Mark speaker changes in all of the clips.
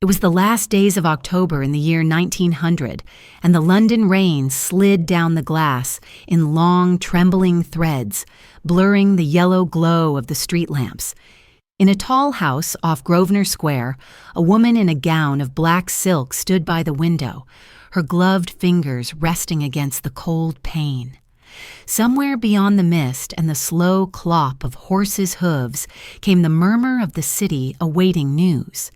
Speaker 1: It was the last days of October in the year 1900, and the London rain slid down the glass in long, trembling threads, blurring the yellow glow of the street lamps. In a tall house off Grosvenor Square, a woman in a gown of black silk stood by the window, her gloved fingers resting against the cold pane. Somewhere beyond the mist and the slow clop of horses' hooves came the murmur of the city awaiting news.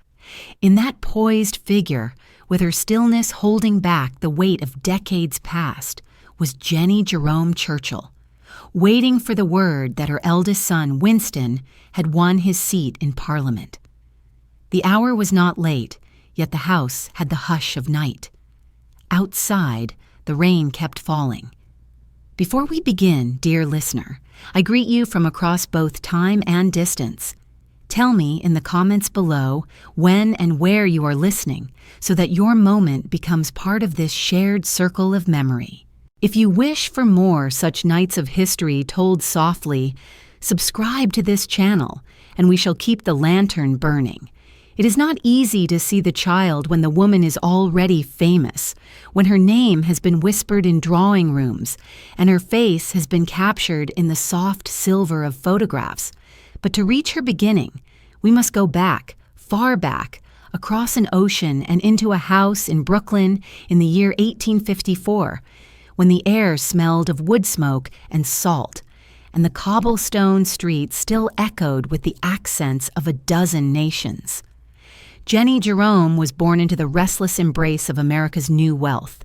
Speaker 1: In that poised figure, with her stillness holding back the weight of decades past, was Jennie Jerome Churchill, waiting for the word that her eldest son, Winston, had won his seat in Parliament. The hour was not late, yet the house had the hush of night. Outside, the rain kept falling. Before we begin, dear listener, I greet you from across both time and distance. Tell me in the comments below when and where you are listening so that your moment becomes part of this shared circle of memory. If you wish for more such nights of history told softly, subscribe to this channel and we shall keep the lantern burning. It is not easy to see the child when the woman is already famous, when her name has been whispered in drawing rooms and her face has been captured in the soft silver of photographs. But to reach her beginning, we must go back, far back, across an ocean and into a house in Brooklyn in the year 1854, when the air smelled of wood smoke and salt, and the cobblestone streets still echoed with the accents of a dozen nations. Jennie Jerome was born into the restless embrace of America's new wealth.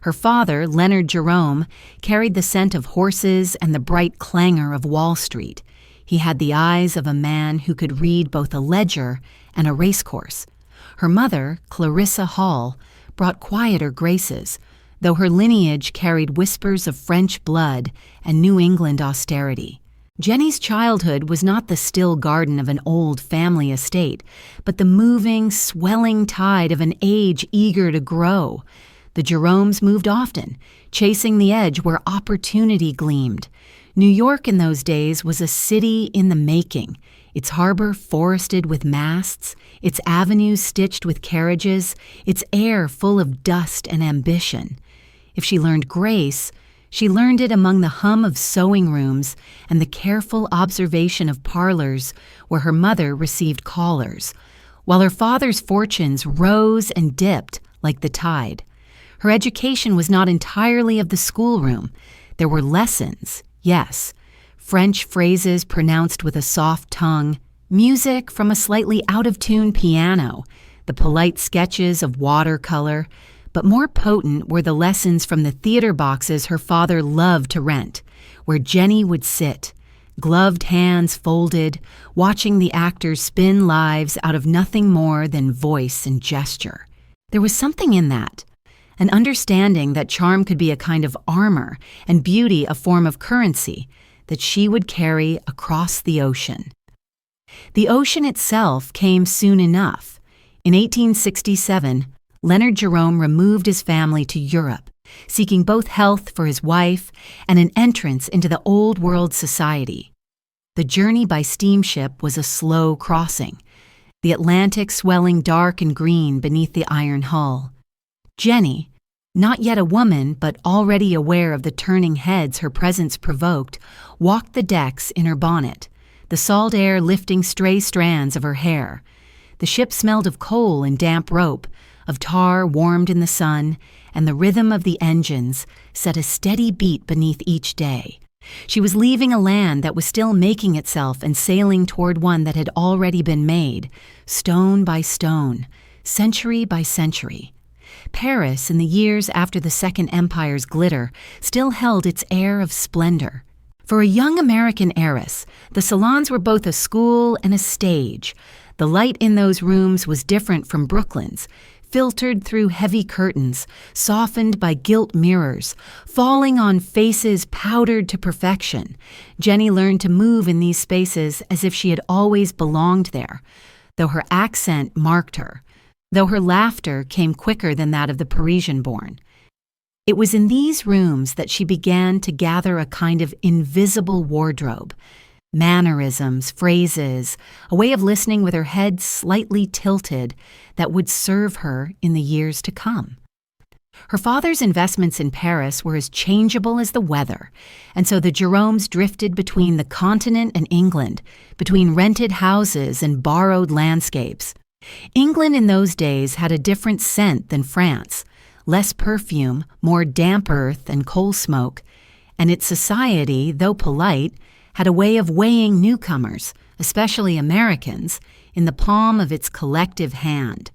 Speaker 1: Her father, Leonard Jerome, carried the scent of horses and the bright clangor of Wall Street. He had the eyes of a man who could read both a ledger and a racecourse. Her mother, Clarissa Hall, brought quieter graces, though her lineage carried whispers of French blood and New England austerity. Jennie's childhood was not the still garden of an old family estate, but the moving, swelling tide of an age eager to grow. The Jeromes moved often, chasing the edge where opportunity gleamed. New York in those days was a city in the making, its harbor forested with masts, its avenues stitched with carriages, its air full of dust and ambition. If she learned grace, she learned it among the hum of sewing rooms and the careful observation of parlors where her mother received callers, while her father's fortunes rose and dipped like the tide. Her education was not entirely of the schoolroom. There were lessons, yes, French phrases pronounced with a soft tongue, music from a slightly out-of-tune piano, the polite sketches of watercolor, but more potent were the lessons from the theater boxes her father loved to rent, where Jennie would sit, gloved hands folded, watching the actors spin lives out of nothing more than voice and gesture. There was something in that, an understanding that charm could be a kind of armor and beauty a form of currency that she would carry across the ocean. The ocean itself came soon enough. In 1867, Leonard Jerome removed his family to Europe, seeking both health for his wife and an entrance into the old world society. The journey by steamship was a slow crossing, the Atlantic swelling dark and green beneath the iron hull. Jennie, not yet a woman but already aware of the turning heads her presence provoked, walked the decks in her bonnet, the salt air lifting stray strands of her hair. The ship smelled of coal and damp rope, of tar warmed in the sun, and the rhythm of the engines set a steady beat beneath each day. She was leaving a land that was still making itself and sailing toward one that had already been made, stone by stone, century by century. Paris, in the years after the Second Empire's glitter, still held its air of splendor. For a young American heiress, the salons were both a school and a stage. The light in those rooms was different from Brooklyn's, filtered through heavy curtains, softened by gilt mirrors, falling on faces powdered to perfection. Jennie learned to move in these spaces as if she had always belonged there, though her accent marked her, though her laughter came quicker than that of the Parisian-born. It was in these rooms that she began to gather a kind of invisible wardrobe. mannerisms, phrases, a way of listening with her head slightly tilted that would serve her in the years to come. Her father's investments in Paris were as changeable as the weather, and so the Jeromes drifted between the continent and England, between rented houses and borrowed landscapes. England in those days had a different scent than France, less perfume, more damp earth and coal smoke, and its society, though polite, had a way of weighing newcomers, especially Americans, in the palm of its collective hand.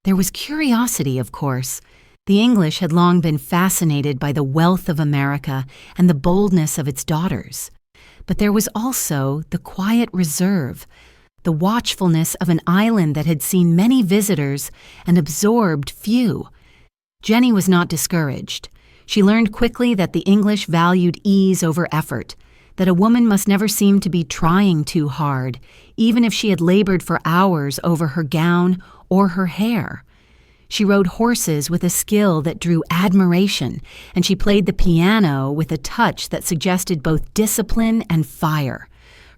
Speaker 1: There was curiosity, of course. The English had long been fascinated by the wealth of America and the boldness of its daughters. But there was also the quiet reserve, the watchfulness of an island that had seen many visitors and absorbed few. Jennie was not discouraged. She learned quickly that the English valued ease over effort, that a woman must never seem to be trying too hard, even if she had labored for hours over her gown or her hair. She rode horses with a skill that drew admiration, and she played the piano with a touch that suggested both discipline and fire.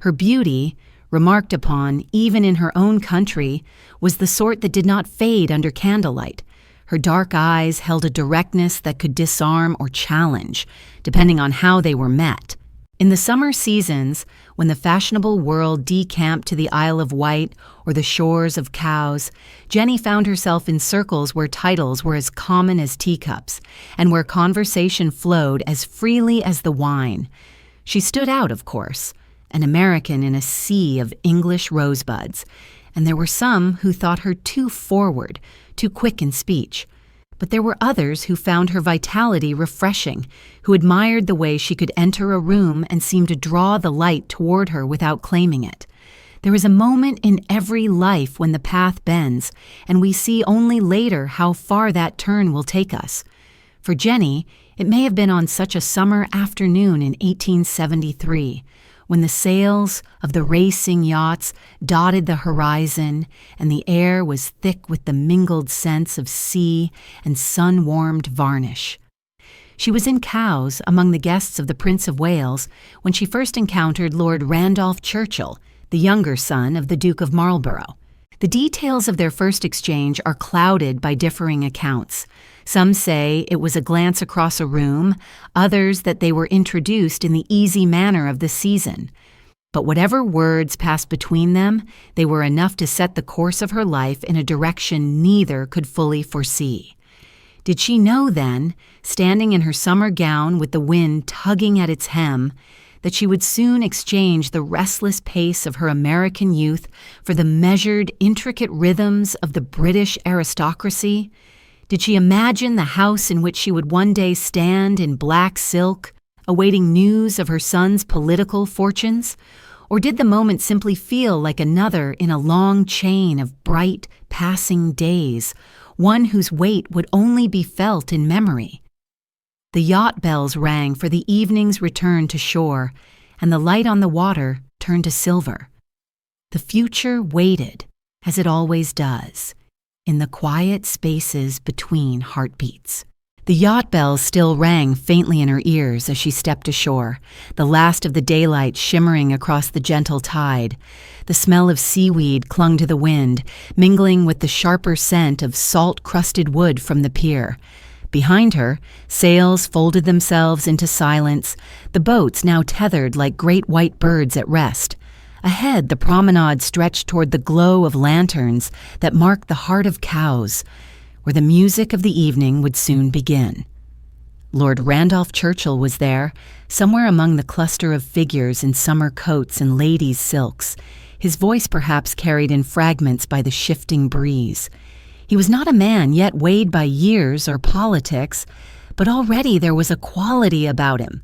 Speaker 1: Her beauty, remarked upon even in her own country, was the sort that did not fade under candlelight. Her dark eyes held a directness that could disarm or challenge, depending on how they were met. In the summer seasons, when the fashionable world decamped to the Isle of Wight or the shores of Cowes, Jennie found herself in circles where titles were as common as teacups, and where conversation flowed as freely as the wine. She stood out, of course, an American in a sea of English rosebuds, and there were some who thought her too forward, too quick in speech. But there were others who found her vitality refreshing, who admired the way she could enter a room and seem to draw the light toward her without claiming it. There is a moment in every life when the path bends, and we see only later how far that turn will take us. For Jennie, it may have been on such a summer afternoon in 1873, when the sails of the racing yachts dotted the horizon and the air was thick with the mingled scents of sea and sun-warmed varnish. She was in Cowes among the guests of the Prince of Wales when she first encountered Lord Randolph Churchill, the younger son of the Duke of Marlborough. The details of their first exchange are clouded by differing accounts. Some say it was a glance across a room, others that they were introduced in the easy manner of the season. But whatever words passed between them, they were enough to set the course of her life in a direction neither could fully foresee. Did she know then, standing in her summer gown with the wind tugging at its hem, that she would soon exchange the restless pace of her American youth for the measured, intricate rhythms of the British aristocracy? Did she imagine the house in which she would one day stand in black silk, awaiting news of her son's political fortunes? Or did the moment simply feel like another in a long chain of bright, passing days, one whose weight would only be felt in memory? The yacht bells rang for the evening's return to shore, and the light on the water turned to silver. The future waited, as it always does, in the quiet spaces between heartbeats. The yacht bells still rang faintly in her ears as she stepped ashore, the last of the daylight shimmering across the gentle tide. The smell of seaweed clung to the wind, mingling with the sharper scent of salt-crusted wood from the pier. Behind her, sails folded themselves into silence, the boats now tethered like great white birds at rest. Ahead, the promenade stretched toward the glow of lanterns that marked the heart of Cowes, where the music of the evening would soon begin. Lord Randolph Churchill was there, somewhere among the cluster of figures in summer coats and ladies' silks, his voice perhaps carried in fragments by the shifting breeze. He was not a man yet weighed by years or politics, but already there was a quality about him,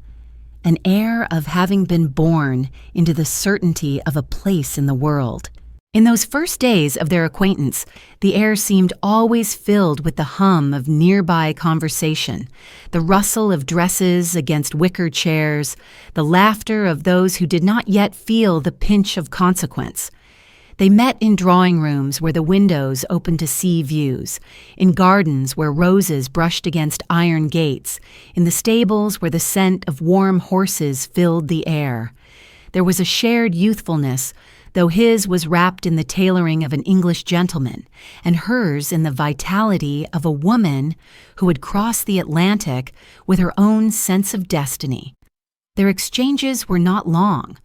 Speaker 1: an air of having been born into the certainty of a place in the world. In those first days of their acquaintance, the air seemed always filled with the hum of nearby conversation, the rustle of dresses against wicker chairs, the laughter of those who did not yet feel the pinch of consequence. They met in drawing rooms where the windows opened to sea views, in gardens where roses brushed against iron gates, in the stables where the scent of warm horses filled the air. There was a shared youthfulness, though his was wrapped in the tailoring of an English gentleman, and hers in the vitality of a woman who had crossed the Atlantic with her own sense of destiny. Their exchanges were not long,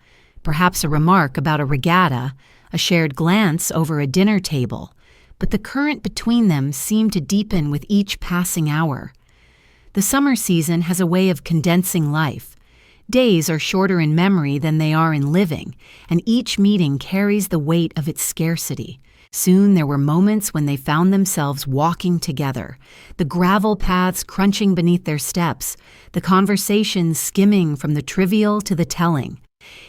Speaker 1: perhaps a remark about a regatta, a shared glance over a dinner table, but the current between them seemed to deepen with each passing hour. The summer season has a way of condensing life. Days are shorter in memory than they are in living, and each meeting carries the weight of its scarcity. Soon there were moments when they found themselves walking together, the gravel paths crunching beneath their steps, the conversations skimming from the trivial to the telling.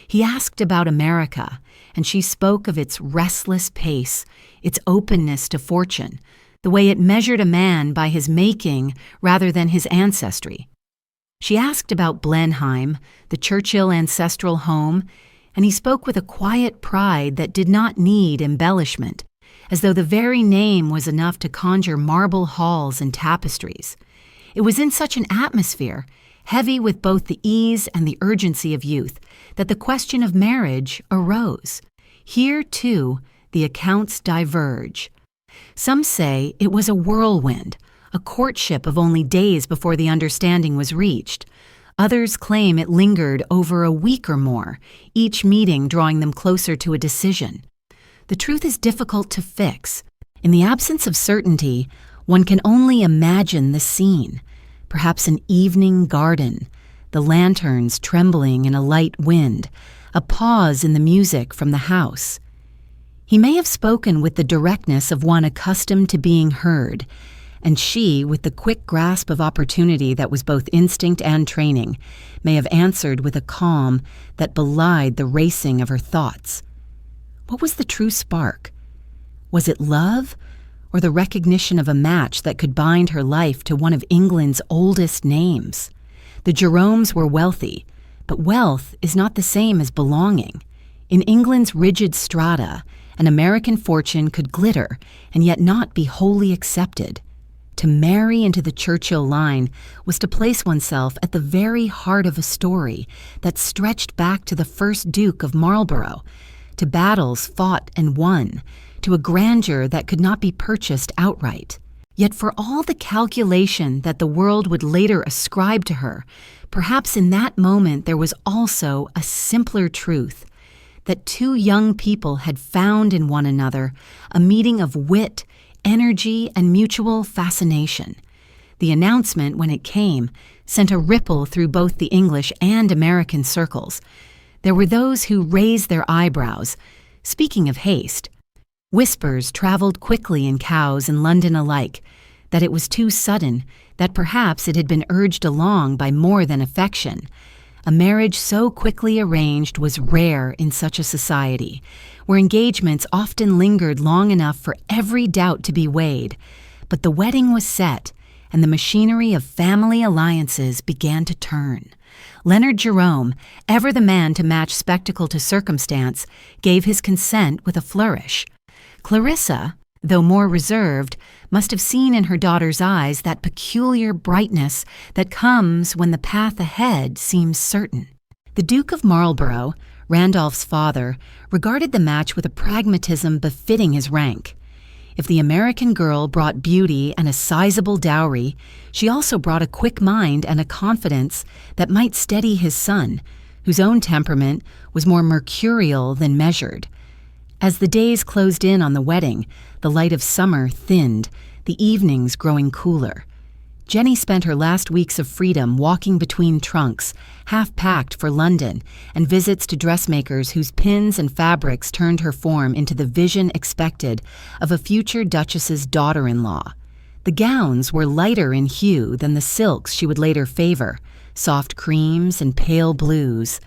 Speaker 1: He asked about America, and she spoke of its restless pace, its openness to fortune, the way it measured a man by his making rather than his ancestry. She asked about Blenheim, the Churchill ancestral home, and he spoke with a quiet pride that did not need embellishment, as though the very name was enough to conjure marble halls and tapestries. It was in such an atmosphere, heavy with both the ease and the urgency of youth, that the question of marriage arose. Here, too, the accounts diverge. Some say it was a whirlwind, a courtship of only days before the understanding was reached. Others claim it lingered over a week or more, each meeting drawing them closer to a decision. The truth is difficult to fix. In the absence of certainty, one can only imagine the scene. Perhaps an evening garden, the lanterns trembling in a light wind, a pause in the music from the house. He may have spoken with the directness of one accustomed to being heard, and she, with the quick grasp of opportunity that was both instinct and training, may have answered with a calm that belied the racing of her thoughts. What was the true spark? Was it love, or the recognition of a match that could bind her life to one of England's oldest names? The Jeromes were wealthy, but wealth is not the same as belonging. In England's rigid strata, an American fortune could glitter and yet not be wholly accepted. To marry into the Churchill line was to place oneself at the very heart of a story that stretched back to the first Duke of Marlborough, to battles fought and won, to a grandeur that could not be purchased outright. Yet for all the calculation that the world would later ascribe to her, perhaps in that moment there was also a simpler truth, that two young people had found in one another a meeting of wit, energy, and mutual fascination. The announcement, when it came, sent a ripple through both the English and American circles. There were those who raised their eyebrows. Speaking of haste, whispers traveled quickly in Cowes and London alike, that it was too sudden, that perhaps it had been urged along by more than affection. A marriage so quickly arranged was rare in such a society, where engagements often lingered long enough for every doubt to be weighed. But the wedding was set, and the machinery of family alliances began to turn. Leonard Jerome, ever the man to match spectacle to circumstance, gave his consent with a flourish. Clarissa, though more reserved, must have seen in her daughter's eyes that peculiar brightness that comes when the path ahead seems certain. The Duke of Marlborough, Randolph's father, regarded the match with a pragmatism befitting his rank. If the American girl brought beauty and a sizable dowry, she also brought a quick mind and a confidence that might steady his son, whose own temperament was more mercurial than measured. As the days closed in on the wedding, the light of summer thinned, the evenings growing cooler. Jennie spent her last weeks of freedom walking between trunks, half-packed for London, and visits to dressmakers whose pins and fabrics turned her form into the vision expected of a future duchess's daughter-in-law. The gowns were lighter in hue than the silks she would later favor, soft creams and pale blues.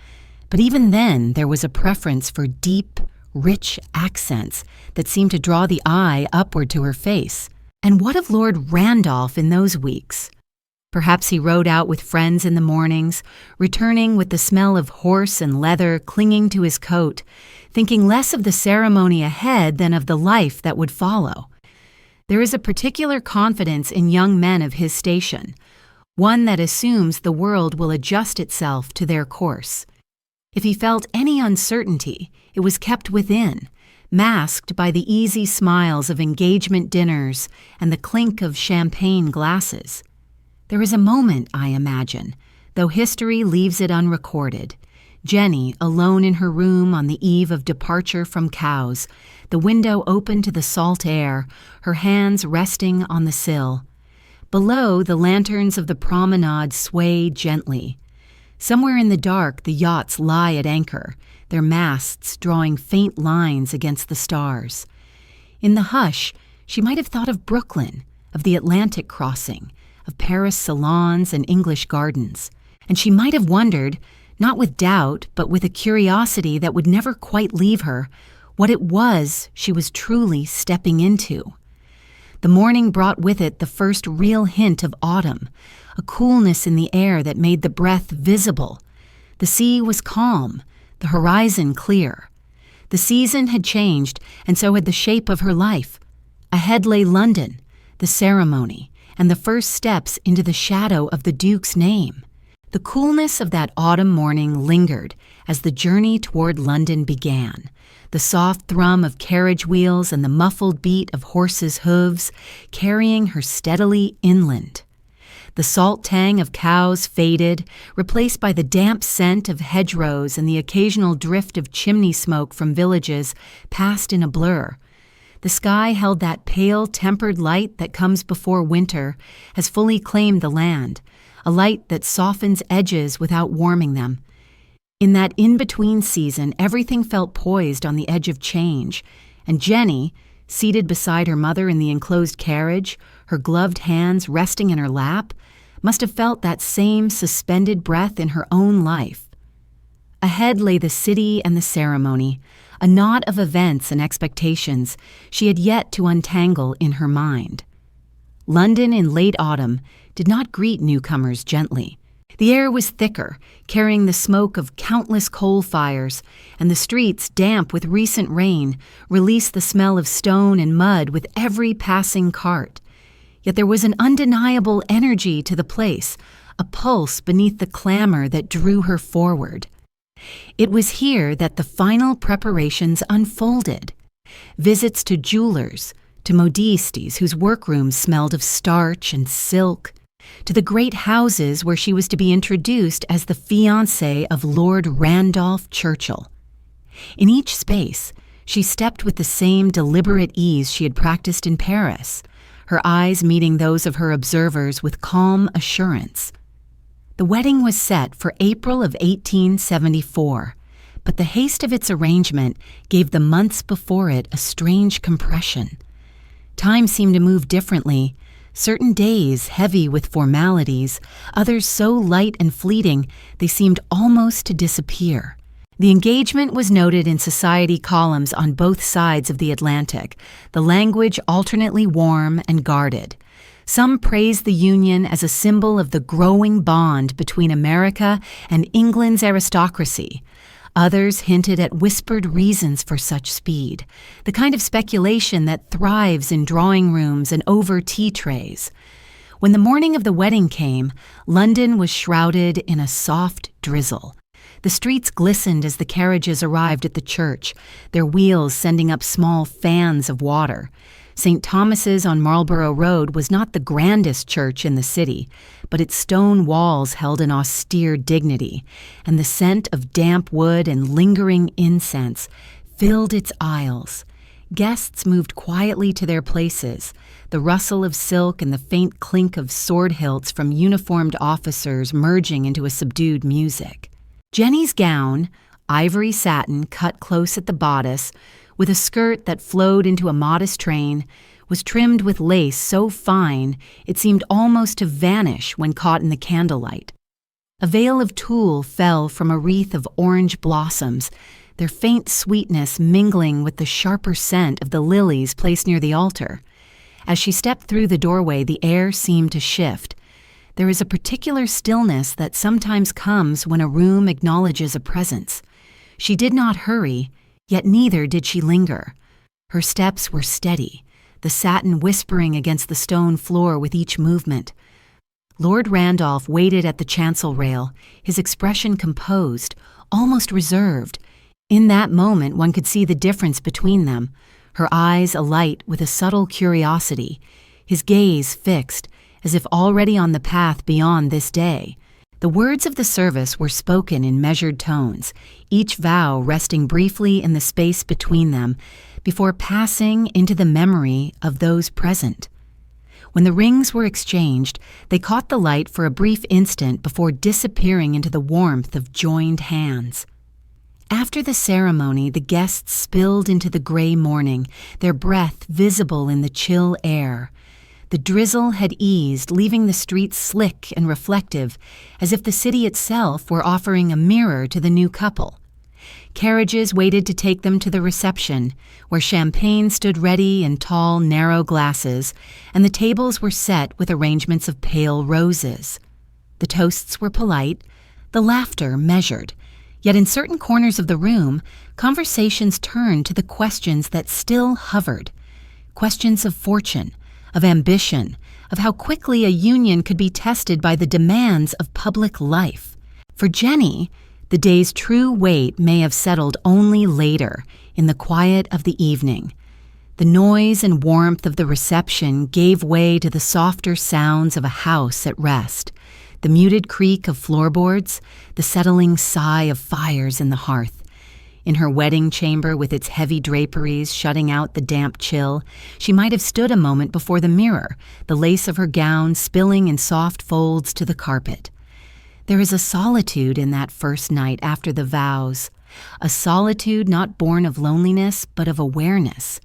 Speaker 1: But even then there was a preference for deep, rich accents that seemed to draw the eye upward to her face. And what of Lord Randolph in those weeks? Perhaps he rode out with friends in the mornings, returning with the smell of horse and leather clinging to his coat, thinking less of the ceremony ahead than of the life that would follow. There is a particular confidence in young men of his station, one that assumes the world will adjust itself to their course. If he felt any uncertainty, it was kept within, masked by the easy smiles of engagement dinners and the clink of champagne glasses. There is a moment, I imagine, though history leaves it unrecorded. Jennie, alone in her room on the eve of departure from Cowes, the window open to the salt air, her hands resting on the sill. Below, the lanterns of the promenade sway gently. Somewhere in the dark, the yachts lie at anchor, their masts drawing faint lines against the stars. In the hush, she might have thought of Brooklyn, of the Atlantic crossing, of Paris salons and English gardens, and she might have wondered, not with doubt, but with a curiosity that would never quite leave her, what it was she was truly stepping into. The morning brought with it the first real hint of autumn, a coolness in the air that made the breath visible. The sea was calm, the horizon clear. The season had changed, and so had the shape of her life. Ahead lay London, the ceremony, and the first steps into the shadow of the Duke's name. The coolness of that autumn morning lingered as the journey toward London began, the soft thrum of carriage wheels and the muffled beat of horses' hooves carrying her steadily inland. The salt tang of Cowes faded, replaced by the damp scent of hedgerows, and the occasional drift of chimney smoke from villages passed in a blur. The sky held that pale, tempered light that comes before winter, has fully claimed the land, a light that softens edges without warming them. In that in-between season, everything felt poised on the edge of change, and Jennie, seated beside her mother in the enclosed carriage, her gloved hands resting in her lap, must have felt that same suspended breath in her own life. Ahead lay the city and the ceremony, a knot of events and expectations she had yet to untangle in her mind. London in late autumn did not greet newcomers gently. The air was thicker, carrying the smoke of countless coal fires, and the streets, damp with recent rain, released the smell of stone and mud with every passing cart. Yet there was an undeniable energy to the place, a pulse beneath the clamor that drew her forward. It was here that the final preparations unfolded. Visits to jewelers, to modistes whose workrooms smelled of starch and silk, to the great houses where she was to be introduced as the fiancée of Lord Randolph Churchill. In each space, she stepped with the same deliberate ease she had practiced in Paris, her eyes meeting those of her observers with calm assurance. The wedding was set for April of 1874, but the haste of its arrangement gave the months before it a strange compression. Time seemed to move differently, certain days heavy with formalities, others so light and fleeting they seemed almost to disappear. The engagement was noted in society columns on both sides of the Atlantic, the language alternately warm and guarded. Some praised the union as a symbol of the growing bond between America and England's aristocracy. Others hinted at whispered reasons for such speed, the kind of speculation that thrives in drawing rooms and over tea trays. When the morning of the wedding came, London was shrouded in a soft drizzle. The streets glistened as the carriages arrived at the church, their wheels sending up small fans of water. St. Thomas's on Marlborough Road was not the grandest church in the city, but its stone walls held an austere dignity, and the scent of damp wood and lingering incense filled its aisles. Guests moved quietly to their places, the rustle of silk and the faint clink of sword hilts from uniformed officers merging into a subdued music. Jennie's gown, ivory satin cut close at the bodice, with a skirt that flowed into a modest train, was trimmed with lace so fine it seemed almost to vanish when caught in the candlelight. A veil of tulle fell from a wreath of orange blossoms, their faint sweetness mingling with the sharper scent of the lilies placed near the altar. As she stepped through the doorway, the air seemed to shift. There is a particular stillness that sometimes comes when a room acknowledges a presence. She did not hurry, yet neither did she linger. Her steps were steady, the satin whispering against the stone floor with each movement. Lord Randolph waited at the chancel rail, his expression composed, almost reserved. In that moment one could see the difference between them, her eyes alight with a subtle curiosity, his gaze fixed, as if already on the path beyond this day. The words of the service were spoken in measured tones, each vow resting briefly in the space between them before passing into the memory of those present. When the rings were exchanged, they caught the light for a brief instant before disappearing into the warmth of joined hands. After the ceremony, the guests spilled into the gray morning, their breath visible in the chill air. The drizzle had eased, leaving the streets slick and reflective, as if the city itself were offering a mirror to the new couple. Carriages waited to take them to the reception, where champagne stood ready in tall, narrow glasses, and the tables were set with arrangements of pale roses. The toasts were polite, the laughter measured, yet in certain corners of the room, conversations turned to the questions that still hovered, questions of fortune, of ambition, of how quickly a union could be tested by the demands of public life. For Jennie, the day's true weight may have settled only later, in the quiet of the evening. The noise and warmth of the reception gave way to the softer sounds of a house at rest, the muted creak of floorboards, the settling sigh of fires in the hearth. In her wedding chamber with its heavy draperies shutting out the damp chill, she might have stood a moment before the mirror, the lace of her gown spilling in soft folds to the carpet. There is a solitude in that first night after the vows, a solitude not born of loneliness but of awareness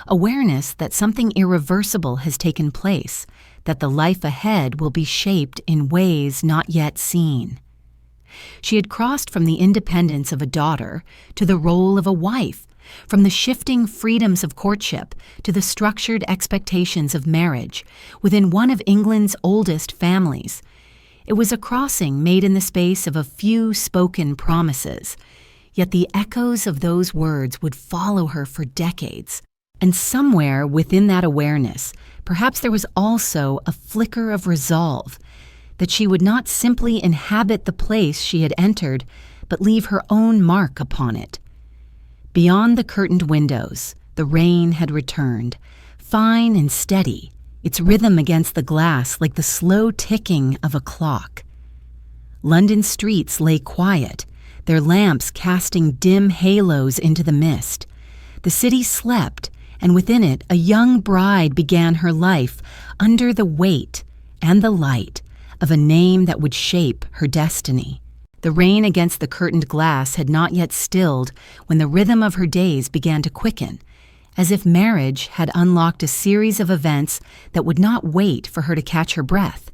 Speaker 1: that something irreversible has taken place, that the life ahead will be shaped in ways not yet seen. She had crossed from the independence of a daughter to the role of a wife, from the shifting freedoms of courtship to the structured expectations of marriage within one of England's oldest families. It was a crossing made in the space of a few spoken promises, yet the echoes of those words would follow her for decades. And somewhere within that awareness, perhaps there was also a flicker of resolve that she would not simply inhabit the place she had entered, but leave her own mark upon it. Beyond the curtained windows, the rain had returned, fine and steady, its rhythm against the glass like the slow ticking of a clock. London streets lay quiet, their lamps casting dim halos into the mist. The city slept, and within it a young bride began her life under the weight and the light of a name that would shape her destiny. The rain against the curtained glass had not yet stilled when the rhythm of her days began to quicken, as if marriage had unlocked a series of events that would not wait for her to catch her breath.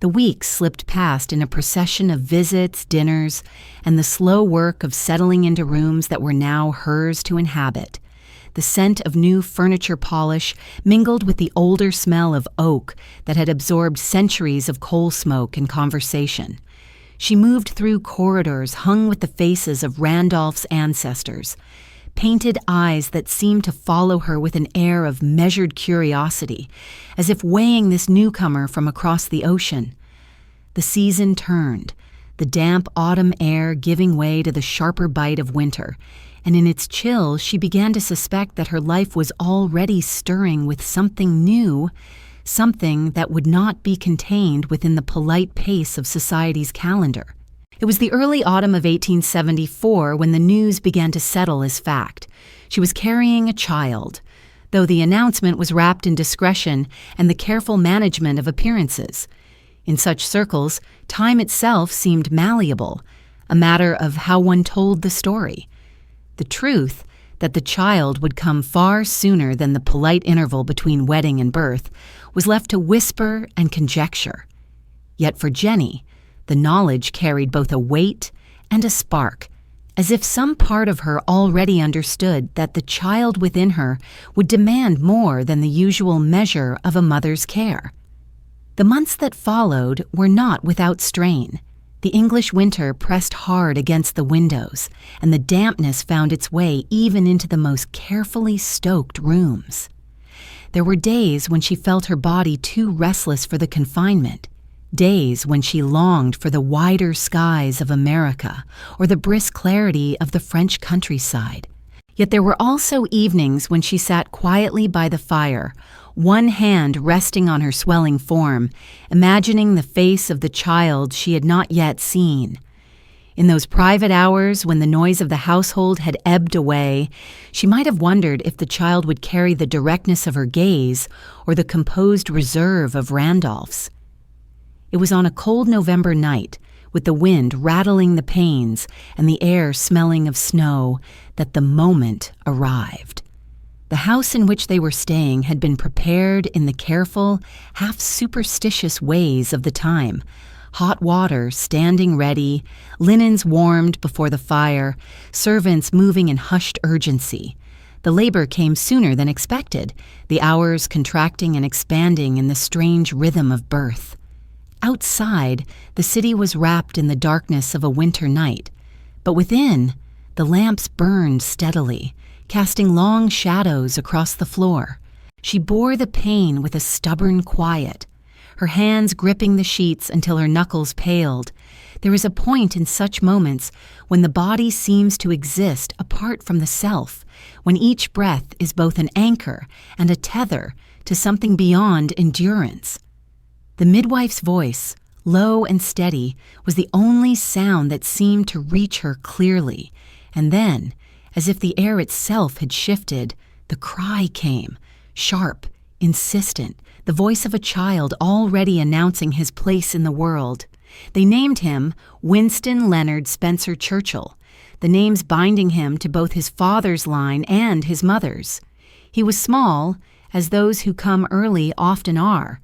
Speaker 1: The weeks slipped past in a procession of visits, dinners, and the slow work of settling into rooms that were now hers to inhabit. The scent of new furniture polish mingled with the older smell of oak that had absorbed centuries of coal smoke and conversation. She moved through corridors hung with the faces of Randolph's ancestors, painted eyes that seemed to follow her with an air of measured curiosity, as if weighing this newcomer from across the ocean. The season turned, the damp autumn air giving way to the sharper bite of winter, and in its chill she began to suspect that her life was already stirring with something new, something that would not be contained within the polite pace of society's calendar. It was the early autumn of 1874 when the news began to settle as fact. She was carrying a child, though the announcement was wrapped in discretion and the careful management of appearances. In such circles, time itself seemed malleable, a matter of how one told the story. The truth, that the child would come far sooner than the polite interval between wedding and birth, was left to whisper and conjecture. Yet for Jennie, the knowledge carried both a weight and a spark, as if some part of her already understood that the child within her would demand more than the usual measure of a mother's care. The months that followed were not without strain. The English winter pressed hard against the windows, and the dampness found its way even into the most carefully stoked rooms. There were days when she felt her body too restless for the confinement, days when she longed for the wider skies of America or the brisk clarity of the French countryside. Yet there were also evenings when she sat quietly by the fire, one hand resting on her swelling form, imagining the face of the child she had not yet seen. In those private hours when the noise of the household had ebbed away, she might have wondered if the child would carry the directness of her gaze or the composed reserve of Randolph's. It was on a cold November night, with the wind rattling the panes and the air smelling of snow, that the moment arrived. The house in which they were staying had been prepared in the careful, half-superstitious ways of the time. Hot water standing ready, linens warmed before the fire, servants moving in hushed urgency. The labor came sooner than expected, the hours contracting and expanding in the strange rhythm of birth. Outside, the city was wrapped in the darkness of a winter night, but within, the lamps burned steadily, casting long shadows across the floor. She bore the pain with a stubborn quiet, her hands gripping the sheets until her knuckles paled. There is a point in such moments when the body seems to exist apart from the self, when each breath is both an anchor and a tether to something beyond endurance. The midwife's voice, low and steady, was the only sound that seemed to reach her clearly, and then, as if the air itself had shifted, the cry came, sharp, insistent, the voice of a child already announcing his place in the world. They named him Winston Leonard Spencer Churchill, the names binding him to both his father's line and his mother's. He was small, as those who come early often are,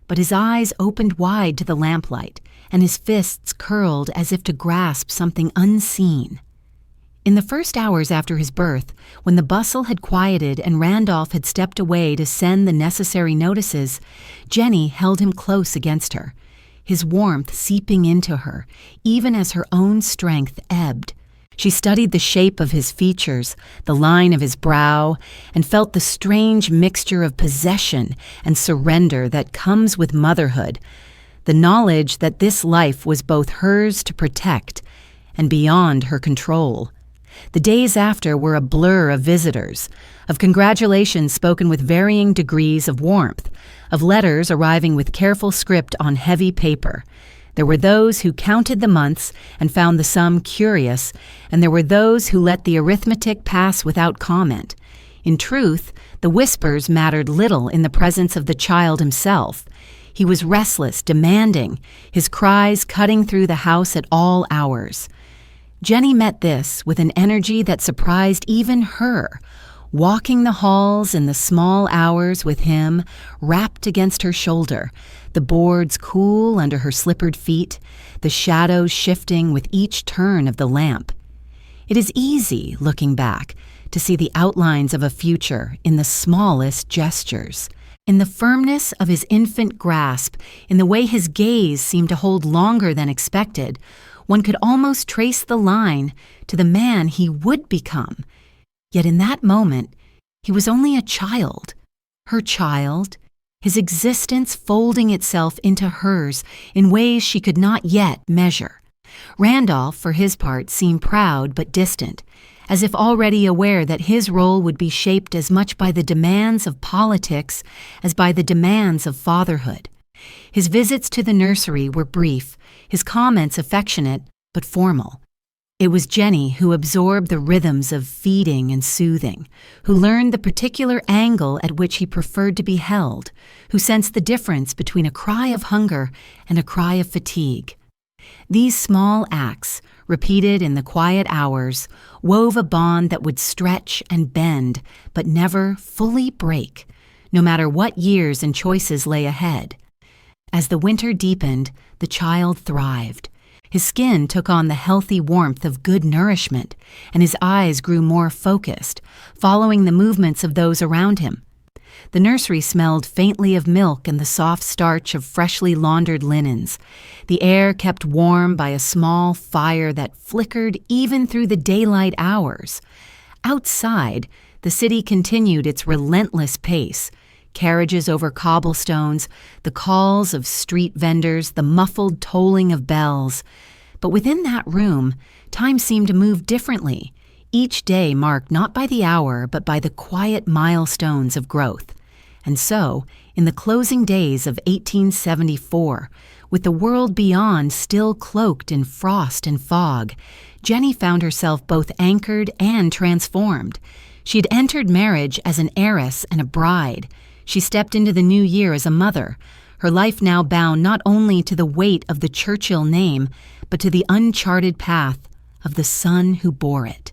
Speaker 1: but his eyes opened wide to the lamplight, and his fists curled as if to grasp something unseen. In the first hours after his birth, when the bustle had quieted and Randolph had stepped away to send the necessary notices, Jennie held him close against her, his warmth seeping into her, even as her own strength ebbed. She studied the shape of his features, the line of his brow, and felt the strange mixture of possession and surrender that comes with motherhood, the knowledge that this life was both hers to protect and beyond her control. The days after were a blur of visitors, of congratulations spoken with varying degrees of warmth, of letters arriving with careful script on heavy paper. There were those who counted the months and found the sum curious, and there were those who let the arithmetic pass without comment. In truth, the whispers mattered little in the presence of the child himself. He was restless, demanding, his cries cutting through the house at all hours. Jennie met this with an energy that surprised even her, walking the halls in the small hours with him, wrapped against her shoulder, the boards cool under her slippered feet, the shadows shifting with each turn of the lamp. It is easy, looking back, to see the outlines of a future in the smallest gestures, in the firmness of his infant grasp, in the way his gaze seemed to hold longer than expected. One could almost trace the line to the man he would become. Yet in that moment, he was only a child, her child, his existence folding itself into hers in ways she could not yet measure. Randolph, for his part, seemed proud but distant, as if already aware that his role would be shaped as much by the demands of politics as by the demands of fatherhood. His visits to the nursery were brief, his comments affectionate but formal. It was Jennie who absorbed the rhythms of feeding and soothing, who learned the particular angle at which he preferred to be held, who sensed the difference between a cry of hunger and a cry of fatigue. These small acts, repeated in the quiet hours, wove a bond that would stretch and bend, but never fully break, no matter what years and choices lay ahead. As the winter deepened, the child thrived. His skin took on the healthy warmth of good nourishment, and his eyes grew more focused, following the movements of those around him. The nursery smelled faintly of milk and the soft starch of freshly laundered linens. The air kept warm by a small fire that flickered even through the daylight hours. Outside, the city continued its relentless pace, carriages over cobblestones, the calls of street vendors, the muffled tolling of bells. But within that room, time seemed to move differently, each day marked not by the hour but by the quiet milestones of growth. And so, in the closing days of 1874, with the world beyond still cloaked in frost and fog, Jennie found herself both anchored and transformed. She had entered marriage as an heiress and a bride. She stepped into the new year as a mother, her life now bound not only to the weight of the Churchill name, but to the uncharted path of the son who bore it.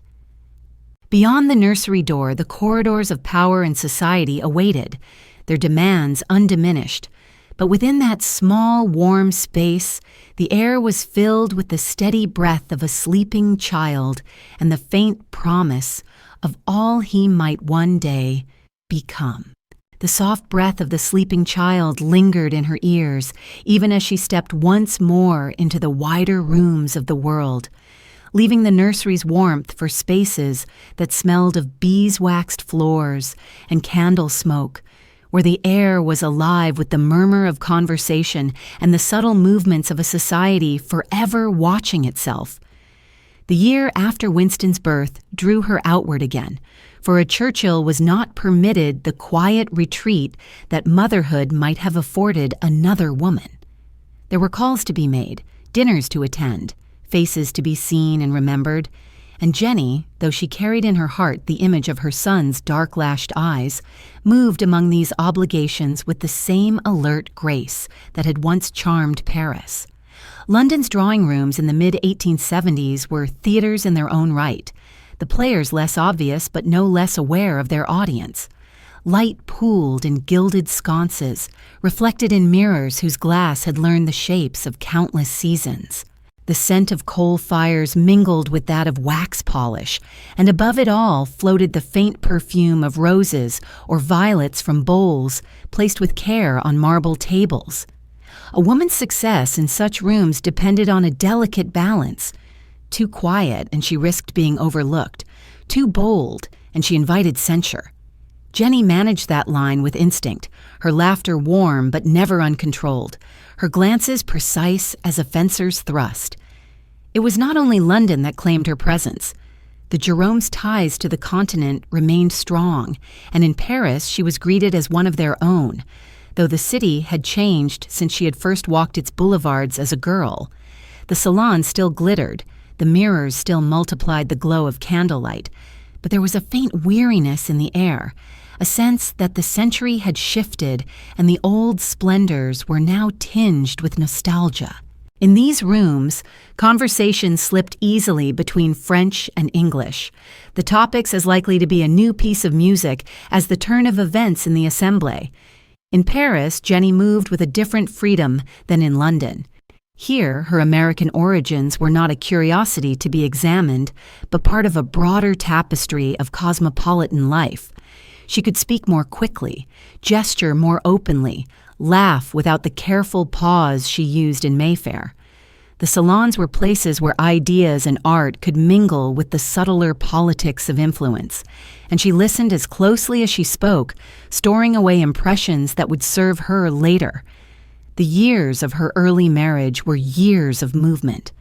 Speaker 1: Beyond the nursery door, the corridors of power and society awaited, their demands undiminished. But within that small, warm space, the air was filled with the steady breath of a sleeping child and the faint promise of all he might one day become. The soft breath of the sleeping child lingered in her ears, even as she stepped once more into the wider rooms of the world, leaving the nursery's warmth for spaces that smelled of beeswaxed floors and candle smoke, where the air was alive with the murmur of conversation and the subtle movements of a society forever watching itself. The year after Winston's birth drew her outward again, for a Churchill was not permitted the quiet retreat that motherhood might have afforded another woman. There were calls to be made, dinners to attend, faces to be seen and remembered, and Jennie, though she carried in her heart the image of her son's dark-lashed eyes, moved among these obligations with the same alert grace that had once charmed Paris. London's drawing rooms in the mid-1870s were theaters in their own right, the players less obvious but no less aware of their audience. Light pooled in gilded sconces, reflected in mirrors whose glass had learned the shapes of countless seasons. The scent of coal fires mingled with that of wax polish, and above it all floated the faint perfume of roses or violets from bowls placed with care on marble tables. A woman's success in such rooms depended on a delicate balance. Too quiet, and she risked being overlooked. Too bold, and she invited censure. Jennie managed that line with instinct, her laughter warm but never uncontrolled, her glances precise as a fencer's thrust. It was not only London that claimed her presence. The Jerome's ties to the continent remained strong, and in Paris she was greeted as one of their own, though the city had changed since she had first walked its boulevards as a girl. The salons still glittered, the mirrors still multiplied the glow of candlelight, but there was a faint weariness in the air, a sense that the century had shifted and the old splendors were now tinged with nostalgia. In these rooms, conversation slipped easily between French and English, the topics as likely to be a new piece of music as the turn of events in the Assemblée. In Paris, Jennie moved with a different freedom than in London. Here, her American origins were not a curiosity to be examined, but part of a broader tapestry of cosmopolitan life. She could speak more quickly, gesture more openly, laugh without the careful pause she used in Mayfair. The salons were places where ideas and art could mingle with the subtler politics of influence, and she listened as closely as she spoke, storing away impressions that would serve her later. The years of her early marriage were years of movement,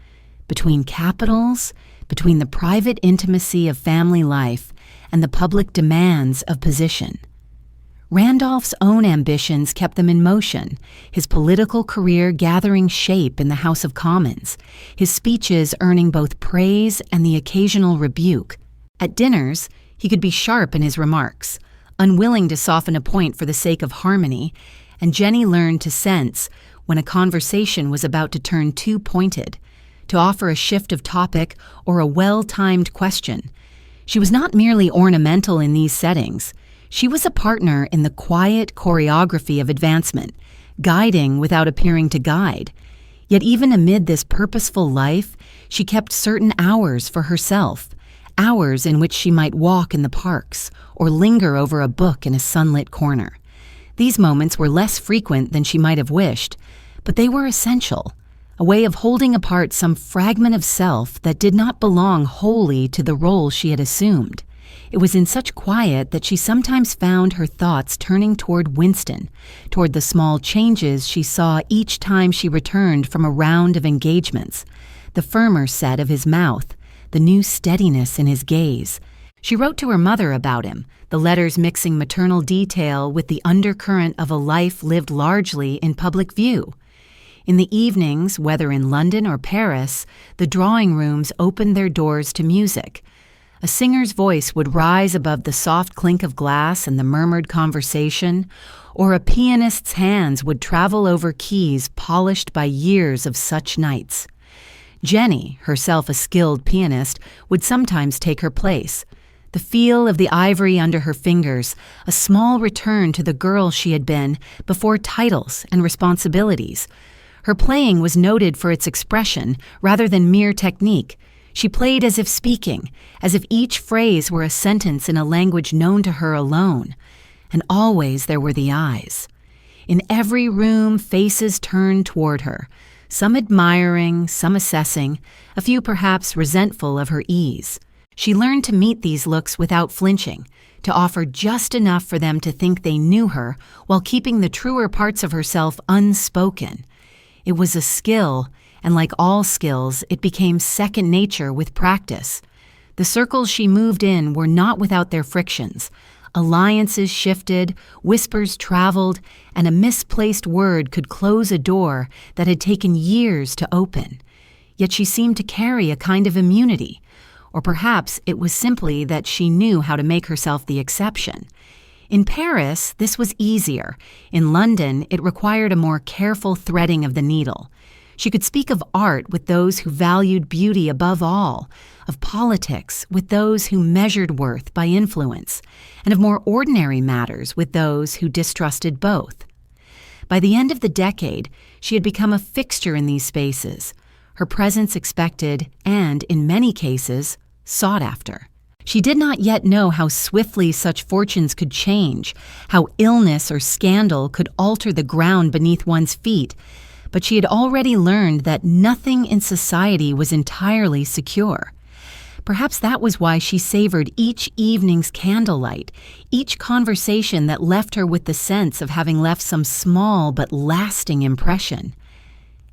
Speaker 1: between capitals, between the private intimacy of family life, and the public demands of position. Randolph's own ambitions kept them in motion, his political career gathering shape in the House of Commons, his speeches earning both praise and the occasional rebuke. At dinners, he could be sharp in his remarks, unwilling to soften a point for the sake of harmony, and Jennie learned to sense when a conversation was about to turn too pointed, to offer a shift of topic or a well-timed question. She was not merely ornamental in these settings. She was a partner in the quiet choreography of advancement, guiding without appearing to guide. Yet even amid this purposeful life, she kept certain hours for herself, hours in which she might walk in the parks or linger over a book in a sunlit corner. These moments were less frequent than she might have wished, but they were essential, a way of holding apart some fragment of self that did not belong wholly to the role she had assumed. It was in such quiet that she sometimes found her thoughts turning toward Winston, toward the small changes she saw each time she returned from a round of engagements, the firmer set of his mouth, the new steadiness in his gaze. She wrote to her mother about him, the letters mixing maternal detail with the undercurrent of a life lived largely in public view. In the evenings, whether in London or Paris, the drawing rooms opened their doors to music. A singer's voice would rise above the soft clink of glass and the murmured conversation, or a pianist's hands would travel over keys polished by years of such nights. Jennie, herself a skilled pianist, would sometimes take her place. The feel of the ivory under her fingers, a small return to the girl she had been before titles and responsibilities. Her playing was noted for its expression rather than mere technique. She played as if speaking, as if each phrase were a sentence in a language known to her alone. And always there were the eyes. In every room, faces turned toward her, some admiring, some assessing, a few perhaps resentful of her ease. She learned to meet these looks without flinching, to offer just enough for them to think they knew her while keeping the truer parts of herself unspoken. It was a skill, and like all skills, it became second nature with practice. The circles she moved in were not without their frictions. Alliances shifted, whispers traveled, and a misplaced word could close a door that had taken years to open. Yet she seemed to carry a kind of immunity, or perhaps it was simply that she knew how to make herself the exception. In Paris, this was easier. In London, it required a more careful threading of the needle. She could speak of art with those who valued beauty above all, of politics with those who measured worth by influence, and of more ordinary matters with those who distrusted both. By the end of the decade, she had become a fixture in these spaces, her presence expected and, in many cases, sought after. She did not yet know how swiftly such fortunes could change, how illness or scandal could alter the ground beneath one's feet, but she had already learned that nothing in society was entirely secure. Perhaps that was why she savored each evening's candlelight, each conversation that left her with the sense of having left some small but lasting impression.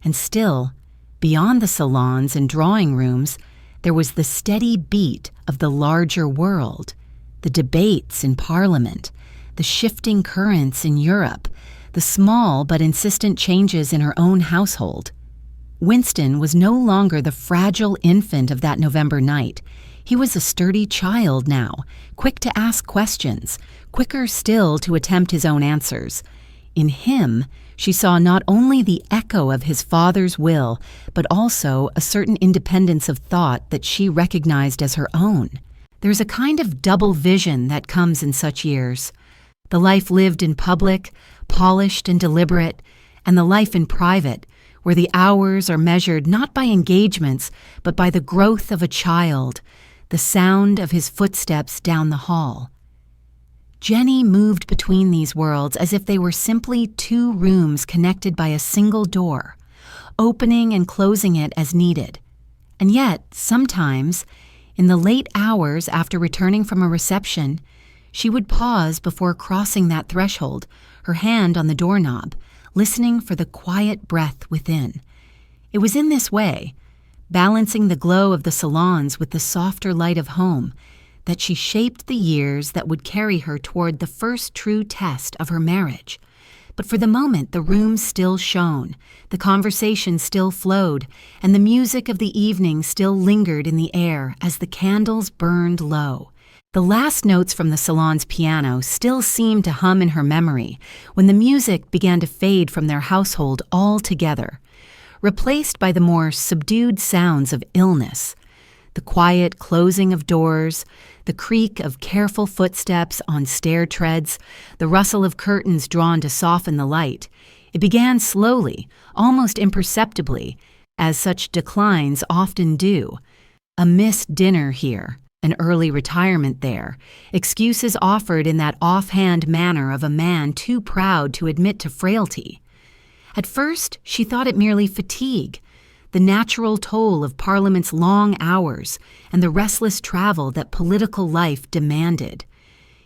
Speaker 1: And still, beyond the salons and drawing rooms, there was the steady beat of the larger world, the debates in Parliament, the shifting currents in Europe, the small but insistent changes in her own household. Winston was no longer the fragile infant of that November night. He was a sturdy child now, quick to ask questions, quicker still to attempt his own answers. In him, she saw not only the echo of his father's will, but also a certain independence of thought that she recognized as her own. There's a kind of double vision that comes in such years. The life lived in public, polished and deliberate, and the life in private, where the hours are measured not by engagements, but by the growth of a child, the sound of his footsteps down the hall. Jennie moved between these worlds as if they were simply two rooms connected by a single door, opening and closing it as needed. And yet, sometimes, in the late hours after returning from a reception, she would pause before crossing that threshold, her hand on the doorknob, listening for the quiet breath within. It was in this way, balancing the glow of the salons with the softer light of home, that she shaped the years that would carry her toward the first true test of her marriage. But for the moment, the room still shone, the conversation still flowed, and the music of the evening still lingered in the air as the candles burned low. The last notes from the salon's piano still seemed to hum in her memory when the music began to fade from their household altogether, replaced by the more subdued sounds of illness, the quiet closing of doors, the creak of careful footsteps on stair treads, the rustle of curtains drawn to soften the light. It began slowly, almost imperceptibly, as such declines often do. A missed dinner here, an early retirement there, excuses offered in that offhand manner of a man too proud to admit to frailty. At first, she thought it merely fatigue, the natural toll of Parliament's long hours and the restless travel that political life demanded.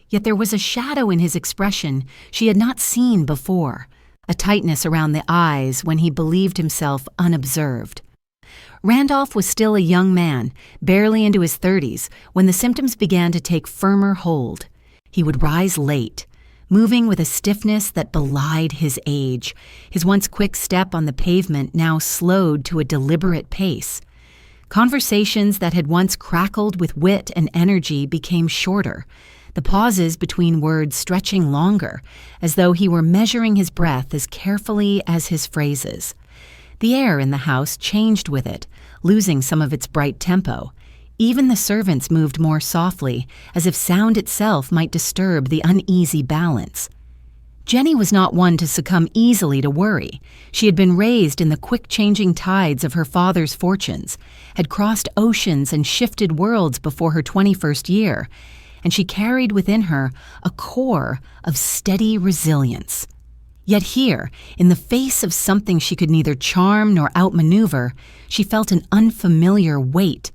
Speaker 1: Yet there was a shadow in his expression she had not seen before, a tightness around the eyes when he believed himself unobserved. Randolph was still a young man, barely into his 30s, when the symptoms began to take firmer hold. He would rise late, moving with a stiffness that belied his age, his once quick step on the pavement now slowed to a deliberate pace. Conversations that had once crackled with wit and energy became shorter, the pauses between words stretching longer, as though he were measuring his breath as carefully as his phrases. The air in the house changed with it, losing some of its bright tempo. Even the servants moved more softly, as if sound itself might disturb the uneasy balance. Jennie was not one to succumb easily to worry. She had been raised in the quick-changing tides of her father's fortunes, had crossed oceans and shifted worlds before her 21st year, and she carried within her a core of steady resilience. Yet here, in the face of something she could neither charm nor outmaneuver, she felt an unfamiliar weight.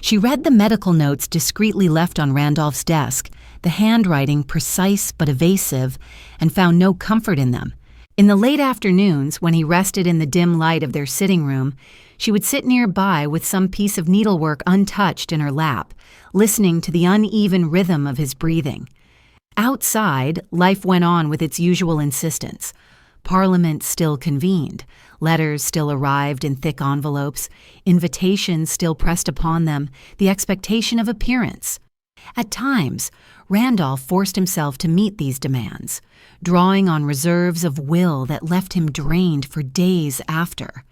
Speaker 1: She read the medical notes discreetly left on Randolph's desk, the handwriting precise but evasive, and found no comfort in them. In the late afternoons, when he rested in the dim light of their sitting room, she would sit nearby with some piece of needlework untouched in her lap, listening to the uneven rhythm of his breathing. Outside, life went on with its usual insistence. Parliament still convened, letters still arrived in thick envelopes, invitations still pressed upon them, the expectation of appearance. At times, Randolph forced himself to meet these demands, drawing on reserves of will that left him drained for days after.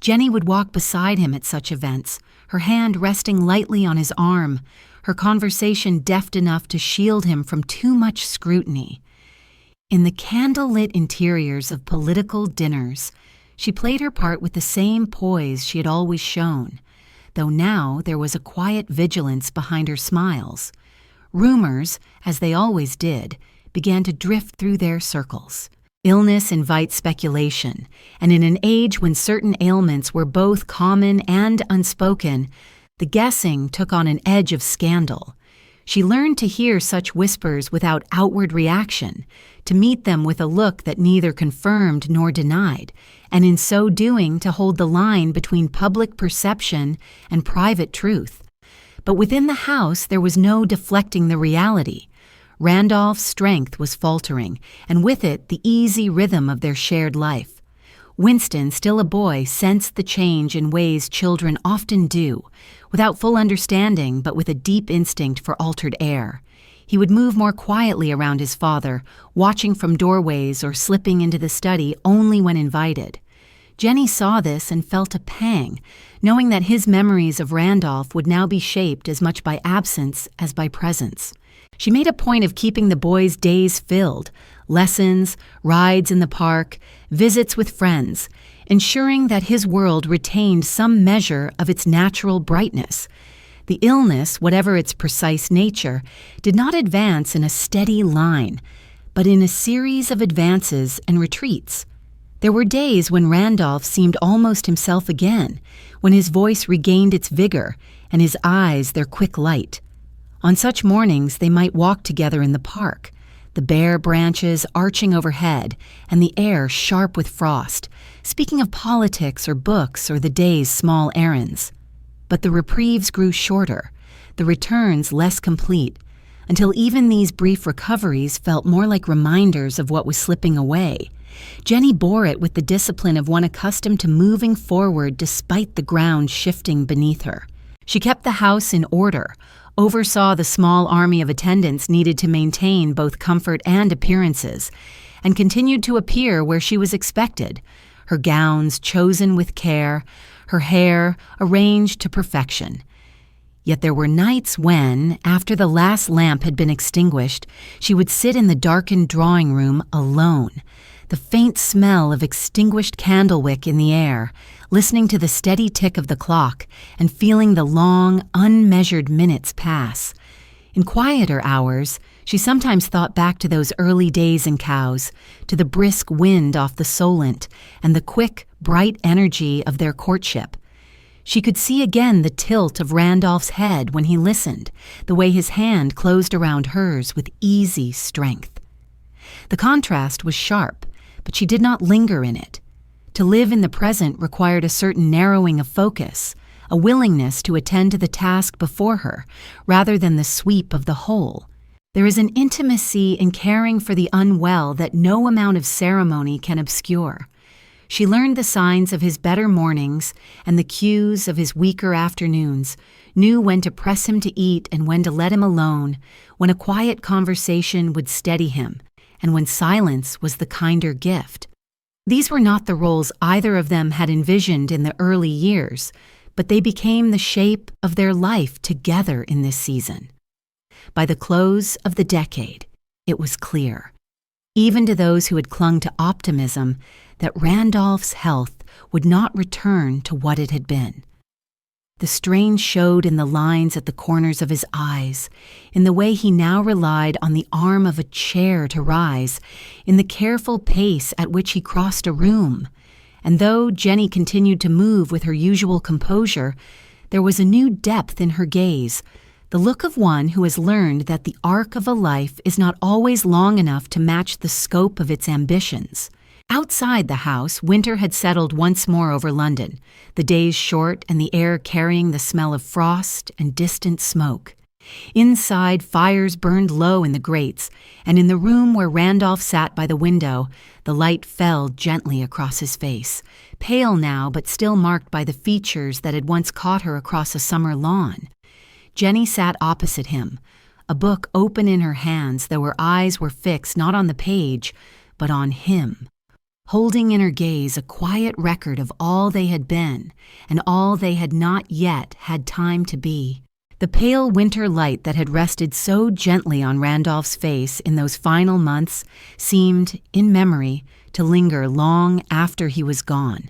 Speaker 1: Jennie would walk beside him at such events, her hand resting lightly on his arm, her conversation deft enough to shield him from too much scrutiny. In the candle-lit interiors of political dinners, she played her part with the same poise she had always shown, though now there was a quiet vigilance behind her smiles. Rumors, as they always did, began to drift through their circles. Illness invites speculation, and in an age when certain ailments were both common and unspoken, the guessing took on an edge of scandal. She learned to hear such whispers without outward reaction, to meet them with a look that neither confirmed nor denied, and in so doing to hold the line between public perception and private truth. But within the house there was no deflecting the reality. Randolph's strength was faltering, and with it the easy rhythm of their shared life. Winston, still a boy, sensed the change in ways children often do, without full understanding but with a deep instinct for altered air. He would move more quietly around his father, watching from doorways or slipping into the study only when invited. Jennie saw this and felt a pang, knowing that his memories of Randolph would now be shaped as much by absence as by presence. She made a point of keeping the boy's days filled, lessons, rides in the park, visits with friends, ensuring that his world retained some measure of its natural brightness. The illness, whatever its precise nature, did not advance in a steady line, but in a series of advances and retreats. There were days when Randolph seemed almost himself again, when his voice regained its vigor and his eyes their quick light. On such mornings they might walk together in the park, the bare branches arching overhead and the air sharp with frost, speaking of politics or books or the day's small errands. But the reprieves grew shorter, the returns less complete, until even these brief recoveries felt more like reminders of what was slipping away. Jennie bore it with the discipline of one accustomed to moving forward despite the ground shifting beneath her. She kept the house in order, oversaw the small army of attendants needed to maintain both comfort and appearances, and continued to appear where she was expected, her gowns chosen with care, her hair arranged to perfection. Yet there were nights when, after the last lamp had been extinguished, she would sit in the darkened drawing room alone, the faint smell of extinguished candlewick in the air, listening to the steady tick of the clock and feeling the long, unmeasured minutes pass. In quieter hours, she sometimes thought back to those early days in Cowes, to the brisk wind off the Solent and the quick, bright energy of their courtship. She could see again the tilt of Randolph's head when he listened, the way his hand closed around hers with easy strength. The contrast was sharp, but she did not linger in it. To live in the present required a certain narrowing of focus, a willingness to attend to the task before her, rather than the sweep of the whole. There is an intimacy in caring for the unwell that no amount of ceremony can obscure. She learned the signs of his better mornings and the cues of his weaker afternoons, knew when to press him to eat and when to let him alone, when a quiet conversation would steady him, and when silence was the kinder gift. These were not the roles either of them had envisioned in the early years, but they became the shape of their life together in this season. By the close of the decade, it was clear, even to those who had clung to optimism, that Randolph's health would not return to what it had been. The strain showed in the lines at the corners of his eyes, in the way he now relied on the arm of a chair to rise, in the careful pace at which he crossed a room. And though Jennie continued to move with her usual composure, there was a new depth in her gaze, the look of one who has learned that the arc of a life is not always long enough to match the scope of its ambitions. Outside the house, winter had settled once more over London, the days short and the air carrying the smell of frost and distant smoke. Inside, fires burned low in the grates, and in the room where Randolph sat by the window, the light fell gently across his face, pale now but still marked by the features that had once caught her across a summer lawn. Jennie sat opposite him, a book open in her hands, though her eyes were fixed not on the page, but on him, holding in her gaze a quiet record of all they had been and all they had not yet had time to be. The pale winter light that had rested so gently on Randolph's face in those final months seemed, in memory, to linger long after he was gone,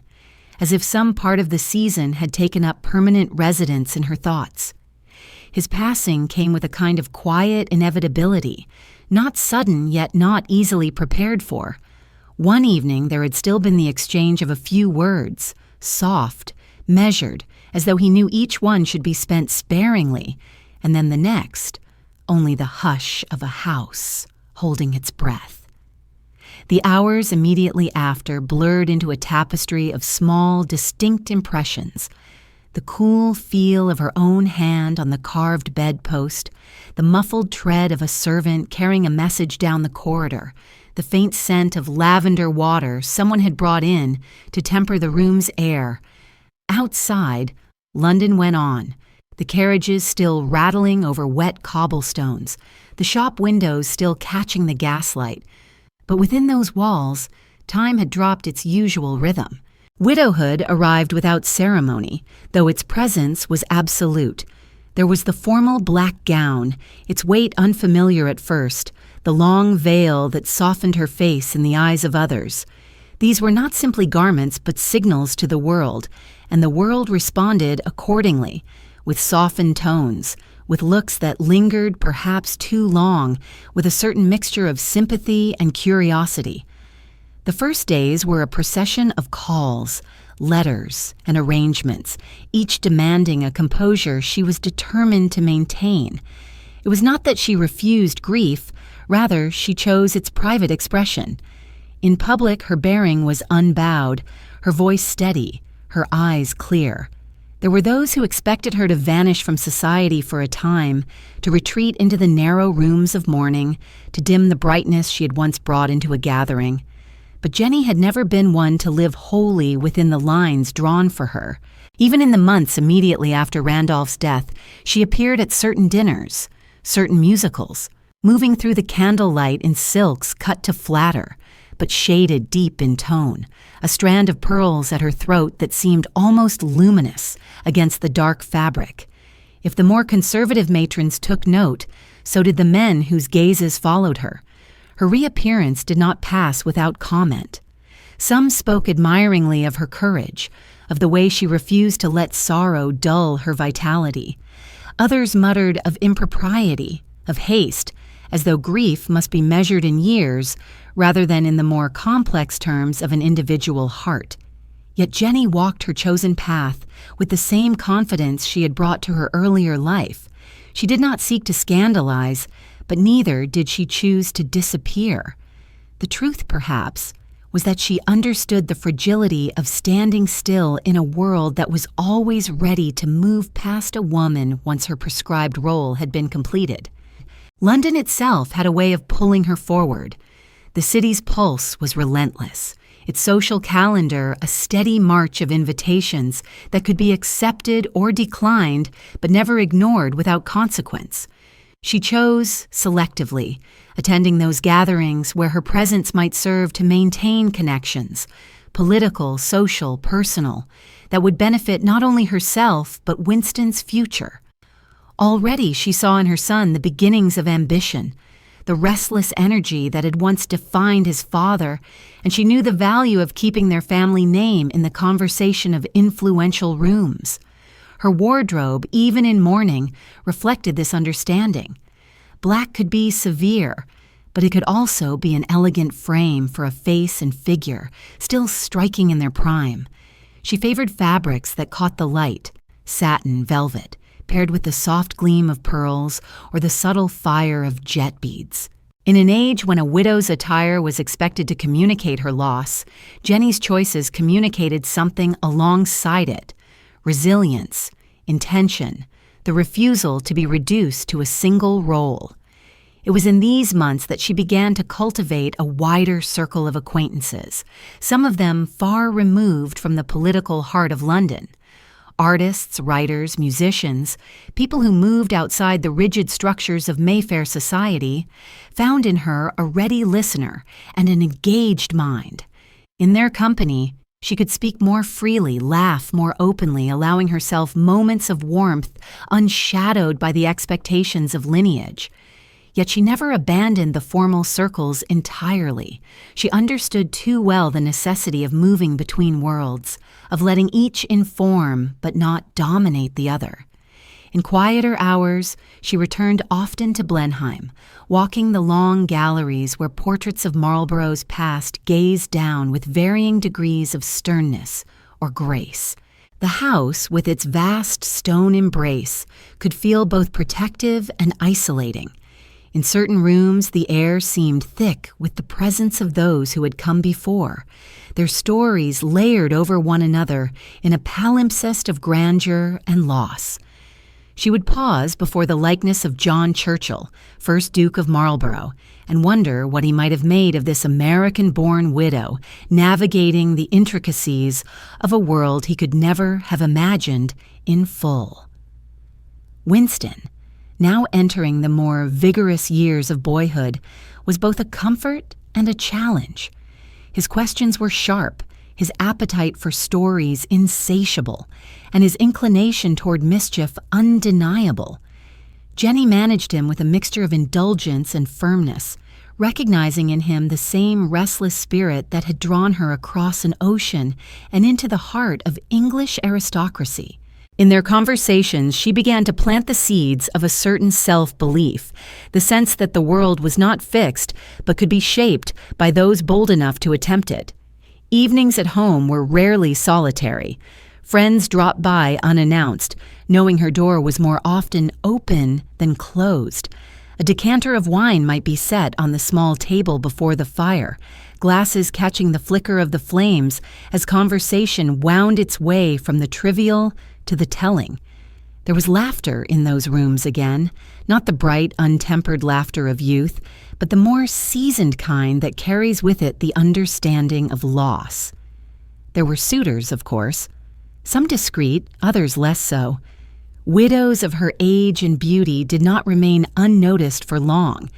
Speaker 1: as if some part of the season had taken up permanent residence in her thoughts. His passing came with a kind of quiet inevitability, not sudden yet not easily prepared for. One evening there had still been the exchange of a few words, soft, measured, as though he knew each one should be spent sparingly, and then the next, only the hush of a house holding its breath. The hours immediately after blurred into a tapestry of small, distinct impressions: the cool feel of her own hand on the carved bedpost, the muffled tread of a servant carrying a message down the corridor, the faint scent of lavender water someone had brought in to temper the room's air. Outside, London went on, the carriages still rattling over wet cobblestones, the shop windows still catching the gaslight. But within those walls, time had dropped its usual rhythm. Widowhood arrived without ceremony, though its presence was absolute. There was the formal black gown, its weight unfamiliar at first, the long veil that softened her face in the eyes of others. These were not simply garments but signals to the world, and the world responded accordingly, with softened tones, with looks that lingered perhaps too long, with a certain mixture of sympathy and curiosity. The first days were a procession of calls, letters, and arrangements, each demanding a composure she was determined to maintain. It was not that she refused grief, rather she chose its private expression. In public her bearing was unbowed, her voice steady, her eyes clear. There were those who expected her to vanish from society for a time, to retreat into the narrow rooms of mourning, to dim the brightness she had once brought into a gathering. But Jennie had never been one to live wholly within the lines drawn for her. Even in the months immediately after Randolph's death, she appeared at certain dinners, certain musicals, moving through the candlelight in silks cut to flatter, but shaded deep in tone, a strand of pearls at her throat that seemed almost luminous against the dark fabric. If the more conservative matrons took note, so did the men whose gazes followed her. Her reappearance did not pass without comment. Some spoke admiringly of her courage, of the way she refused to let sorrow dull her vitality. Others muttered of impropriety, of haste, as though grief must be measured in years rather than in the more complex terms of an individual heart. Yet Jennie walked her chosen path with the same confidence she had brought to her earlier life. She did not seek to scandalize, but neither did she choose to disappear. The truth, perhaps, was that she understood the fragility of standing still in a world that was always ready to move past a woman once her prescribed role had been completed. London itself had a way of pulling her forward. The city's pulse was relentless, its social calendar a steady march of invitations that could be accepted or declined but never ignored without consequence. She chose selectively, attending those gatherings where her presence might serve to maintain connections, political, social, personal, that would benefit not only herself but Winston's future. Already she saw in her son the beginnings of ambition, the restless energy that had once defined his father, and she knew the value of keeping their family name in the conversation of influential rooms. Her wardrobe, even in mourning, reflected this understanding. Black could be severe, but it could also be an elegant frame for a face and figure, still striking in their prime. She favored fabrics that caught the light, satin, velvet, paired with the soft gleam of pearls or the subtle fire of jet beads. In an age when a widow's attire was expected to communicate her loss, Jennie's choices communicated something alongside it: resilience, intention, the refusal to be reduced to a single role. It was in these months that she began to cultivate a wider circle of acquaintances, some of them far removed from the political heart of London. Artists, writers, musicians, people who moved outside the rigid structures of Mayfair society, found in her a ready listener and an engaged mind. In their company, she could speak more freely, laugh more openly, allowing herself moments of warmth unshadowed by the expectations of lineage. Yet she never abandoned the formal circles entirely. She understood too well the necessity of moving between worlds, of letting each inform but not dominate the other. In quieter hours, she returned often to Blenheim, walking the long galleries where portraits of Marlborough's past gazed down with varying degrees of sternness or grace. The house, with its vast stone embrace, could feel both protective and isolating. In certain rooms, the air seemed thick with the presence of those who had come before, their stories layered over one another in a palimpsest of grandeur and loss. She would pause before the likeness of John Churchill, 1st Duke of Marlborough, and wonder what he might have made of this American-born widow navigating the intricacies of a world he could never have imagined in full. Winston, now entering the more vigorous years of boyhood, was both a comfort and a challenge. His questions were sharp, his appetite for stories insatiable, and his inclination toward mischief undeniable. Jennie managed him with a mixture of indulgence and firmness, recognizing in him the same restless spirit that had drawn her across an ocean and into the heart of English aristocracy. In their conversations, she began to plant the seeds of a certain self-belief, the sense that the world was not fixed but could be shaped by those bold enough to attempt it. Evenings at home were rarely solitary. Friends dropped by unannounced, knowing her door was more often open than closed. A decanter of wine might be set on the small table before the fire, glasses catching the flicker of the flames as conversation wound its way from the trivial to the telling. There was laughter in those rooms again, not the bright, untempered laughter of youth, but the more seasoned kind that carries with it the understanding of loss. There were suitors, of course, some discreet, others less so. Widows of her age and beauty did not remain unnoticed for long,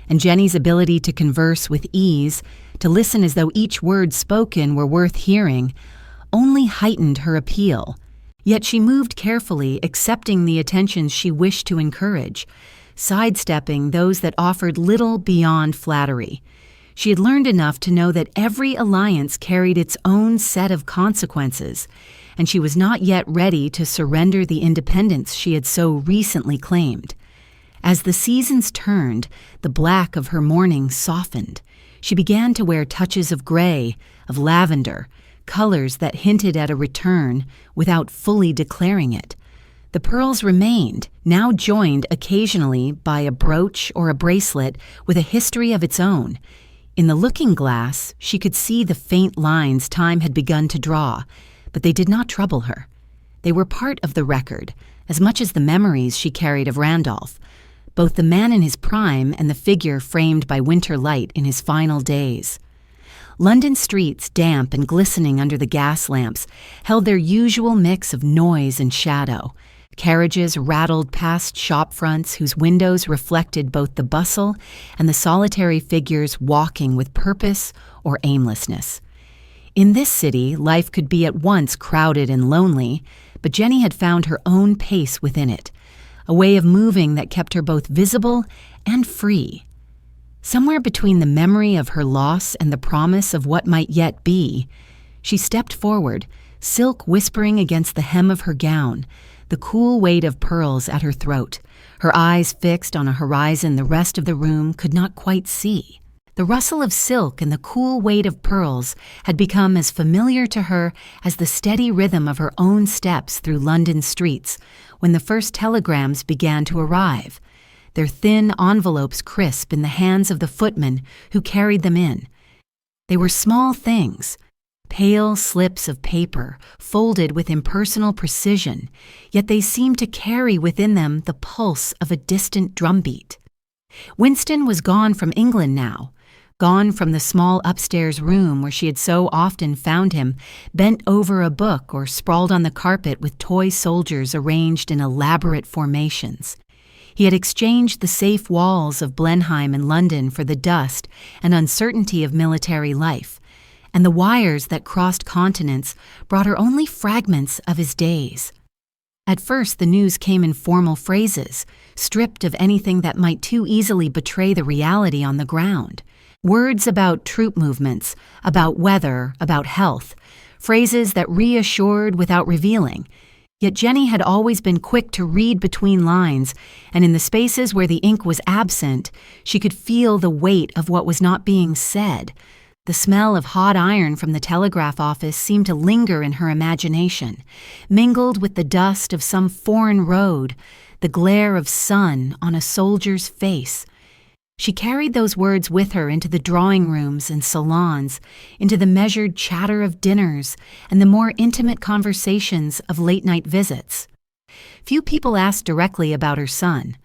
Speaker 1: and Jennie's ability to converse with ease, to listen as though each word spoken were worth hearing, only heightened her appeal. Yet she moved carefully, accepting the attentions she wished to encourage, sidestepping those that offered little beyond flattery. She had learned enough to know that every alliance carried its own set of consequences, and she was not yet ready to surrender the independence she had so recently claimed. As the seasons turned, the black of her mourning softened. She began to wear touches of gray, of lavender, colors that hinted at a return without fully declaring it. The pearls remained, now joined occasionally by a brooch or a bracelet with a history of its own. In the looking glass, she could see the faint lines time had begun to draw, but they did not trouble her. They were part of the record, as much as the memories she carried of Randolph, both the man in his prime and the figure framed by winter light in his final days. London streets, damp and glistening under the gas lamps, held their usual mix of noise and shadow. Carriages rattled past shop fronts whose windows reflected both the bustle and the solitary figures walking with purpose or aimlessness. In this city, life could be at once crowded and lonely, but Jennie had found her own pace within it, a way of moving that kept her both visible and free. Somewhere between the memory of her loss and the promise of what might yet be, she stepped forward, silk whispering against the hem of her gown, the cool weight of pearls at her throat, her eyes fixed on a horizon the rest of the room could not quite see. The rustle of silk and the cool weight of pearls had become as familiar to her as the steady rhythm of her own steps through London streets when the first telegrams began to arrive, their thin envelopes crisp in the hands of the footman who carried them in. They were small things, pale slips of paper folded with impersonal precision, yet they seemed to carry within them the pulse of a distant drumbeat. Winston was gone from England now, gone from the small upstairs room where she had so often found him, bent over a book or sprawled on the carpet with toy soldiers arranged in elaborate formations. He had exchanged the safe walls of Blenheim and London for the dust and uncertainty of military life, and the wires that crossed continents brought her only fragments of his days. At first, the news came in formal phrases, stripped of anything that might too easily betray the reality on the ground. Words about troop movements, about weather, about health, phrases that reassured without revealing. Yet Jennie had always been quick to read between lines, and in the spaces where the ink was absent, she could feel the weight of what was not being said. The smell of hot iron from the telegraph office seemed to linger in her imagination, mingled with the dust of some foreign road, the glare of sun on a soldier's face. She carried those words with her into the drawing rooms and salons, into the measured chatter of dinners and the more intimate conversations of late-night visits. Few people asked directly about her son.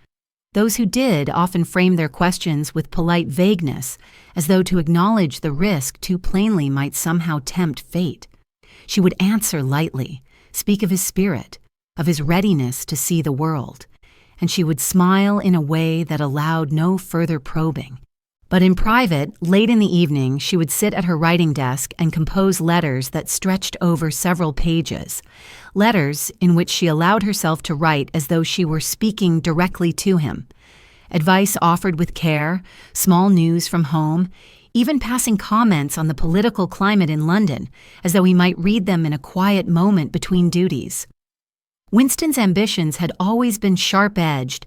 Speaker 1: Those who did often framed their questions with polite vagueness, as though to acknowledge the risk too plainly might somehow tempt fate. She would answer lightly, speak of his spirit, of his readiness to see the world, and she would smile in a way that allowed no further probing. But in private, late in the evening, she would sit at her writing desk and compose letters that stretched over several pages, letters in which she allowed herself to write as though she were speaking directly to him. Advice offered with care, small news from home, even passing comments on the political climate in London, as though he might read them in a quiet moment between duties. Winston's ambitions had always been sharp-edged.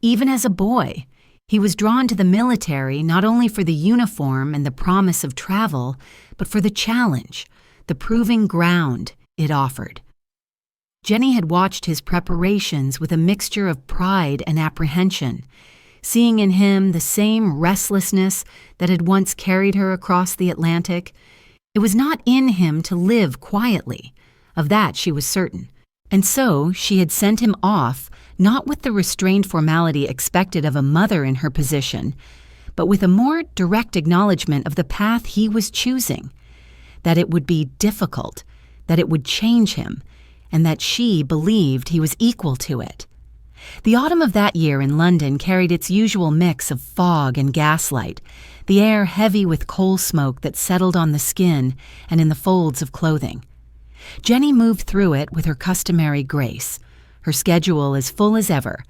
Speaker 1: Even as a boy, he was drawn to the military not only for the uniform and the promise of travel, but for the challenge, the proving ground it offered. Jennie had watched his preparations with a mixture of pride and apprehension, seeing in him the same restlessness that had once carried her across the Atlantic. It was not in him to live quietly, of that she was certain. And so she had sent him off, not with the restrained formality expected of a mother in her position, but with a more direct acknowledgement of the path he was choosing, that it would be difficult, that it would change him, and that she believed he was equal to it. The autumn of that year in London carried its usual mix of fog and gaslight, the air heavy with coal smoke that settled on the skin and in the folds of clothing. Jennie moved through it with her customary grace, her schedule as full as ever,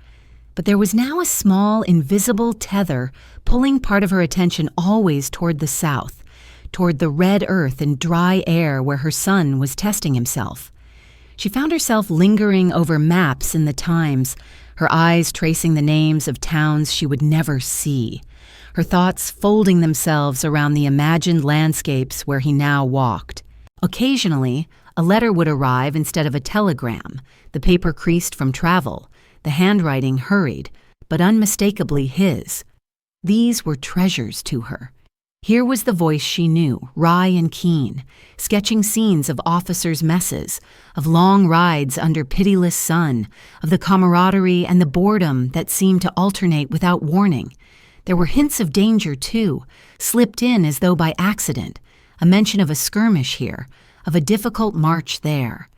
Speaker 1: but there was now a small, invisible tether pulling part of her attention always toward the south, toward the red earth and dry air where her son was testing himself. She found herself lingering over maps in the Times, her eyes tracing the names of towns she would never see, her thoughts folding themselves around the imagined landscapes where he now walked. Occasionally, a letter would arrive instead of a telegram, the paper creased from travel, the handwriting hurried, but unmistakably his. These were treasures to her. Here was the voice she knew, wry and keen, sketching scenes of officers' messes, of long rides under pitiless sun, of the camaraderie and the boredom that seemed to alternate without warning. There were hints of danger, too, slipped in as though by accident, a mention of a skirmish here, of a difficult march there.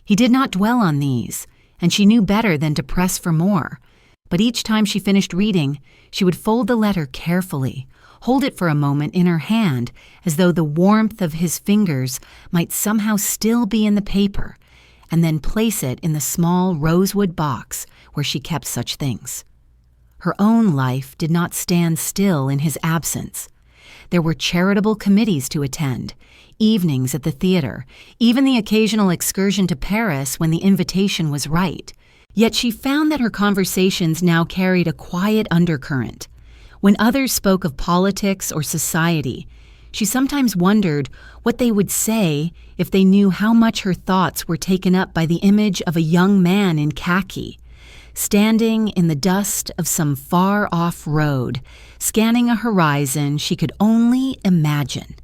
Speaker 1: He did not dwell on these, and she knew better than to press for more. But each time she finished reading, she would fold the letter carefully, hold it for a moment in her hand as though the warmth of his fingers might somehow still be in the paper, and then place it in the small rosewood box where she kept such things. Her own life did not stand still in his absence. There were charitable committees to attend, evenings at the theater, even the occasional excursion to Paris when the invitation was right. Yet she found that her conversations now carried a quiet undercurrent. When others spoke of politics or society, she sometimes wondered what they would say if they knew how much her thoughts were taken up by the image of a young man in khaki, standing in the dust of some far-off road, scanning a horizon she could only imagine.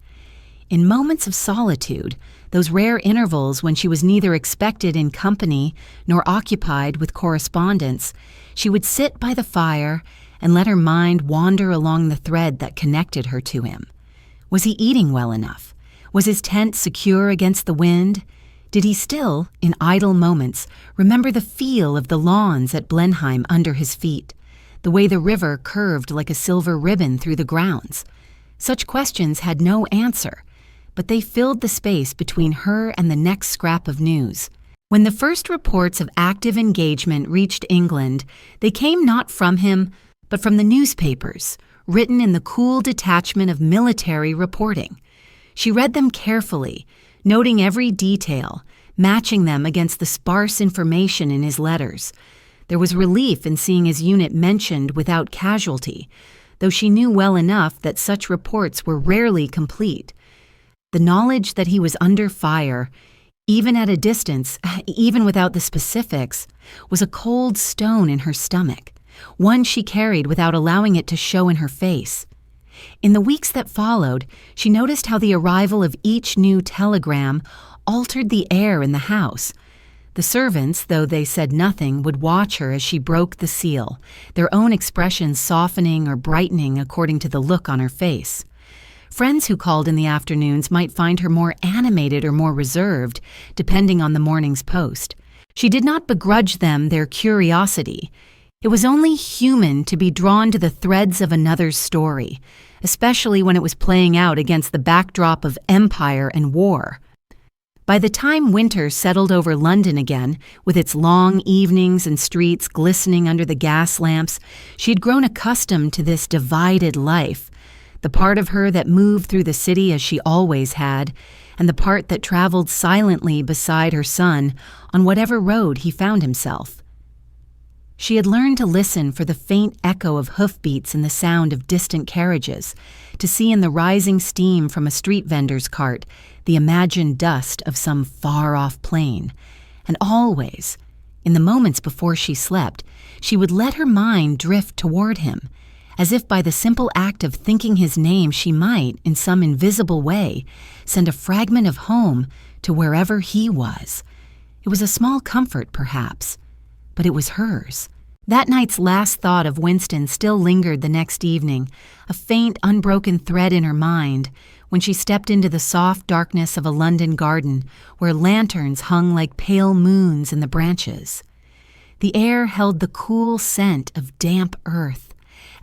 Speaker 1: In moments of solitude, those rare intervals when she was neither expected in company nor occupied with correspondence, she would sit by the fire and let her mind wander along the thread that connected her to him. Was he eating well enough? Was his tent secure against the wind? Did he still, in idle moments, remember the feel of the lawns at Blenheim under his feet, the way the river curved like a silver ribbon through the grounds? Such questions had no answer, but they filled the space between her and the next scrap of news. When the first reports of active engagement reached England, they came not from him, but from the newspapers, written in the cool detachment of military reporting. She read them carefully, noting every detail, matching them against the sparse information in his letters. There was relief in seeing his unit mentioned without casualty, though she knew well enough that such reports were rarely complete. The knowledge that he was under fire, even at a distance, even without the specifics, was a cold stone in her stomach, one she carried without allowing it to show in her face. In the weeks that followed, she noticed how the arrival of each new telegram altered the air in the house. The servants, though they said nothing, would watch her as she broke the seal, their own expressions softening or brightening according to the look on her face. Friends who called in the afternoons might find her more animated or more reserved, depending on the morning's post. She did not begrudge them their curiosity. It was only human to be drawn to the threads of another's story, especially when it was playing out against the backdrop of empire and war. By the time winter settled over London again, with its long evenings and streets glistening under the gas lamps, she had grown accustomed to this divided life, the part of her that moved through the city as she always had, and the part that traveled silently beside her son on whatever road he found himself. She had learned to listen for the faint echo of hoofbeats and the sound of distant carriages, to see in the rising steam from a street vendor's cart the imagined dust of some far-off plain. And always, in the moments before she slept, she would let her mind drift toward him, as if by the simple act of thinking his name she might, in some invisible way, send a fragment of home to wherever he was. It was a small comfort, perhaps, but it was hers. That night's last thought of Winston still lingered the next evening, a faint, unbroken thread in her mind, when she stepped into the soft darkness of a London garden where lanterns hung like pale moons in the branches. The air held the cool scent of damp earth,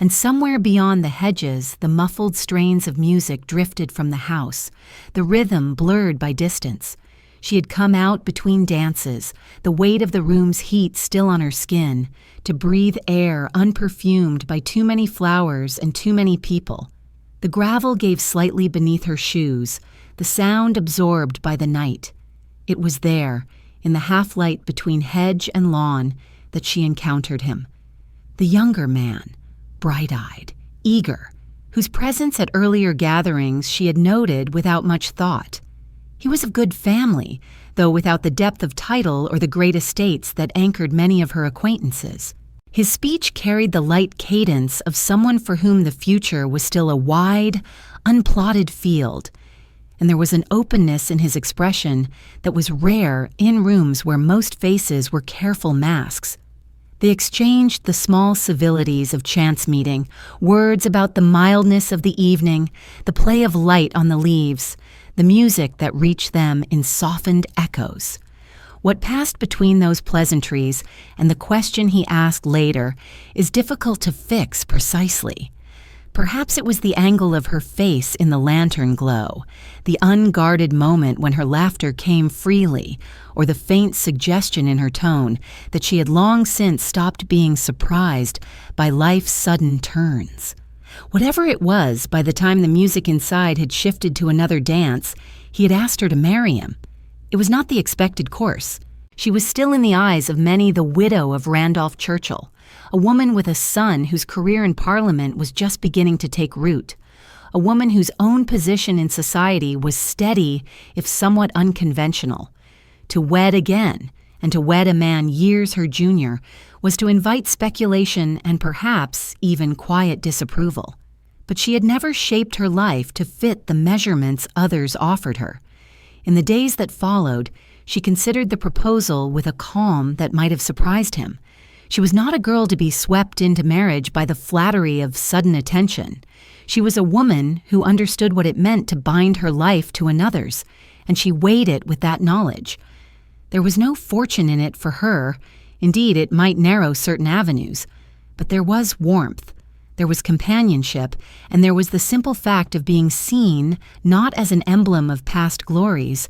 Speaker 1: and somewhere beyond the hedges the muffled strains of music drifted from the house, the rhythm blurred by distance. She had come out between dances, the weight of the room's heat still on her skin, to breathe air unperfumed by too many flowers and too many people. The gravel gave slightly beneath her shoes, the sound absorbed by the night. It was there, in the half-light between hedge and lawn, that she encountered him. The younger man, bright-eyed, eager, whose presence at earlier gatherings she had noted without much thought. He was of good family, though without the depth of title or the great estates that anchored many of her acquaintances. His speech carried the light cadence of someone for whom the future was still a wide, unplotted field, and there was an openness in his expression that was rare in rooms where most faces were careful masks. They exchanged the small civilities of chance meeting, words about the mildness of the evening, the play of light on the leaves, the music that reached them in softened echoes. What passed between those pleasantries and the question he asked later is difficult to fix precisely. Perhaps it was the angle of her face in the lantern glow, the unguarded moment when her laughter came freely, or the faint suggestion in her tone that she had long since stopped being surprised by life's sudden turns. Whatever it was, by the time the music inside had shifted to another dance, he had asked her to marry him. It was not the expected course. She was still in the eyes of many the widow of Randolph Churchill, a woman with a son whose career in Parliament was just beginning to take root, a woman whose own position in society was steady if somewhat unconventional. To wed again, and to wed a man years her junior, was to invite speculation and perhaps even quiet disapproval. But she had never shaped her life to fit the measurements others offered her. In the days that followed, she considered the proposal with a calm that might have surprised him. She was not a girl to be swept into marriage by the flattery of sudden attention. She was a woman who understood what it meant to bind her life to another's, and she weighed it with that knowledge. There was no fortune in it for her. Indeed, it might narrow certain avenues. But there was warmth, there was companionship, and there was the simple fact of being seen not as an emblem of past glories,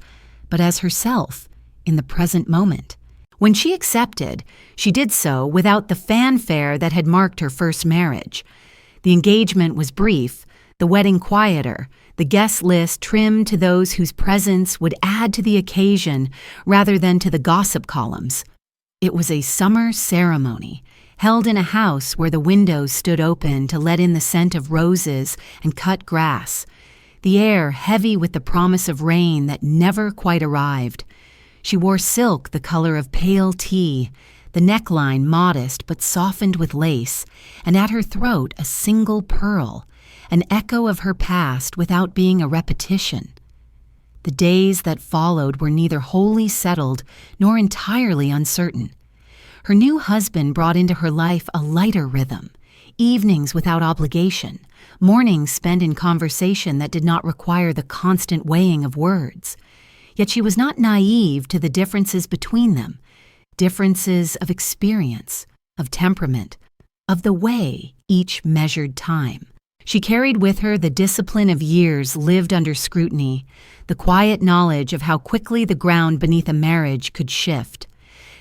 Speaker 1: but as herself in the present moment. When she accepted, she did so without the fanfare that had marked her first marriage. The engagement was brief, the wedding quieter, the guest list trimmed to those whose presence would add to the occasion rather than to the gossip columns. It was a summer ceremony, held in a house where the windows stood open to let in the scent of roses and cut grass, the air heavy with the promise of rain that never quite arrived. She wore silk the color of pale tea, the neckline modest but softened with lace, and at her throat a single pearl, an echo of her past without being a repetition. The days that followed were neither wholly settled nor entirely uncertain. Her new husband brought into her life a lighter rhythm, evenings without obligation, mornings spent in conversation that did not require the constant weighing of words. Yet she was not naive to the differences between them, differences of experience, of temperament, of the way each measured time. She carried with her the discipline of years lived under scrutiny, the quiet knowledge of how quickly the ground beneath a marriage could shift.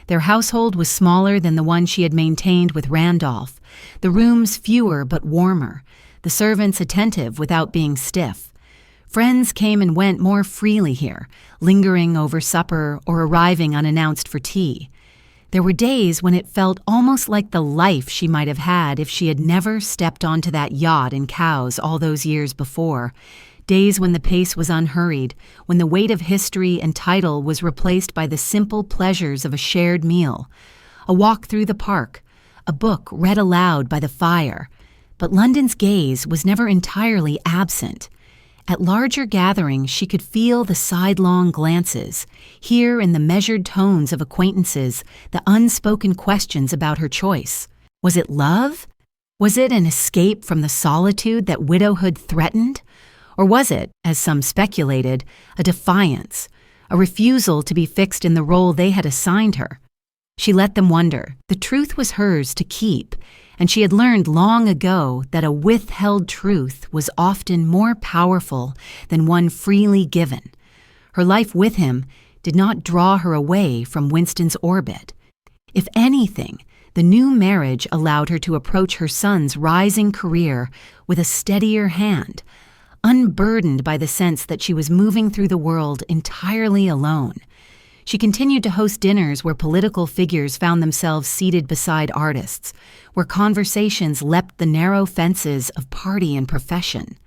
Speaker 1: Their household was smaller than the one she had maintained with Randolph, the rooms fewer but warmer, the servants attentive without being stiff. Friends came and went more freely here, lingering over supper or arriving unannounced for tea. There were days when it felt almost like the life she might have had if she had never stepped onto that yacht in Cowes all those years before, days when the pace was unhurried, when the weight of history and title was replaced by the simple pleasures of a shared meal, a walk through the park, a book read aloud by the fire. But London's gaze was never entirely absent. At larger gatherings, she could feel the sidelong glances, hear in the measured tones of acquaintances the unspoken questions about her choice. Was it love? Was it an escape from the solitude that widowhood threatened? Or was it, as some speculated, a defiance, a refusal to be fixed in the role they had assigned her? She let them wonder. The truth was hers to keep, and she had learned long ago that a withheld truth was often more powerful than one freely given. Her life with him did not draw her away from Winston's orbit. If anything, the new marriage allowed her to approach her son's rising career with a steadier hand, unburdened by the sense that she was moving through the world entirely alone. She continued to host dinners where political figures found themselves seated beside artists, where conversations leapt the narrow fences of party and profession.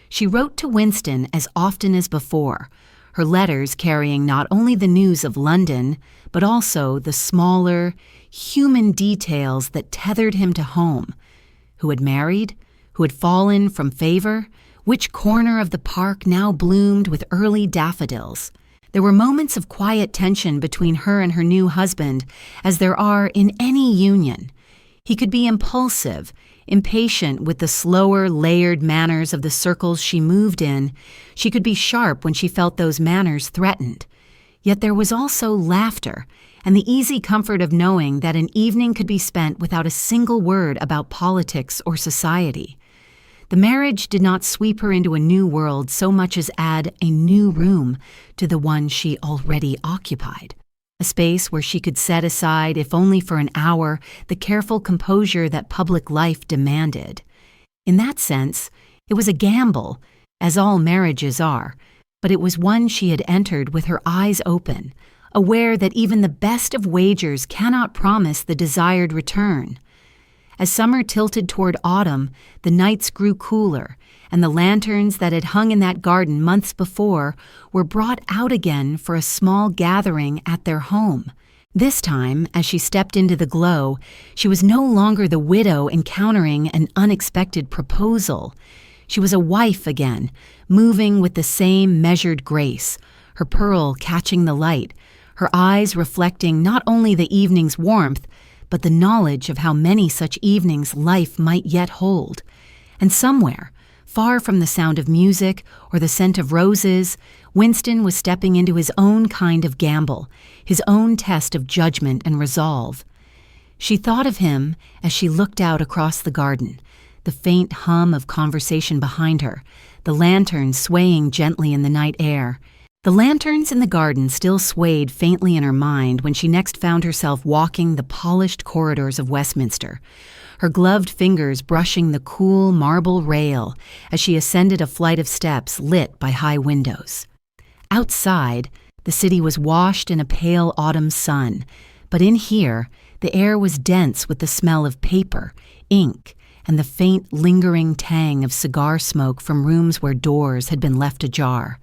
Speaker 1: She wrote to Winston as often as before, her letters carrying not only the news of London, but also the smaller, human details that tethered him to home. Who had married? Who had fallen from favor? Which corner of the park now bloomed with early daffodils? There were moments of quiet tension between her and her new husband, as there are in any union. He could be impulsive, impatient with the slower, layered manners of the circles she moved in. She could be sharp when she felt those manners threatened. Yet there was also laughter, and the easy comfort of knowing that an evening could be spent without a single word about politics or society. The marriage did not sweep her into a new world so much as add a new room to the one she already occupied, a space where she could set aside, if only for an hour, the careful composure that public life demanded. In that sense, it was a gamble, as all marriages are, but it was one she had entered with her eyes open, aware that even the best of wagers cannot promise the desired return. As summer tilted toward autumn, the nights grew cooler, and the lanterns that had hung in that garden months before were brought out again for a small gathering at their home. This time, as she stepped into the glow, she was no longer the widow encountering an unexpected proposal. She was a wife again, moving with the same measured grace, her pearl catching the light, her eyes reflecting not only the evening's warmth, but the knowledge of how many such evenings life might yet hold. And somewhere, far from the sound of music or the scent of roses, Winston was stepping into his own kind of gamble, his own test of judgment and resolve. She thought of him as she looked out across the garden, the faint hum of conversation behind her, the lanterns swaying gently in the night air. The lanterns in the garden still swayed faintly in her mind when she next found herself walking the polished corridors of Westminster, her gloved fingers brushing the cool marble rail as she ascended a flight of steps lit by high windows. Outside, the city was washed in a pale autumn sun, but in here, the air was dense with the smell of paper, ink, and the faint lingering tang of cigar smoke from rooms where doors had been left ajar.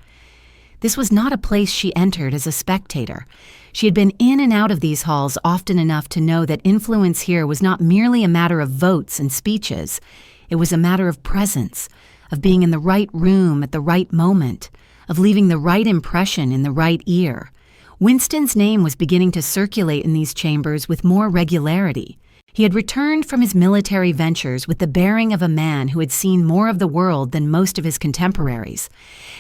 Speaker 1: This was not a place she entered as a spectator. She had been in and out of these halls often enough to know that influence here was not merely a matter of votes and speeches. It was a matter of presence, of being in the right room at the right moment, of leaving the right impression in the right ear. Winston's name was beginning to circulate in these chambers with more regularity. He had returned from his military ventures with the bearing of a man who had seen more of the world than most of his contemporaries,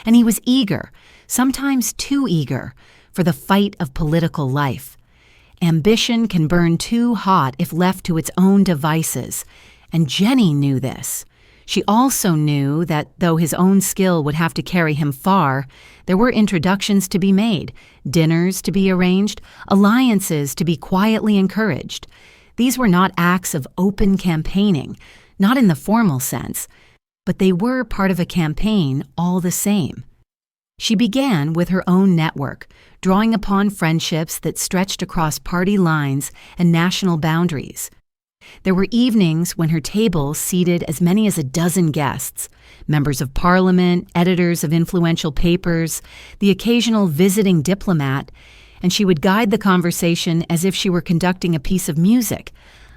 Speaker 1: and he was eager, sometimes too eager, for the fight of political life. Ambition can burn too hot if left to its own devices, and Jennie knew this. She also knew that though his own skill would have to carry him far, there were introductions to be made, dinners to be arranged, alliances to be quietly encouraged. These were not acts of open campaigning, not in the formal sense, but they were part of a campaign all the same. She began with her own network, drawing upon friendships that stretched across party lines and national boundaries. There were evenings when her table seated as many as a dozen guests, members of parliament, editors of influential papers, the occasional visiting diplomat, and she would guide the conversation as if she were conducting a piece of music,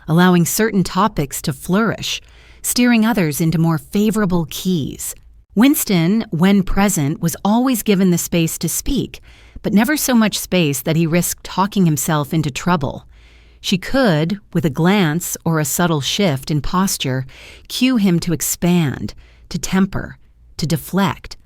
Speaker 1: allowing certain topics to flourish, steering others into more favorable keys. Winston, when present, was always given the space to speak, but never so much space that he risked talking himself into trouble. She could, with a glance or a subtle shift in posture, cue him to expand, to temper, to deflect.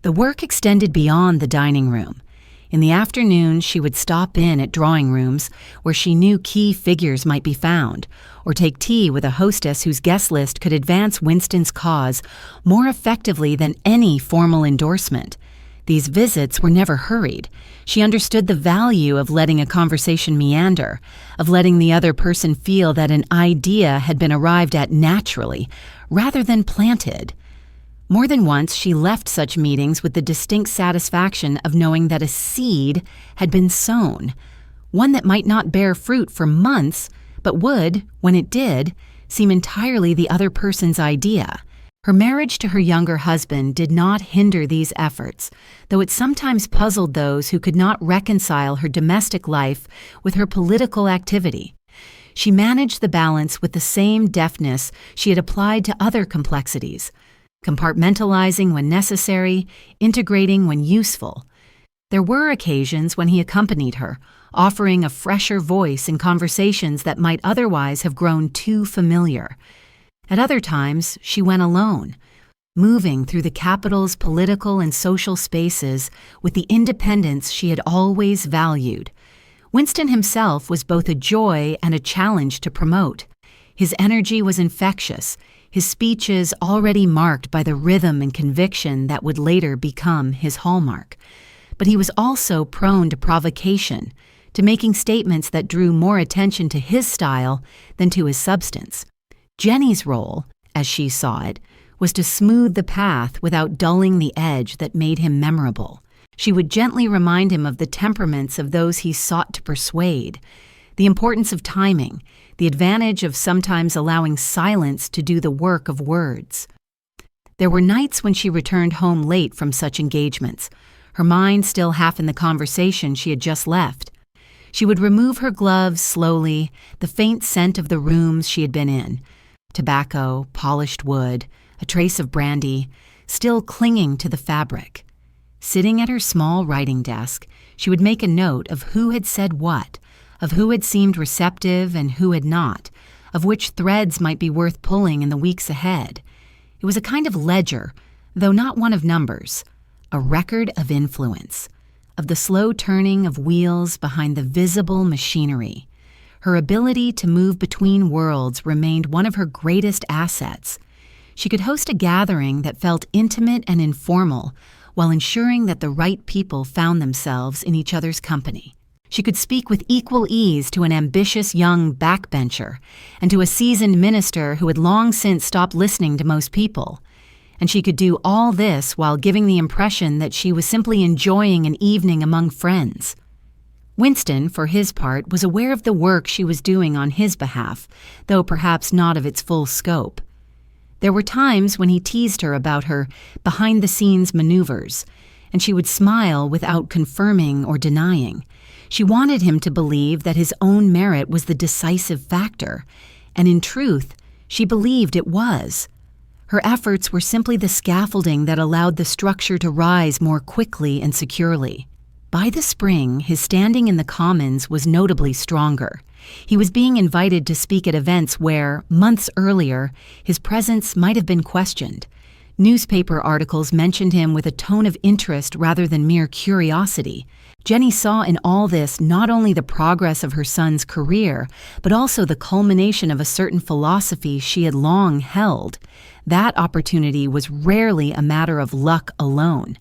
Speaker 1: The work extended beyond the dining room. In the afternoon, she would stop in at drawing rooms where she knew key figures might be found, or take tea with a hostess whose guest list could advance Winston's cause more effectively than any formal endorsement. These visits were never hurried. She understood the value of letting a conversation meander, of letting the other person feel that an idea had been arrived at naturally, rather than planted. More than once, she left such meetings with the distinct satisfaction of knowing that a seed had been sown, one that might not bear fruit for months, but would, when it did, seem entirely the other person's idea. Her marriage to her younger husband did not hinder these efforts, though it sometimes puzzled those who could not reconcile her domestic life with her political activity. She managed the balance with the same deftness she had applied to other complexities, compartmentalizing when necessary, integrating when useful. There were occasions when he accompanied her, offering a fresher voice in conversations that might otherwise have grown too familiar. At other times, she went alone, moving through the capital's political and social spaces with the independence she had always valued. Winston himself was both a joy and a challenge to promote. His energy was infectious, his speeches already marked by the rhythm and conviction that would later become his hallmark. But he was also prone to provocation, to making statements that drew more attention to his style than to his substance. Jennie's role, as she saw it, was to smooth the path without dulling the edge that made him memorable. She would gently remind him of the temperaments of those he sought to persuade, the importance of timing, the advantage of sometimes allowing silence to do the work of words. There were nights when she returned home late from such engagements, her mind still half in the conversation she had just left. She would remove her gloves slowly, the faint scent of the rooms she had been in, tobacco, polished wood, a trace of brandy, still clinging to the fabric. Sitting at her small writing desk, she would make a note of who had said what, of who had seemed receptive and who had not, of which threads might be worth pulling in the weeks ahead. It was a kind of ledger, though not one of numbers, a record of influence, of the slow turning of wheels behind the visible machinery. Her ability to move between worlds remained one of her greatest assets. She could host a gathering that felt intimate and informal, while ensuring that the right people found themselves in each other's company. She could speak with equal ease to an ambitious young backbencher and to a seasoned minister who had long since stopped listening to most people. And she could do all this while giving the impression that she was simply enjoying an evening among friends. Winston, for his part, was aware of the work she was doing on his behalf, though perhaps not of its full scope. There were times when he teased her about her behind-the-scenes maneuvers, and she would smile without confirming or denying. She wanted him to believe that his own merit was the decisive factor, and in truth, she believed it was. Her efforts were simply the scaffolding that allowed the structure to rise more quickly and securely. By the spring, his standing in the Commons was notably stronger. He was being invited to speak at events where, months earlier, his presence might have been questioned. Newspaper articles mentioned him with a tone of interest rather than mere curiosity. Jennie saw in all this not only the progress of her son's career, but also the culmination of a certain philosophy she had long held. That opportunity was rarely a matter of luck alone,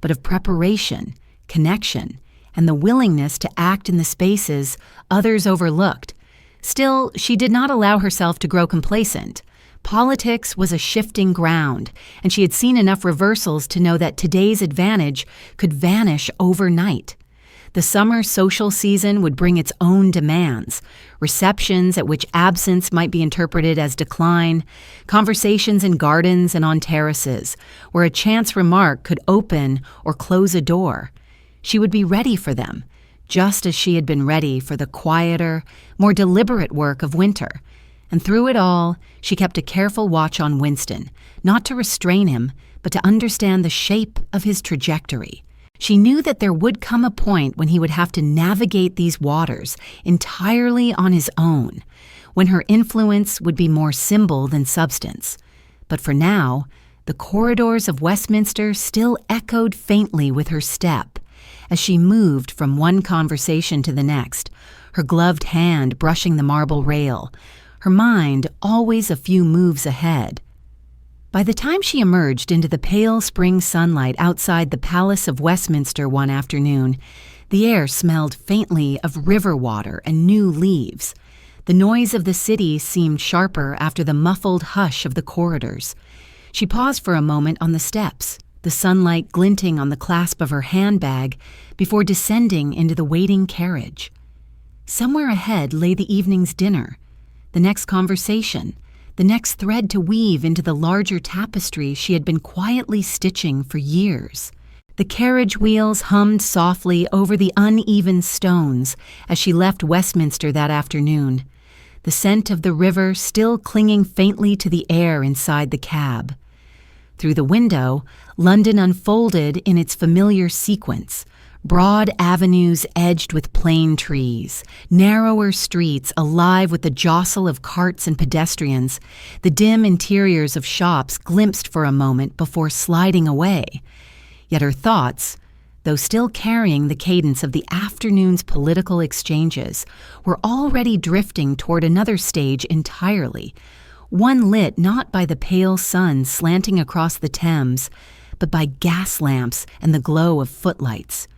Speaker 1: but of preparation, connection, and the willingness to act in the spaces others overlooked. Still, she did not allow herself to grow complacent. Politics was a shifting ground, and she had seen enough reversals to know that today's advantage could vanish overnight. The summer social season would bring its own demands, receptions at which absence might be interpreted as decline, conversations in gardens and on terraces, where a chance remark could open or close a door. She would be ready for them, just as she had been ready for the quieter, more deliberate work of winter. And through it all, she kept a careful watch on Winston, not to restrain him, but to understand the shape of his trajectory. She knew that there would come a point when he would have to navigate these waters entirely on his own, when her influence would be more symbol than substance. But for now, the corridors of Westminster still echoed faintly with her step as she moved from one conversation to the next, her gloved hand brushing the marble rail, her mind always a few moves ahead. By the time she emerged into the pale spring sunlight outside the Palace of Westminster one afternoon, the air smelled faintly of river water and new leaves. The noise of the city seemed sharper after the muffled hush of the corridors. She paused for a moment on the steps, the sunlight glinting on the clasp of her handbag, before descending into the waiting carriage. Somewhere ahead lay the evening's dinner, the next conversation, the next thread to weave into the larger tapestry she had been quietly stitching for years. The carriage wheels hummed softly over the uneven stones as she left Westminster that afternoon, the scent of the river still clinging faintly to the air inside the cab. Through the window, London unfolded in its familiar sequence: broad avenues edged with plane trees, narrower streets alive with the jostle of carts and pedestrians, the dim interiors of shops glimpsed for a moment before sliding away. Yet her thoughts, though still carrying the cadence of the afternoon's political exchanges, were already drifting toward another stage entirely, one lit not by the pale sun slanting across the Thames, but by gas lamps and the glow of footlights.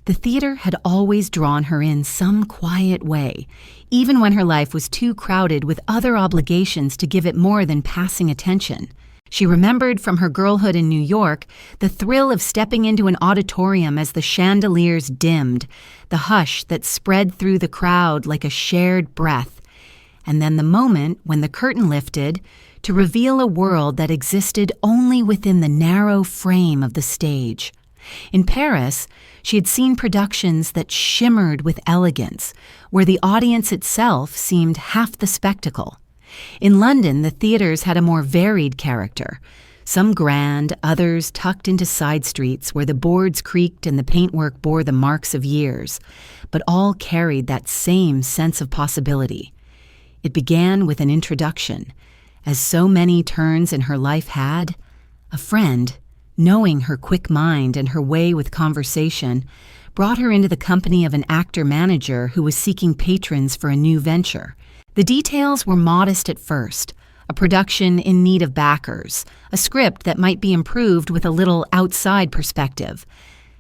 Speaker 1: The theater had always drawn her in some quiet way, even when her life was too crowded with other obligations to give it more than passing attention. She remembered from her girlhood in New York the thrill of stepping into an auditorium as the chandeliers dimmed, the hush that spread through the crowd like a shared breath, and then the moment when the curtain lifted to reveal a world that existed only within the narrow frame of the stage. In Paris, she had seen productions that shimmered with elegance, where the audience itself seemed half the spectacle. In London, the theaters had a more varied character, some grand, others tucked into side streets where the boards creaked and the paintwork bore the marks of years, but all carried that same sense of possibility. It began with an introduction, as so many turns in her life had. A friend, knowing her quick mind and her way with conversation, brought her into the company of an actor-manager who was seeking patrons for a new venture. The details were modest at first: a production in need of backers, a script that might be improved with a little outside perspective.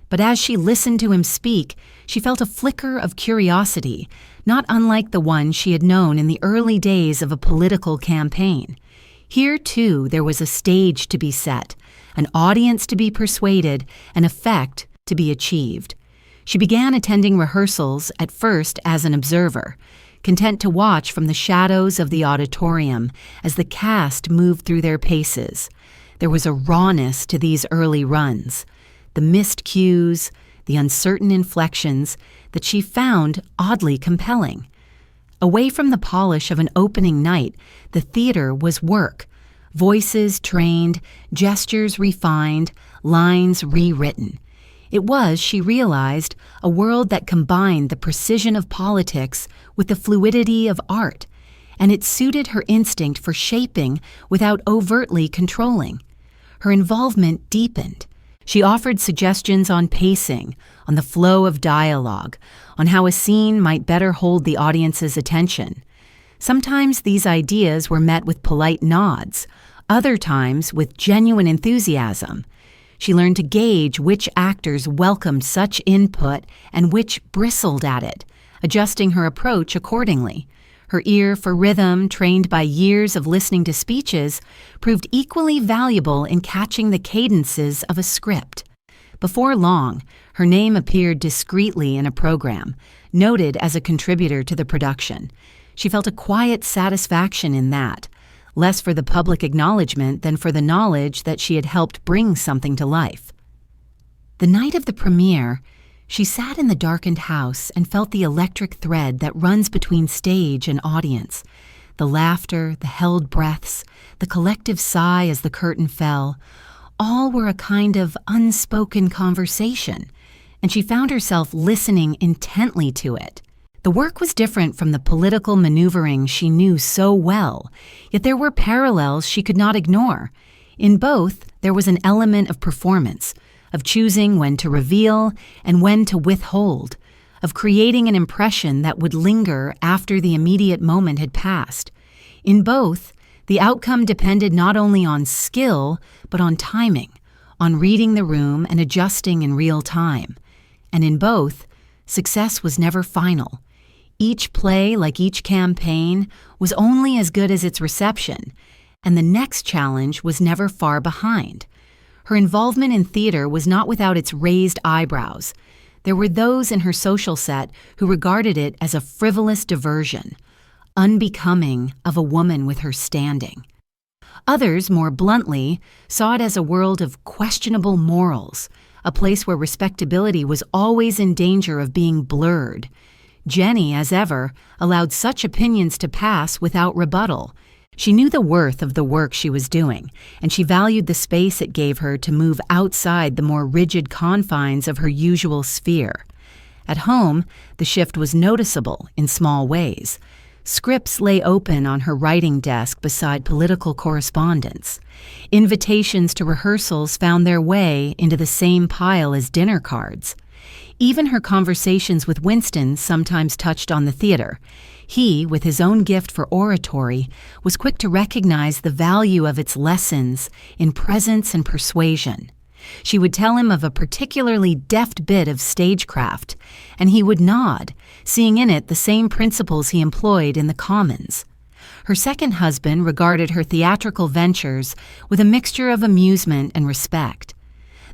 Speaker 1: But as she listened to him speak, she felt a flicker of curiosity, not unlike the one she had known in the early days of a political campaign. Here, too, there was a stage to be set, an audience to be persuaded, an effect to be achieved. She began attending rehearsals, at first as an observer, content to watch from the shadows of the auditorium as the cast moved through their paces. There was a rawness to these early runs, the missed cues, the uncertain inflections that she found oddly compelling. Away from the polish of an opening night, the theater was work, voices trained, gestures refined, lines rewritten. It was, she realized, a world that combined the precision of politics with the fluidity of art, and it suited her instinct for shaping without overtly controlling. Her involvement deepened. She offered suggestions on pacing, on the flow of dialogue, on how a scene might better hold the audience's attention. Sometimes these ideas were met with polite nods, other times with genuine enthusiasm. She learned to gauge which actors welcomed such input and which bristled at it, adjusting her approach accordingly. Her ear for rhythm, trained by years of listening to speeches, proved equally valuable in catching the cadences of a script. Before long, her name appeared discreetly in a program, noted as a contributor to the production. She felt a quiet satisfaction in that, less for the public acknowledgement than for the knowledge that she had helped bring something to life. The night of the premiere, she sat in the darkened house and felt the electric thread that runs between stage and audience. The laughter, the held breaths, the collective sigh as the curtain fell, all were a kind of unspoken conversation, and she found herself listening intently to it. The work was different from the political maneuvering she knew so well, yet there were parallels she could not ignore. In both, there was an element of performance, of choosing when to reveal and when to withhold, of creating an impression that would linger after the immediate moment had passed. In both, the outcome depended not only on skill, but on timing, on reading the room and adjusting in real time. And in both, success was never final. Each play, like each campaign, was only as good as its reception, And the next challenge was never far behind. Her involvement in theater was not without its raised eyebrows. There were those in her social set who regarded it as a frivolous diversion, unbecoming of a woman with her standing. Others, more bluntly, saw it as a world of questionable morals, a place where respectability was always in danger of being blurred. Jennie, as ever, allowed such opinions to pass without rebuttal. She knew the worth of the work she was doing, and she valued the space it gave her to move outside the more rigid confines of her usual sphere. At home, the shift was noticeable in small ways. Scripts lay open on her writing desk beside political correspondence. Invitations to rehearsals found their way into the same pile as dinner cards. Even her conversations with Winston sometimes touched on the theater. He, with his own gift for oratory, was quick to recognize the value of its lessons in presence and persuasion. She would tell him of a particularly deft bit of stagecraft, and he would nod, seeing in it the same principles he employed in the Commons. Her second husband regarded her theatrical ventures with a mixture of amusement and respect.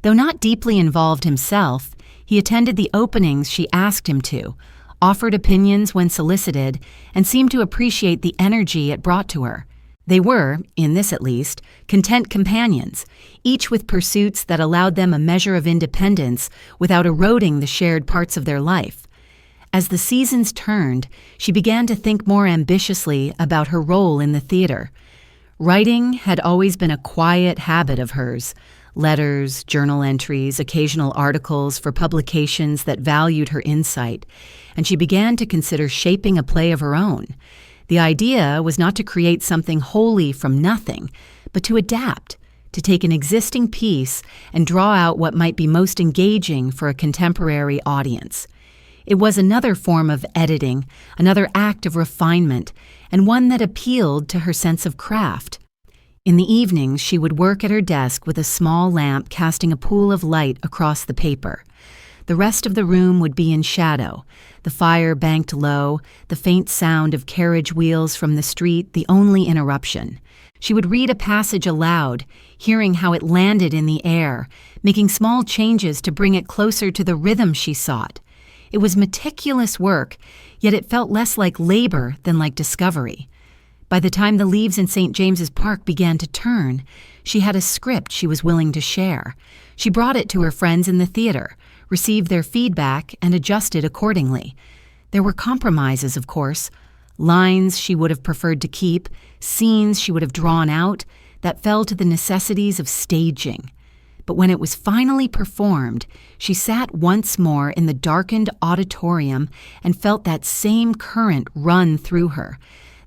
Speaker 1: Though not deeply involved himself, he attended the openings she asked him to, offered opinions when solicited, and seemed to appreciate the energy it brought to her. They were, in this at least, content companions, each with pursuits that allowed them a measure of independence without eroding the shared parts of their life. As the seasons turned, she began to think more ambitiously about her role in the theater. Writing had always been a quiet habit of hers. Letters, journal entries, occasional articles for publications that valued her insight, and she began to consider shaping a play of her own. The idea was not to create something wholly from nothing, but to adapt, to take an existing piece and draw out what might be most engaging for a contemporary audience. It was another form of editing, another act of refinement, and one that appealed to her sense of craft. In the evenings, she would work at her desk with a small lamp casting a pool of light across the paper. The rest of the room would be in shadow, the fire banked low, the faint sound of carriage wheels from the street the only interruption. She would read a passage aloud, hearing how it landed in the air, making small changes to bring it closer to the rhythm she sought. It was meticulous work, yet it felt less like labor than like discovery. By the time the leaves in St. James's Park began to turn, she had a script she was willing to share. She brought it to her friends in the theater, received their feedback, and adjusted accordingly. There were compromises, of course, lines she would have preferred to keep, scenes she would have drawn out, that fell to the necessities of staging. But when it was finally performed, she sat once more in the darkened auditorium and felt that same current run through her,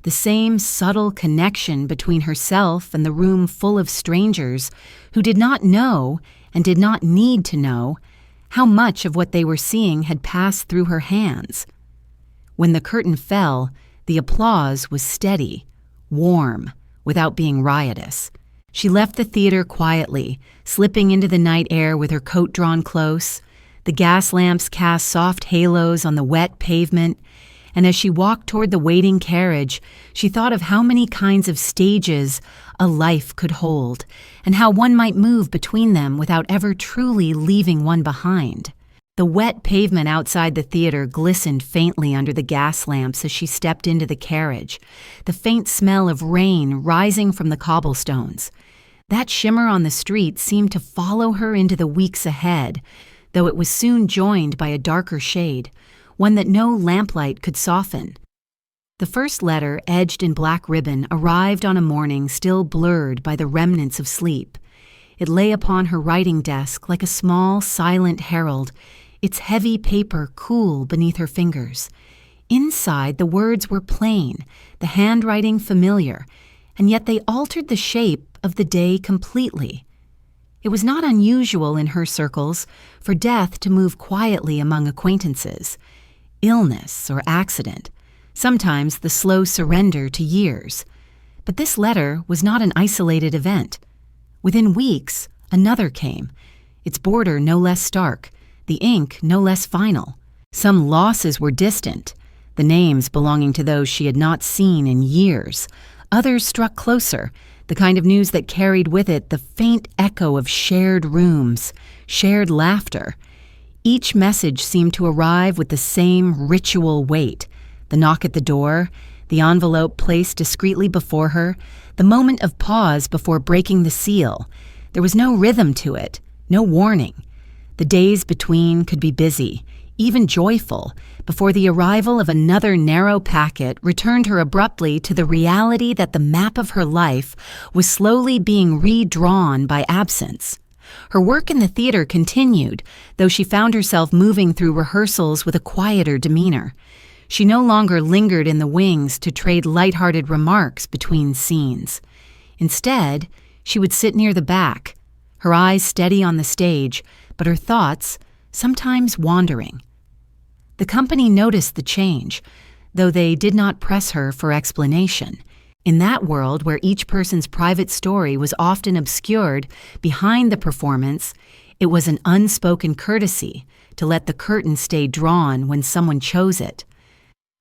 Speaker 1: the same subtle connection between herself and the room full of strangers who did not know, and did not need to know, how much of what they were seeing had passed through her hands. When the curtain fell, the applause was steady, warm, without being riotous. She left the theater quietly, slipping into the night air with her coat drawn close. The gas lamps cast soft halos on the wet pavement, and as she walked toward the waiting carriage, she thought of how many kinds of stages a life could hold, and how one might move between them without ever truly leaving one behind. The wet pavement outside the theater glistened faintly under the gas lamps as she stepped into the carriage, the faint smell of rain rising from the cobblestones. That shimmer on the street seemed to follow her into the weeks ahead, though it was soon joined by a darker shade, one that no lamplight could soften. The first letter, edged in black ribbon, arrived on a morning still blurred by the remnants of sleep. It lay upon her writing desk like a small, silent herald, its heavy paper cool beneath her fingers. Inside, the words were plain, the handwriting familiar, and yet they altered the shape of the day completely. It was not unusual in her circles for death to move quietly among acquaintances. Illness or accident, sometimes the slow surrender to years. But this letter was not an isolated event. Within weeks, another came, its border no less stark, the ink no less final. Some losses were distant, the names belonging to those she had not seen in years. Others struck closer, the kind of news that carried with it the faint echo of shared rooms, shared laughter. Each message seemed to arrive with the same ritual weight: the knock at the door, the envelope placed discreetly before her, the moment of pause before breaking the seal. There was no rhythm to it, no warning. The days between could be busy, even joyful, before the arrival of another narrow packet returned her abruptly to the reality that the map of her life was slowly being redrawn by absence. Her work in the theater continued, though she found herself moving through rehearsals with a quieter demeanor. She no longer lingered in the wings to trade light-hearted remarks between scenes. Instead, she would sit near the back, her eyes steady on the stage, but her thoughts sometimes wandering. The company noticed the change, though they did not press her for explanation. In that world where each person's private story was often obscured behind the performance, it was an unspoken courtesy to let the curtain stay drawn when someone chose it.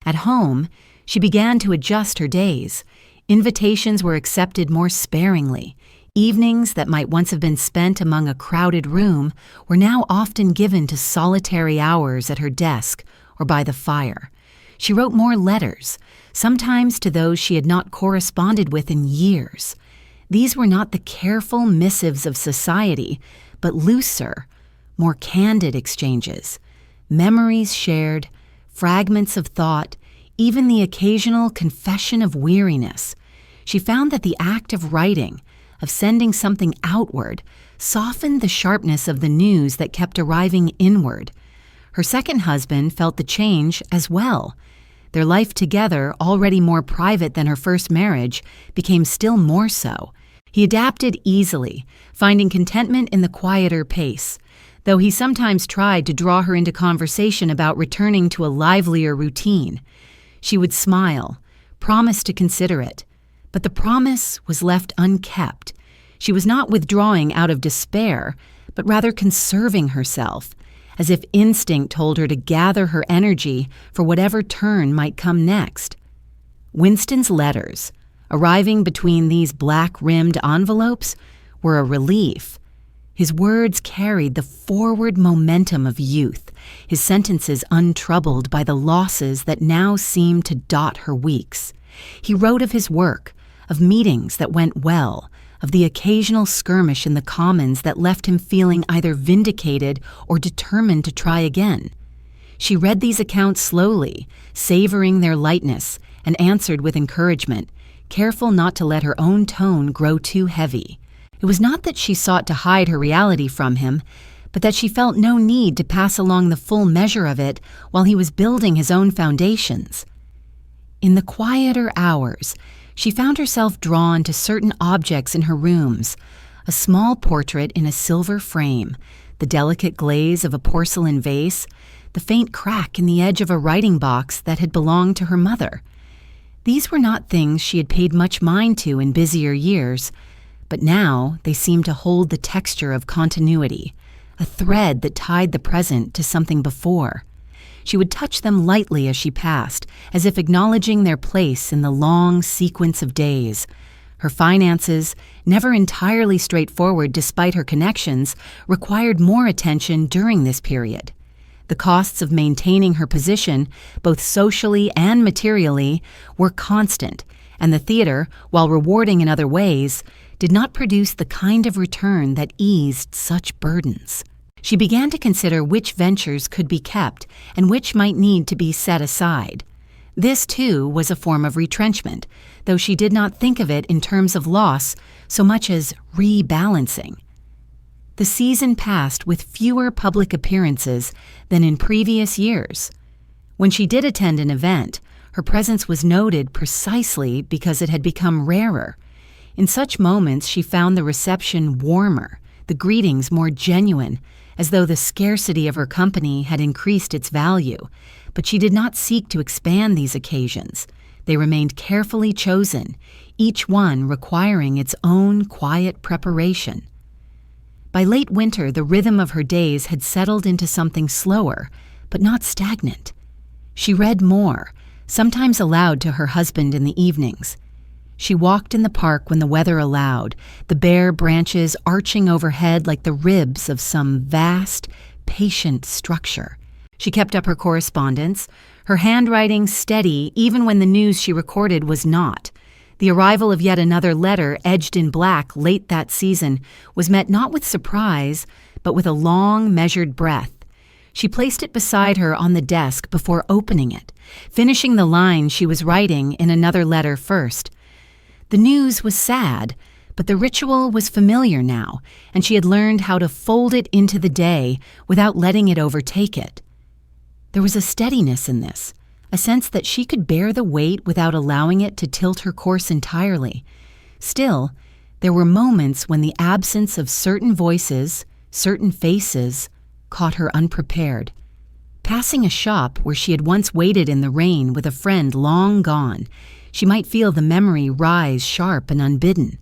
Speaker 1: At home, she began to adjust her days. Invitations were accepted more sparingly. Evenings that might once have been spent among a crowded room were now often given to solitary hours at her desk or by the fire. She wrote more letters, sometimes to those she had not corresponded with in years. These were not the careful missives of society, but looser, more candid exchanges, memories shared, fragments of thought, even the occasional confession of weariness. She found that the act of writing, of sending something outward, softened the sharpness of the news that kept arriving inward. Her second husband felt the change as well. Their life together, already more private than her first marriage, became still more so. He adapted easily, finding contentment in the quieter pace, though he sometimes tried to draw her into conversation about returning to a livelier routine. She would smile, promise to consider it, but the promise was left unkept. She was not withdrawing out of despair, but rather conserving herself, as if instinct told her to gather her energy for whatever turn might come next. Winston's letters, arriving between these black-rimmed envelopes, were a relief. His words carried the forward momentum of youth, his sentences untroubled by the losses that now seemed to dot her weeks. He wrote of his work, of meetings that went well, of the occasional skirmish in the Commons that left him feeling either vindicated or determined to try again. She read these accounts slowly, savoring their lightness, and answered with encouragement, careful not to let her own tone grow too heavy. It was not that she sought to hide her reality from him, but that she felt no need to pass along the full measure of it while he was building his own foundations. In the quieter hours, she found herself drawn to certain objects in her rooms: a small portrait in a silver frame, the delicate glaze of a porcelain vase, the faint crack in the edge of a writing box that had belonged to her mother. These were not things she had paid much mind to in busier years, but now they seemed to hold the texture of continuity, a thread that tied the present to something before. She would touch them lightly as she passed, as if acknowledging their place in the long sequence of days. Her finances, never entirely straightforward despite her connections, required more attention during this period. The costs of maintaining her position, both socially and materially, were constant, and the theater, while rewarding in other ways, did not produce the kind of return that eased such burdens. She began to consider which ventures could be kept and which might need to be set aside. This, too, was a form of retrenchment, though she did not think of it in terms of loss so much as rebalancing. The season passed with fewer public appearances than in previous years. When she did attend an event, her presence was noted precisely because it had become rarer. In such moments, she found the reception warmer, the greetings more genuine, as though the scarcity of her company had increased its value, but she did not seek to expand these occasions. They remained carefully chosen, each one requiring its own quiet preparation. By late winter, the rhythm of her days had settled into something slower, but not stagnant. She read more, sometimes aloud to her husband in the evenings. She walked in the park when the weather allowed, the bare branches arching overhead like the ribs of some vast, patient structure. She kept up her correspondence, her handwriting steady even when the news she recorded was not. The arrival of yet another letter edged in black late that season was met not with surprise, but with a long, measured breath. She placed it beside her on the desk before opening it, finishing the lines she was writing in another letter first. The news was sad, but the ritual was familiar now, and she had learned how to fold it into the day without letting it overtake it. There was a steadiness in this, a sense that she could bear the weight without allowing it to tilt her course entirely. Still, there were moments when the absence of certain voices, certain faces, caught her unprepared. Passing a shop where she had once waited in the rain with a friend long gone, she might feel the memory rise sharp and unbidden.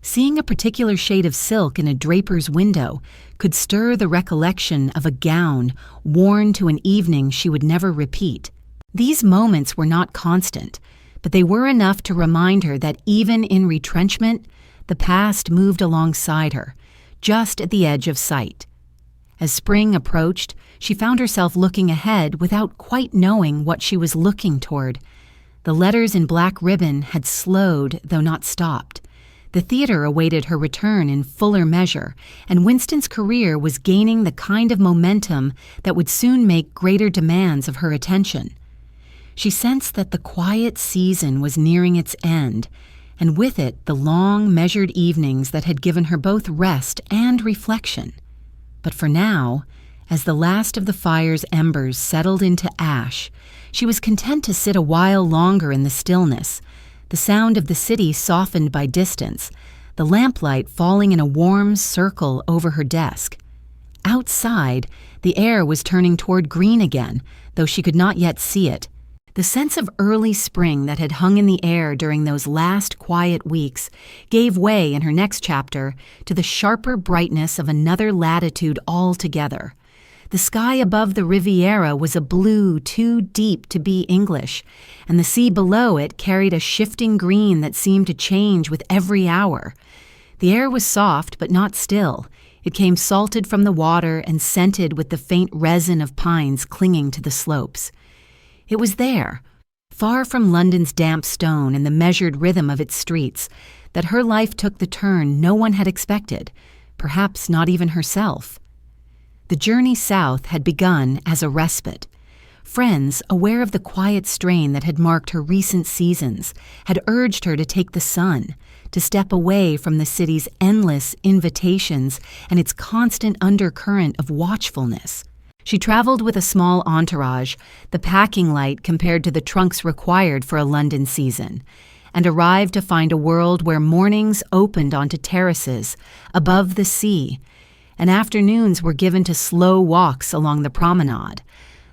Speaker 1: Seeing a particular shade of silk in a draper's window could stir the recollection of a gown worn to an evening she would never repeat. These moments were not constant, but they were enough to remind her that even in retrenchment, the past moved alongside her, just at the edge of sight. As spring approached, she found herself looking ahead without quite knowing what she was looking toward. The letters in black ribbon had slowed, though not stopped. The theater awaited her return in fuller measure, and Winston's career was gaining the kind of momentum that would soon make greater demands of her attention. She sensed that the quiet season was nearing its end, and with it the long, measured evenings that had given her both rest and reflection. But for now, as the last of the fire's embers settled into ash, she was content to sit a while longer in the stillness, the sound of the city softened by distance, the lamplight falling in a warm circle over her desk. Outside, the air was turning toward green again, though she could not yet see it. The sense of early spring that had hung in the air during those last quiet weeks gave way in her next chapter to the sharper brightness of another latitude altogether. The sky above the Riviera was a blue too deep to be English, and the sea below it carried a shifting green that seemed to change with every hour. The air was soft but not still. It came salted from the water and scented with the faint resin of pines clinging to the slopes. It was there, far from London's damp stone and the measured rhythm of its streets, that her life took the turn no one had expected, perhaps not even herself. The journey south had begun as a respite. Friends, aware of the quiet strain that had marked her recent seasons, had urged her to take the sun, to step away from the city's endless invitations and its constant undercurrent of watchfulness. She traveled with a small entourage, the packing light compared to the trunks required for a London season, and arrived to find a world where mornings opened onto terraces above the sea, and afternoons were given to slow walks along the promenade,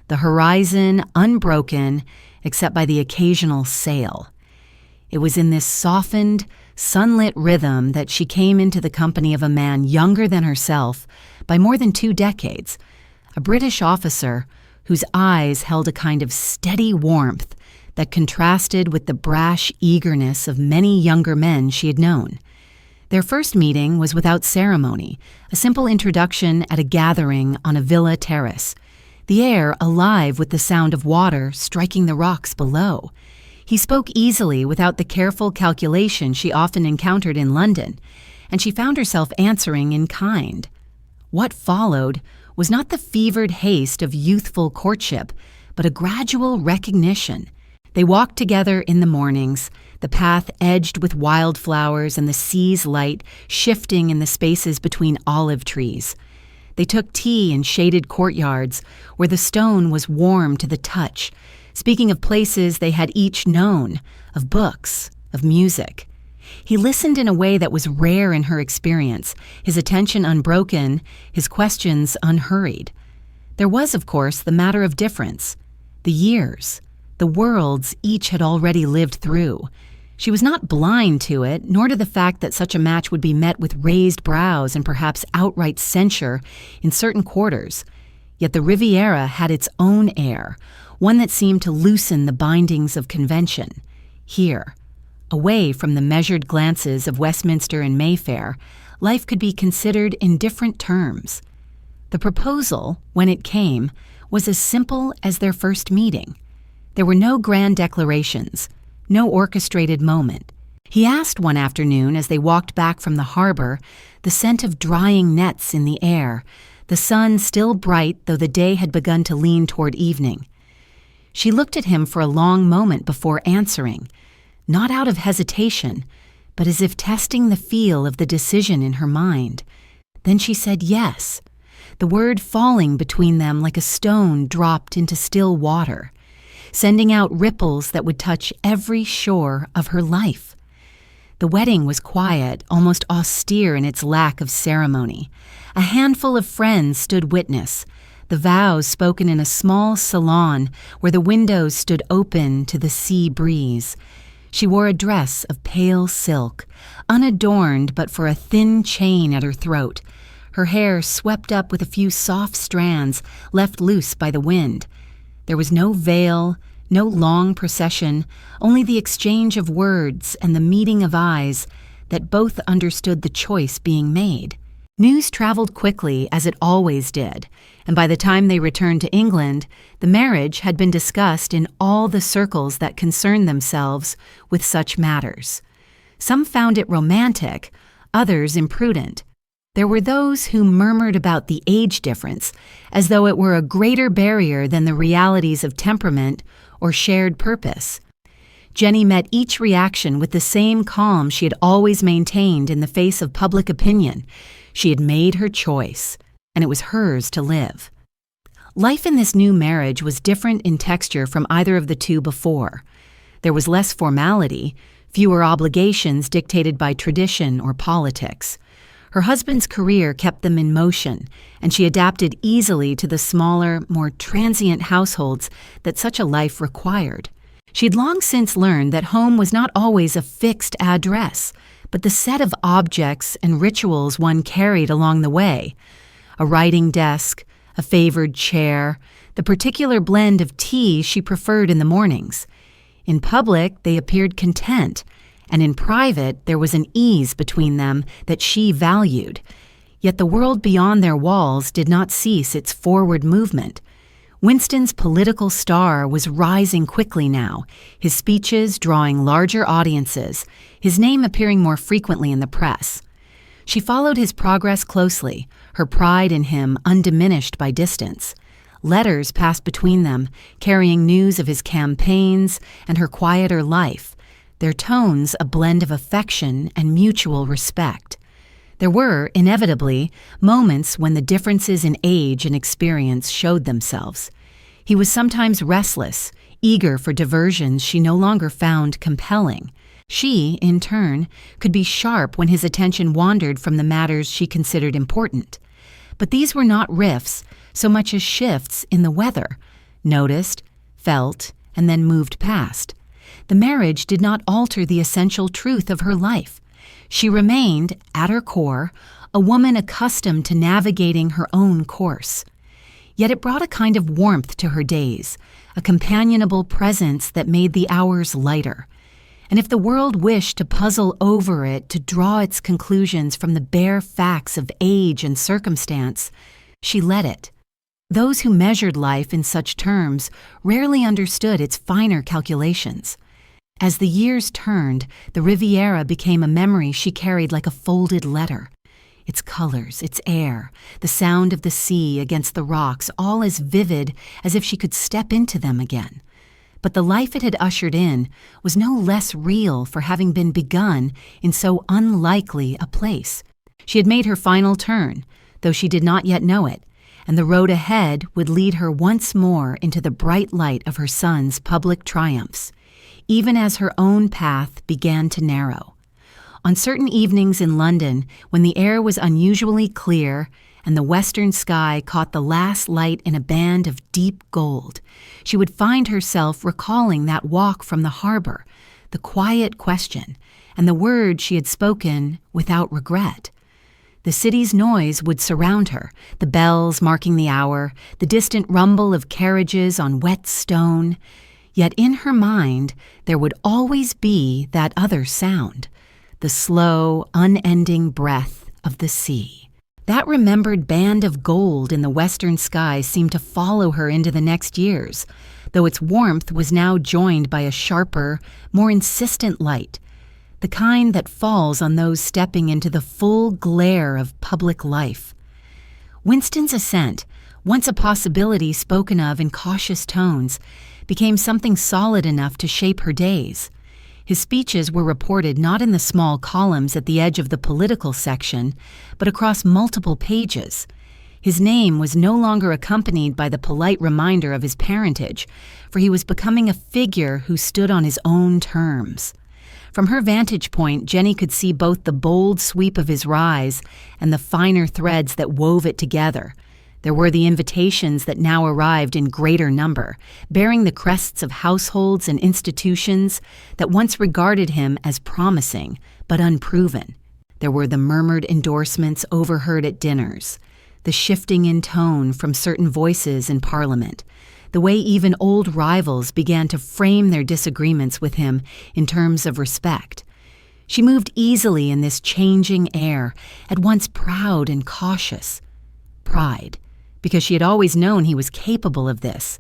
Speaker 1: the horizon unbroken except by the occasional sail. It was in this softened, sunlit rhythm that she came into the company of a man younger than herself by more than 2 decades, a British officer whose eyes held a kind of steady warmth that contrasted with the brash eagerness of many younger men she had known. Their first meeting was without ceremony, a simple introduction at a gathering on a villa terrace, the air alive with the sound of water striking the rocks below. He spoke easily without the careful calculation she often encountered in London, and she found herself answering in kind. What followed was not the fevered haste of youthful courtship, but a gradual recognition. They walked together in the mornings, the path edged with wildflowers and the sea's light shifting in the spaces between olive trees. They took tea in shaded courtyards where the stone was warm to the touch, speaking of places they had each known, of books, of music. He listened in a way that was rare in her experience, his attention unbroken, his questions unhurried. There was, of course, the matter of difference, the years, the worlds each had already lived through. She was not blind to it, nor to the fact that such a match would be met with raised brows and perhaps outright censure in certain quarters. Yet the Riviera had its own air, one that seemed to loosen the bindings of convention. Here, Away from the measured glances of Westminster and Mayfair, life could be considered in different terms. The proposal, when it came, was as simple as their first meeting. There were no grand declarations, no orchestrated moment. He asked one afternoon as they walked back from the harbor, the scent of drying nets in the air, the sun still bright though the day had begun to lean toward evening. She looked at him for a long moment before answering, not out of hesitation, but as if testing the feel of the decision in her mind. Then she said yes, the word falling between them like a stone dropped into still water, sending out ripples that would touch every shore of her life. The wedding was quiet, almost austere in its lack of ceremony. A handful of friends stood witness, the vows spoken in a small salon where the windows stood open to the sea breeze. She wore a dress of pale silk, unadorned but for a thin chain at her throat, her hair swept up with a few soft strands left loose by the wind. There was no veil, no long procession, only the exchange of words and the meeting of eyes that both understood the choice being made. News traveled quickly, as it always did, and by the time they returned to England, the marriage had been discussed in all the circles that concerned themselves with such matters. Some found it romantic, others imprudent. There were those who murmured about the age difference, as though it were a greater barrier than the realities of temperament or shared purpose. Jennie met each reaction with the same calm she had always maintained in the face of public opinion. She had made her choice, and it was hers to live. Life in this new marriage was different in texture from either of the two before. There was less formality, fewer obligations dictated by tradition or politics. Her husband's career kept them in motion, and she adapted easily to the smaller, more transient households that such a life required. She had long since learned that home was not always a fixed address, but the set of objects and rituals one carried along the way. A writing desk, a favored chair, the particular blend of tea she preferred in the mornings. In public, they appeared content, and in private there was an ease between them that she valued. Yet the world beyond their walls did not cease its forward movement. Winston's political star was rising quickly now, his speeches drawing larger audiences, his name appearing more frequently in the press. She followed his progress closely, her pride in him undiminished by distance. Letters passed between them, carrying news of his campaigns and her quieter life, their tones a blend of affection and mutual respect. There were, inevitably, moments when the differences in age and experience showed themselves. He was sometimes restless, eager for diversions she no longer found compelling. She, in turn, could be sharp when his attention wandered from the matters she considered important. But these were not rifts so much as shifts in the weather, noticed, felt, and then moved past. The marriage did not alter the essential truth of her life. She remained, at her core, a woman accustomed to navigating her own course. Yet it brought a kind of warmth to her days, a companionable presence that made the hours lighter. And if the world wished to puzzle over it to draw its conclusions from the bare facts of age and circumstance, she let it. Those who measured life in such terms rarely understood its finer calculations. As the years turned, the Riviera became a memory she carried like a folded letter. Its colors, its air, the sound of the sea against the rocks, all as vivid as if she could step into them again. But the life it had ushered in was no less real for having been begun in so unlikely a place. She had made her final turn, though she did not yet know it, and the road ahead would lead her once more into the bright light of her son's public triumphs, even as her own path began to narrow. On certain evenings in London, when the air was unusually clear and the western sky caught the last light in a band of deep gold, she would find herself recalling that walk from the harbor, the quiet question, and the words she had spoken without regret. The city's noise would surround her, the bells marking the hour, the distant rumble of carriages on wet stone. Yet in her mind, there would always be that other sound, the slow, unending breath of the sea. That remembered band of gold in the western sky seemed to follow her into the next years, though its warmth was now joined by a sharper, more insistent light, the kind that falls on those stepping into the full glare of public life. Winston's ascent, once a possibility spoken of in cautious tones, became something solid enough to shape her days. His speeches were reported not in the small columns at the edge of the political section, but across multiple pages. His name was no longer accompanied by the polite reminder of his parentage, for he was becoming a figure who stood on his own terms. From her vantage point, Jennie could see both the bold sweep of his rise and the finer threads that wove it together. There were the invitations that now arrived in greater number, bearing the crests of households and institutions that once regarded him as promising but unproven. There were the murmured endorsements overheard at dinners, the shifting in tone from certain voices in Parliament, the way even old rivals began to frame their disagreements with him in terms of respect. She moved easily in this changing air, at once proud and cautious. Pride, because she had always known he was capable of this.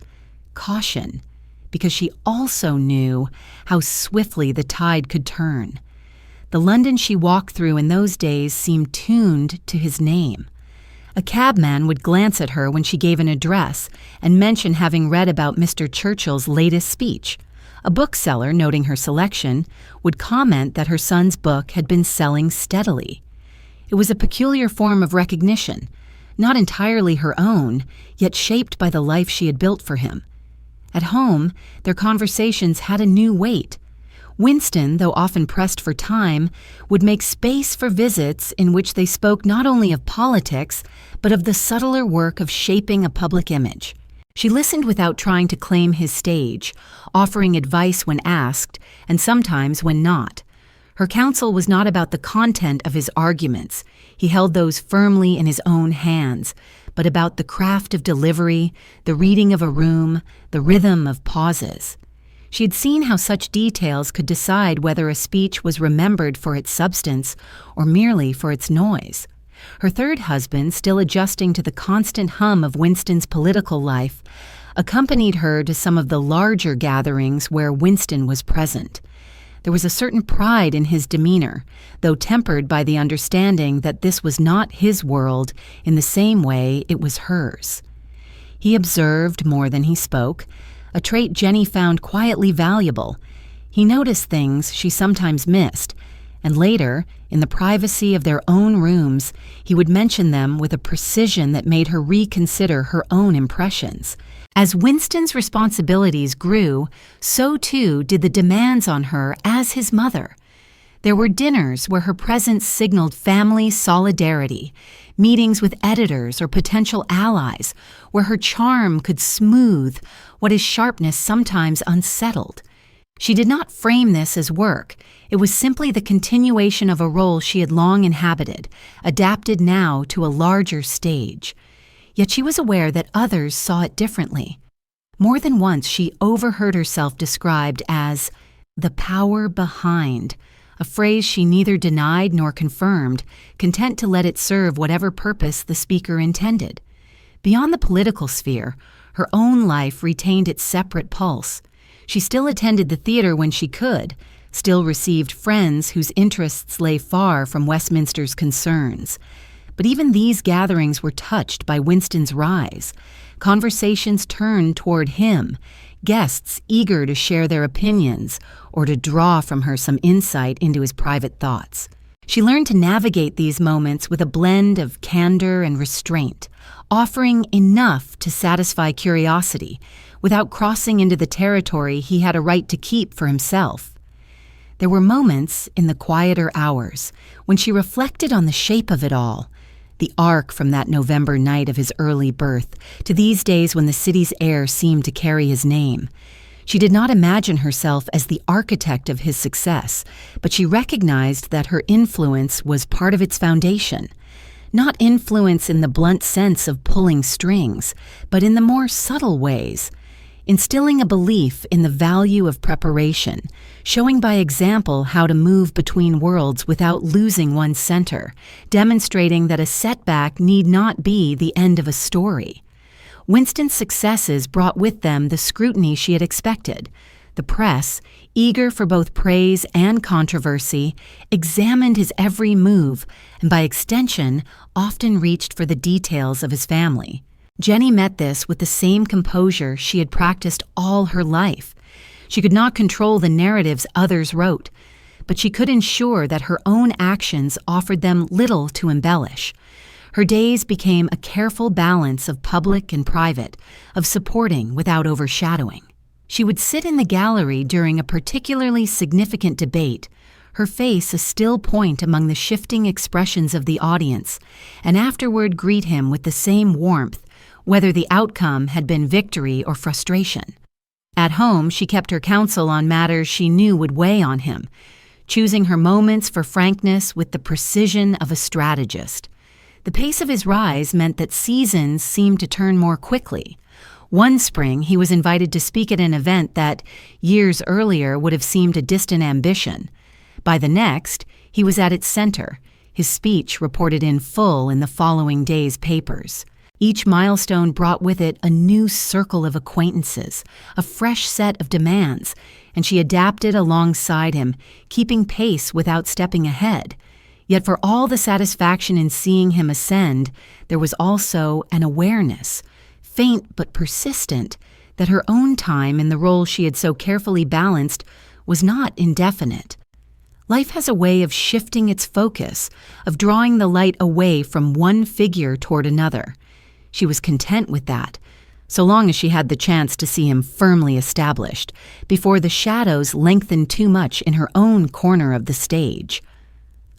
Speaker 1: Caution, because she also knew how swiftly the tide could turn. The London she walked through in those days seemed tuned to his name. A cabman would glance at her when she gave an address and mention having read about Mr. Churchill's latest speech. A bookseller, noting her selection, would comment that her son's book had been selling steadily. It was a peculiar form of recognition, not entirely her own, yet shaped by the life she had built for him. At home, their conversations had a new weight. Winston, though often pressed for time, would make space for visits in which they spoke not only of politics, but of the subtler work of shaping a public image. She listened without trying to claim his stage, offering advice when asked, and sometimes when not. Her counsel was not about the content of his arguments, he held those firmly in his own hands, but about the craft of delivery, the reading of a room, the rhythm of pauses. She had seen how such details could decide whether a speech was remembered for its substance or merely for its noise. Her third husband, still adjusting to the constant hum of Winston's political life, accompanied her to some of the larger gatherings where Winston was present. There was a certain pride in his demeanor, though tempered by the understanding that this was not his world in the same way it was hers. He observed more than he spoke, a trait Jennie found quietly valuable. He noticed things she sometimes missed, and later, in the privacy of their own rooms, he would mention them with a precision that made her reconsider her own impressions. As Winston's responsibilities grew, so too did the demands on her as his mother. There were dinners where her presence signaled family solidarity, meetings with editors or potential allies, where her charm could smooth what his sharpness sometimes unsettled. She did not frame this as work. It was simply the continuation of a role she had long inhabited, adapted now to a larger stage. Yet she was aware that others saw it differently. More than once she overheard herself described as the power behind, a phrase she neither denied nor confirmed, content to let it serve whatever purpose the speaker intended. Beyond the political sphere, her own life retained its separate pulse. She still attended the theater when she could, still received friends whose interests lay far from Westminster's concerns. But even these gatherings were touched by Winston's rise. Conversations turned toward him, guests eager to share their opinions or to draw from her some insight into his private thoughts. She learned to navigate these moments with a blend of candor and restraint, offering enough to satisfy curiosity without crossing into the territory he had a right to keep for himself. There were moments in the quieter hours when she reflected on the shape of it all, the arc from that November night of his early birth to these days when the city's air seemed to carry his name. She did not imagine herself as the architect of his success, but she recognized that her influence was part of its foundation. Not influence in the blunt sense of pulling strings, but in the more subtle ways. instilling a belief in the value of preparation, showing by example how to move between worlds without losing one's center, demonstrating that a setback need not be the end of a story. Winston's successes brought with them the scrutiny she had expected. The press, eager for both praise and controversy, examined his every move and by extension often reached for the details of his family. Jennie met this with the same composure she had practiced all her life. She could not control the narratives others wrote, but she could ensure that her own actions offered them little to embellish. Her days became a careful balance of public and private, of supporting without overshadowing. She would sit in the gallery during a particularly significant debate, her face a still point among the shifting expressions of the audience, and afterward greet him with the same warmth, whether the outcome had been victory or frustration. At home, she kept her counsel on matters she knew would weigh on him, choosing her moments for frankness with the precision of a strategist. The pace of his rise meant that seasons seemed to turn more quickly. One spring, he was invited to speak at an event that, years earlier, would have seemed a distant ambition. By the next, he was at its center, his speech reported in full in the following day's papers. Each milestone brought with it a new circle of acquaintances, a fresh set of demands, and she adapted alongside him, keeping pace without stepping ahead. Yet for all the satisfaction in seeing him ascend, there was also an awareness, faint but persistent, that her own time in the role she had so carefully balanced was not indefinite. Life has a way of shifting its focus, of drawing the light away from one figure toward another. She was content with that, so long as she had the chance to see him firmly established, before the shadows lengthened too much in her own corner of the stage.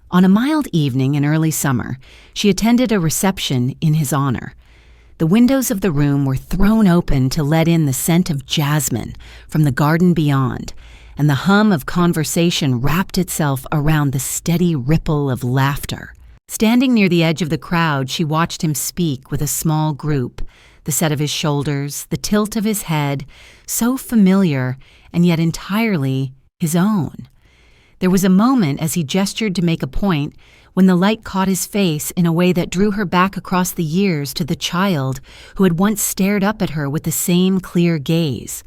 Speaker 1: On a mild evening in early summer, she attended a reception in his honor. The windows of the room were thrown open to let in the scent of jasmine from the garden beyond, and the hum of conversation wrapped itself around the steady ripple of laughter. Standing near the edge of the crowd, she watched him speak with a small group, the set of his shoulders, the tilt of his head, so familiar and yet entirely his own. There was a moment as he gestured to make a point when the light caught his face in a way that drew her back across the years to the child who had once stared up at her with the same clear gaze.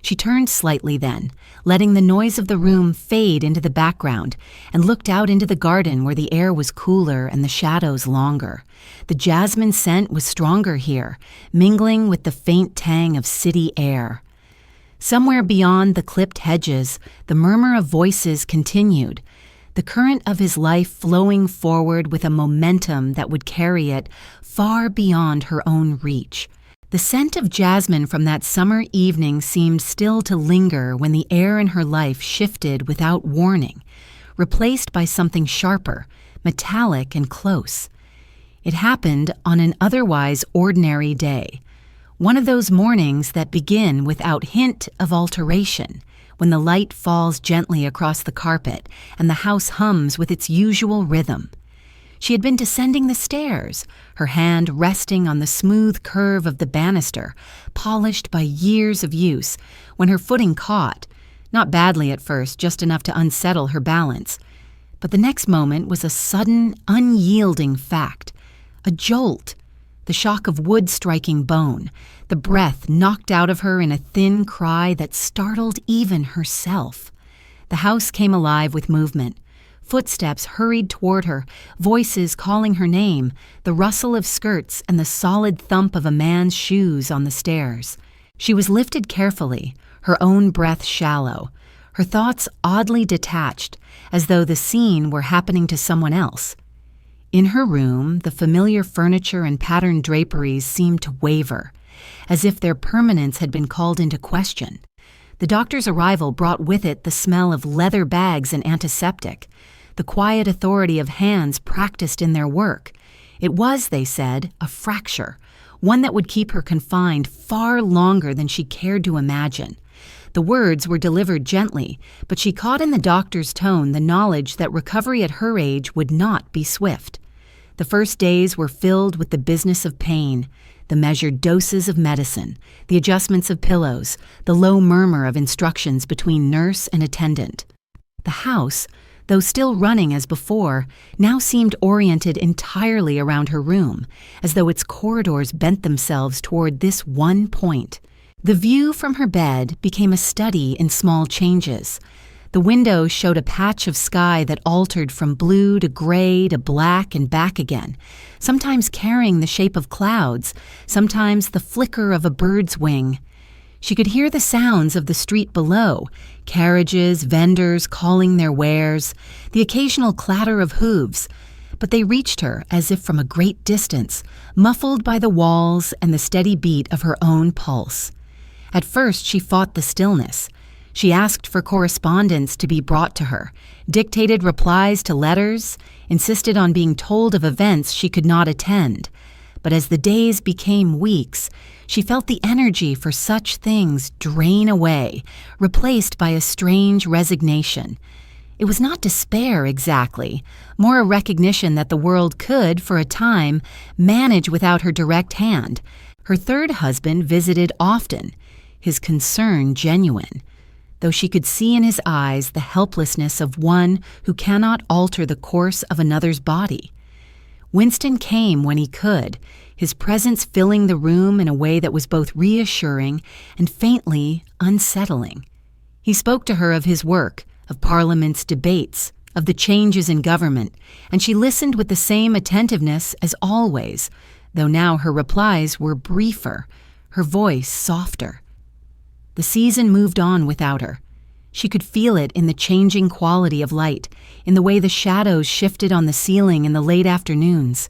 Speaker 1: She turned slightly then, letting the noise of the room fade into the background, and looked out into the garden where the air was cooler and the shadows longer. The jasmine scent was stronger here, mingling with the faint tang of city air. Somewhere beyond the clipped hedges, the murmur of voices continued, the current of his life flowing forward with a momentum that would carry it far beyond her own reach. The scent of jasmine from that summer evening seemed still to linger when the air in her life shifted without warning, replaced by something sharper, metallic and close. It happened on an otherwise ordinary day. One of those mornings that begin without hint of alteration, when the light falls gently across the carpet and the house hums with its usual rhythm. She had been descending the stairs, her hand resting on the smooth curve of the banister, polished by years of use, when her footing caught, not badly at first, just enough to unsettle her balance. But the next moment was a sudden, unyielding fact, a jolt, the shock of wood striking bone, the breath knocked out of her in a thin cry that startled even herself. The house came alive with movement. Footsteps hurried toward her, voices calling her name, the rustle of skirts and the solid thump of a man's shoes on the stairs. She was lifted carefully, her own breath shallow, her thoughts oddly detached, as though the scene were happening to someone else. In her room, the familiar furniture and patterned draperies seemed to waver, as if their permanence had been called into question. The doctor's arrival brought with it the smell of leather bags and antiseptic, the quiet authority of hands practiced in their work. It was, they said, a fracture, one that would keep her confined far longer than she cared to imagine. The words were delivered gently, but she caught in the doctor's tone the knowledge that recovery at her age would not be swift. The first days were filled with the business of pain, the measured doses of medicine, the adjustments of pillows, the low murmur of instructions between nurse and attendant. The house, though still running as before, now seemed oriented entirely around her room, as though its corridors bent themselves toward this one point. The view from her bed became a study in small changes. The window showed a patch of sky that altered from blue to gray to black and back again, sometimes carrying the shape of clouds, sometimes the flicker of a bird's wing. She could hear the sounds of the street below, carriages, vendors calling their wares, the occasional clatter of hooves, but they reached her as if from a great distance, muffled by the walls and the steady beat of her own pulse. At first she fought the stillness. She asked for correspondence to be brought to her, dictated replies to letters, insisted on being told of events she could not attend. But as the days became weeks, she felt the energy for such things drain away, replaced by a strange resignation. It was not despair exactly, more a recognition that the world could, for a time, manage without her direct hand. Her third husband visited often, his concern genuine, though she could see in his eyes the helplessness of one who cannot alter the course of another's body. Winston came when he could, his presence filling the room in a way that was both reassuring and faintly unsettling. He spoke to her of his work, of Parliament's debates, of the changes in government, and she listened with the same attentiveness as always, though now her replies were briefer, her voice softer. The season moved on without her. She could feel it in the changing quality of light, in the way the shadows shifted on the ceiling in the late afternoons.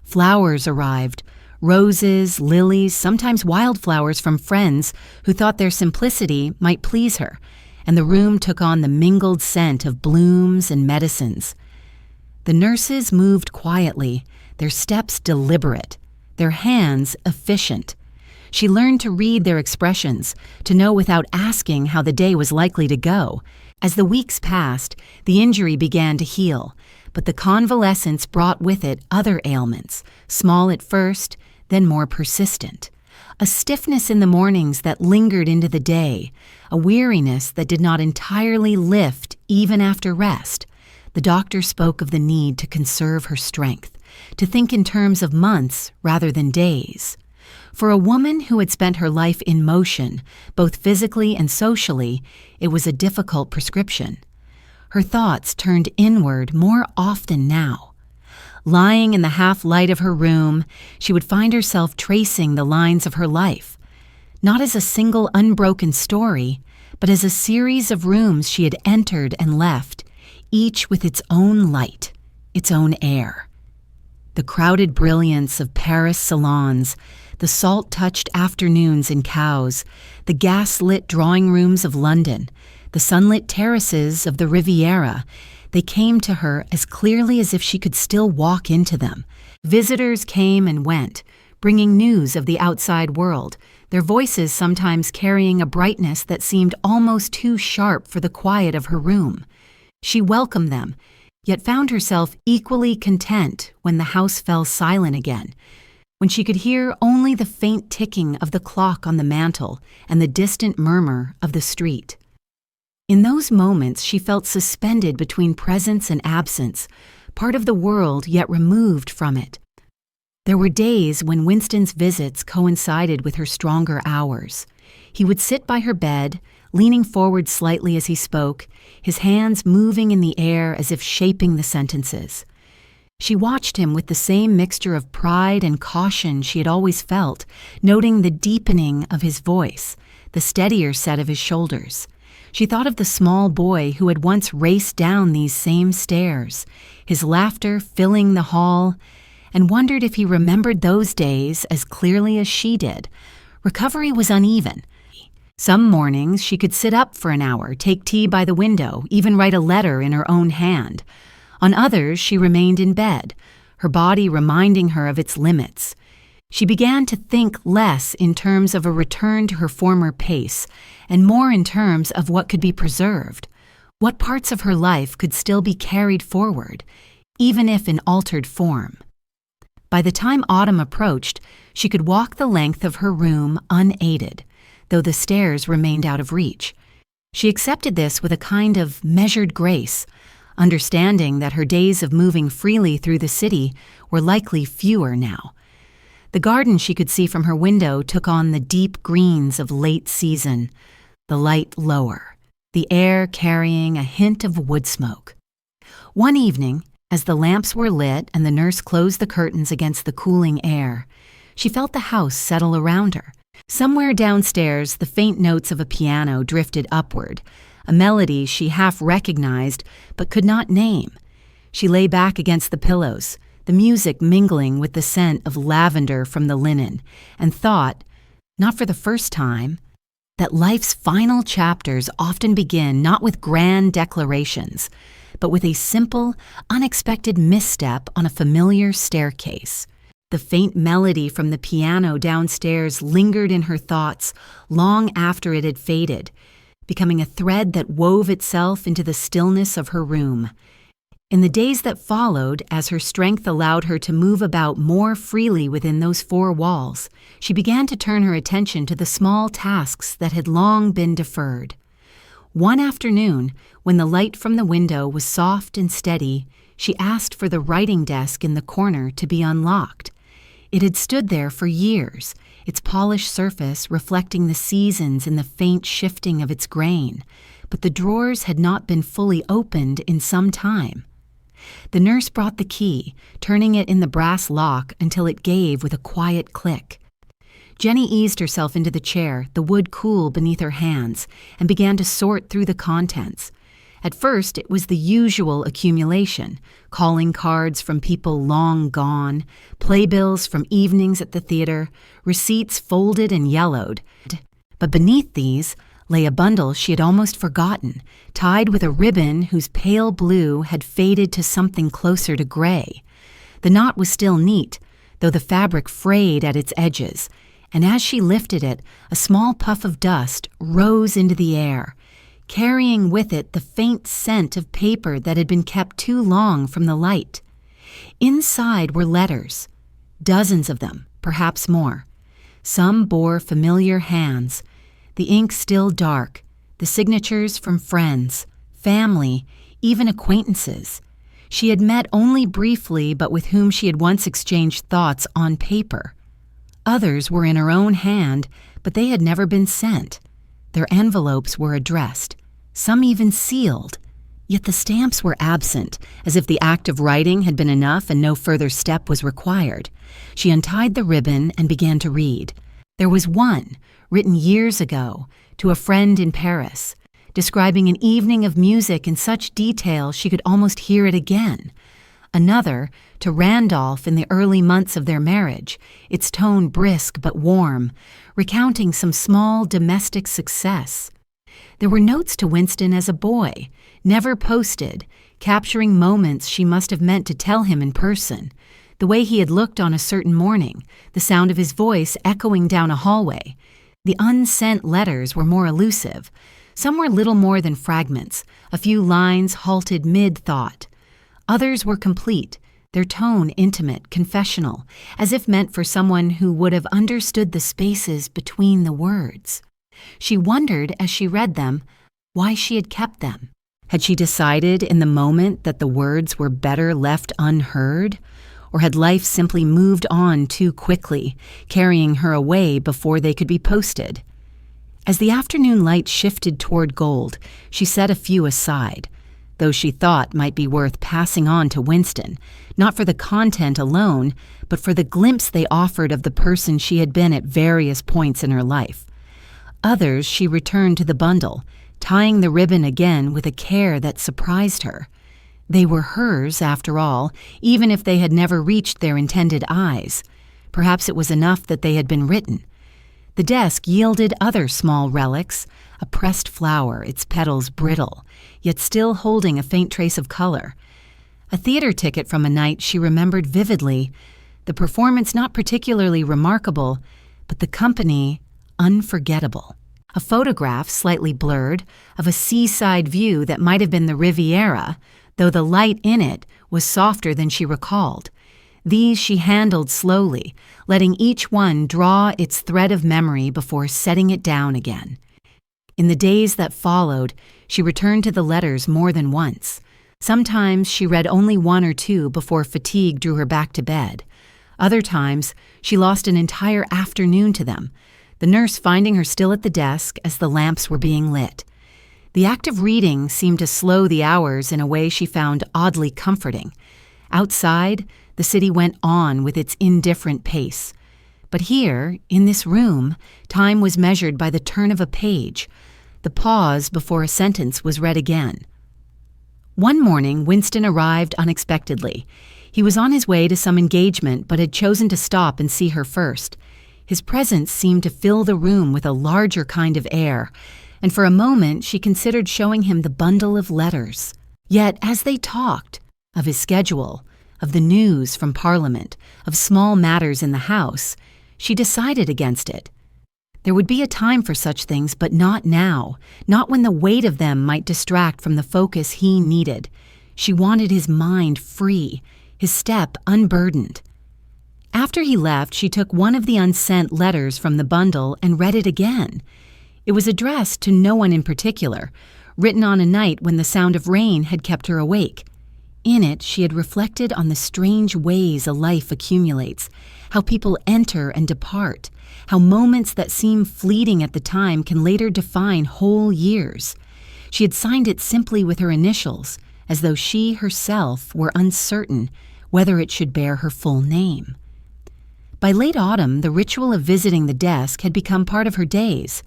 Speaker 1: Flowers arrived, roses, lilies, sometimes wildflowers from friends who thought their simplicity might please her, and the room took on the mingled scent of blooms and medicines. The nurses moved quietly, their steps deliberate, their hands efficient. She learned to read their expressions, to know without asking how the day was likely to go. As the weeks passed, the injury began to heal, but the convalescence brought with it other ailments, small at first, then more persistent. A stiffness in the mornings that lingered into the day, a weariness that did not entirely lift even after rest. The doctor spoke of the need to conserve her strength, to think in terms of months rather than days. For a woman who had spent her life in motion, both physically and socially, it was a difficult prescription. Her thoughts turned inward more often now. Lying in the half-light of her room, she would find herself tracing the lines of her life, not as a single unbroken story, but as a series of rooms she had entered and left, each with its own light, its own air. The crowded brilliance of Paris salons, the salt-touched afternoons in Cowes, the gas-lit drawing rooms of London, the sunlit terraces of the Riviera, they came to her as clearly as if she could still walk into them. Visitors came and went, bringing news of the outside world, their voices sometimes carrying a brightness that seemed almost too sharp for the quiet of her room. She welcomed them, yet found herself equally content when the house fell silent again, when she could hear only the faint ticking of the clock on the mantel and the distant murmur of the street. In those moments she felt suspended between presence and absence, part of the world yet removed from it. There were days when Winston's visits coincided with her stronger hours. He would sit by her bed, leaning forward slightly as he spoke, his hands moving in the air as if shaping the sentences. She watched him with the same mixture of pride and caution she had always felt, noting the deepening of his voice, the steadier set of his shoulders. She thought of the small boy who had once raced down these same stairs, his laughter filling the hall, and wondered if he remembered those days as clearly as she did. Recovery was uneven. Some mornings she could sit up for an hour, take tea by the window, even write a letter in her own hand. On others, she remained in bed, her body reminding her of its limits. She began to think less in terms of a return to her former pace, and more in terms of what could be preserved, what parts of her life could still be carried forward, even if in altered form. By the time autumn approached, she could walk the length of her room unaided, though the stairs remained out of reach. She accepted this with a kind of measured grace, understanding that her days of moving freely through the city were likely fewer now. The garden she could see from her window took on the deep greens of late season, the light lower, the air carrying a hint of wood smoke. One evening, as the lamps were lit and the nurse closed the curtains against the cooling air, she felt the house settle around her. Somewhere downstairs, the faint notes of a piano drifted upward, a melody she half recognized but could not name. She lay back against the pillows, the music mingling with the scent of lavender from the linen, and thought, not for the first time, that life's final chapters often begin not with grand declarations, but with a simple, unexpected misstep on a familiar staircase. The faint melody from the piano downstairs lingered in her thoughts long after it had faded, becoming a thread that wove itself into the stillness of her room. In the days that followed, as her strength allowed her to move about more freely within those four walls, she began to turn her attention to the small tasks that had long been deferred. One afternoon, when the light from the window was soft and steady, she asked for the writing desk in the corner to be unlocked. It had stood there for years, its polished surface reflecting the seasons in the faint shifting of its grain, but the drawers had not been fully opened in some time. The nurse brought the key, turning it in the brass lock until it gave with a quiet click. Jennie eased herself into the chair, the wood cool beneath her hands, and began to sort through the contents. At first, it was the usual accumulation, calling cards from people long gone, playbills from evenings at the theater, receipts folded and yellowed. But beneath these lay a bundle she had almost forgotten, tied with a ribbon whose pale blue had faded to something closer to gray. The knot was still neat, though the fabric frayed at its edges, and as she lifted it, a small puff of dust rose into the air, carrying with it the faint scent of paper that had been kept too long from the light. Inside were letters, dozens of them, perhaps more. Some bore familiar hands, the ink still dark, the signatures from friends, family, even acquaintances. She had met only briefly, but with whom she had once exchanged thoughts on paper. Others were in her own hand, but they had never been sent. Their envelopes were addressed, some even sealed, yet the stamps were absent, as if the act of writing had been enough and no further step was required. She untied the ribbon and began to read. There was one, written years ago, to a friend in Paris, describing an evening of music in such detail she could almost hear it again. Another, to Randolph in the early months of their marriage, its tone brisk but warm, recounting some small domestic success. There were notes to Winston as a boy, never posted, capturing moments she must have meant to tell him in person, the way he had looked on a certain morning, the sound of his voice echoing down a hallway. The unsent letters were more elusive. Some were little more than fragments, a few lines halted mid-thought. Others were complete, their tone intimate, confessional, as if meant for someone who would have understood the spaces between the words. She wondered, as she read them, why she had kept them. Had she decided in the moment that the words were better left unheard? Or had life simply moved on too quickly, carrying her away before they could be posted? As the afternoon light shifted toward gold, she set a few aside, those she thought might be worth passing on to Winston, not for the content alone, but for the glimpse they offered of the person she had been at various points in her life. Others she returned to the bundle, tying the ribbon again with a care that surprised her. They were hers, after all, even if they had never reached their intended eyes. Perhaps it was enough that they had been written. The desk yielded other small relics, a pressed flower, its petals brittle, yet still holding a faint trace of color. A theater ticket from a night she remembered vividly, the performance not particularly remarkable, but the company unforgettable. A photograph, slightly blurred, of a seaside view that might have been the Riviera, though the light in it was softer than she recalled. These she handled slowly, letting each one draw its thread of memory before setting it down again. In the days that followed, she returned to the letters more than once. Sometimes she read only one or two before fatigue drew her back to bed. Other times, she lost an entire afternoon to them, the nurse finding her still at the desk as the lamps were being lit. The act of reading seemed to slow the hours in a way she found oddly comforting. Outside, the city went on with its indifferent pace. But here, in this room, time was measured by the turn of a page, the pause before a sentence was read again. One morning, Winston arrived unexpectedly. He was on his way to some engagement but had chosen to stop and see her first. His presence seemed to fill the room with a larger kind of air, and for a moment she considered showing him the bundle of letters. Yet as they talked, of his schedule, of the news from Parliament, of small matters in the House, she decided against it. There would be a time for such things, but not now, not when the weight of them might distract from the focus he needed. She wanted his mind free, his step unburdened. After he left, she took one of the unsent letters from the bundle and read it again. It was addressed to no one in particular, written on a night when the sound of rain had kept her awake. In it, she had reflected on the strange ways a life accumulates, how people enter and depart, how moments that seem fleeting at the time can later define whole years. She had signed it simply with her initials, as though she herself were uncertain whether it should bear her full name. By late autumn, the ritual of visiting the desk had become part of her days.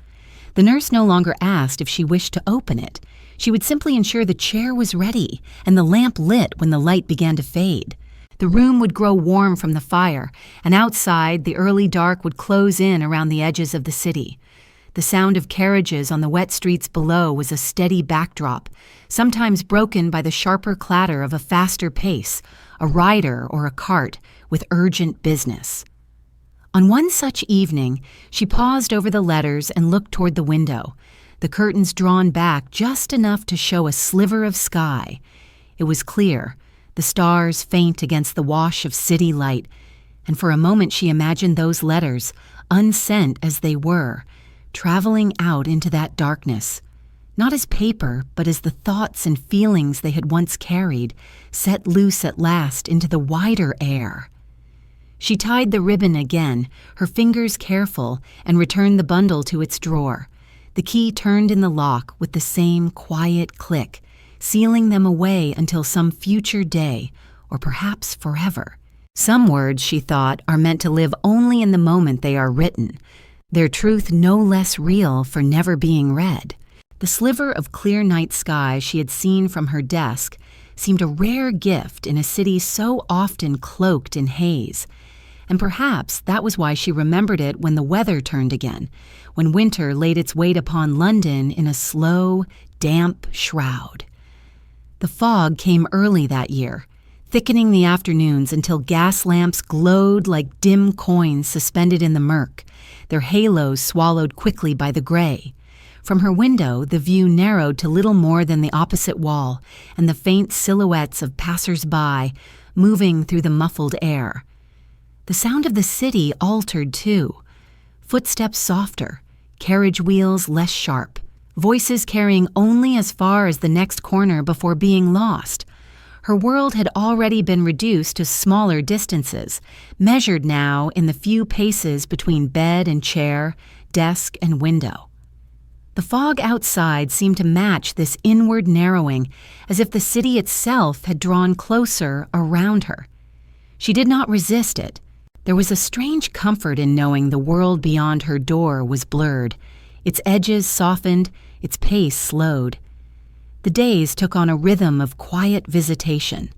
Speaker 1: The nurse no longer asked if she wished to open it. She would simply ensure the chair was ready and the lamp lit when the light began to fade. The room would grow warm from the fire, and outside the early dark would close in around the edges of the city. The sound of carriages on the wet streets below was a steady backdrop, sometimes broken by the sharper clatter of a faster pace, a rider or a cart with urgent business. On one such evening, she paused over the letters and looked toward the window, the curtains drawn back just enough to show a sliver of sky. It was clear, the stars faint against the wash of city light, and for a moment she imagined those letters, unsent as they were, traveling out into that darkness, not as paper, but as the thoughts and feelings they had once carried, set loose at last into the wider air. She tied the ribbon again, her fingers careful, and returned the bundle to its drawer. The key turned in the lock with the same quiet click, sealing them away until some future day, or perhaps forever. Some words, she thought, are meant to live only in the moment they are written, their truth no less real for never being read. The sliver of clear night sky she had seen from her desk seemed a rare gift in a city so often cloaked in haze, and perhaps that was why she remembered it when the weather turned again, when winter laid its weight upon London in a slow, damp shroud. The fog came early that year, thickening the afternoons until gas lamps glowed like dim coins suspended in the murk, their halos swallowed quickly by the gray. From her window, the view narrowed to little more than the opposite wall and the faint silhouettes of passers-by moving through the muffled air. The sound of the city altered, too. Footsteps softer, carriage wheels less sharp, voices carrying only as far as the next corner before being lost. Her world had already been reduced to smaller distances, measured now in the few paces between bed and chair, desk and window. The fog outside seemed to match this inward narrowing, as if the city itself had drawn closer around her. She did not resist it. There was a strange comfort in knowing the world beyond her door was blurred, its edges softened, its pace slowed. The days took on a rhythm of quiet visitation.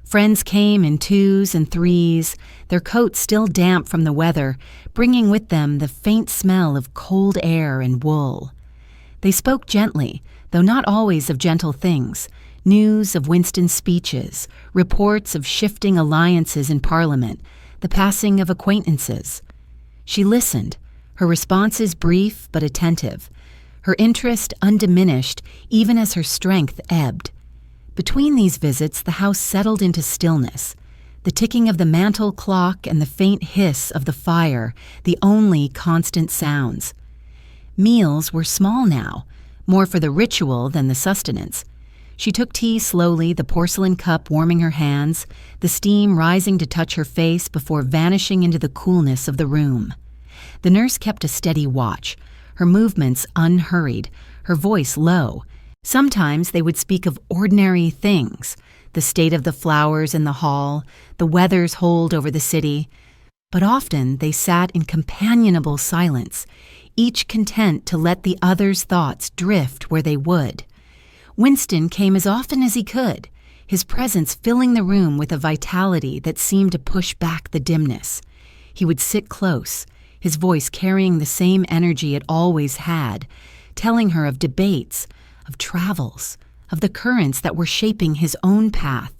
Speaker 1: Friends came in twos and threes, their coats still damp from the weather, bringing with them the faint smell of cold air and wool. They spoke gently, though not always of gentle things, news of Winston's speeches, reports of shifting alliances in Parliament, the passing of acquaintances. She listened, her responses brief but attentive, her interest undiminished even as her strength ebbed. Between these visits, the house settled into stillness. the ticking of the mantel clock and the faint hiss of the fire, the only constant sounds. Meals were small now, more for the ritual than the sustenance. She took tea slowly, the porcelain cup warming her hands, the steam rising to touch her face before vanishing into the coolness of the room. The nurse kept a steady watch, her movements unhurried, her voice low. Sometimes they would speak of ordinary things, the state of the flowers in the hall, the weather's hold over the city. But often they sat in companionable silence, each content to let the other's thoughts drift where they would. Winston came as often as he could, his presence filling the room with a vitality that seemed to push back the dimness. He would sit close, his voice carrying the same energy it always had, telling her of debates, of travels, of the currents that were shaping his own path.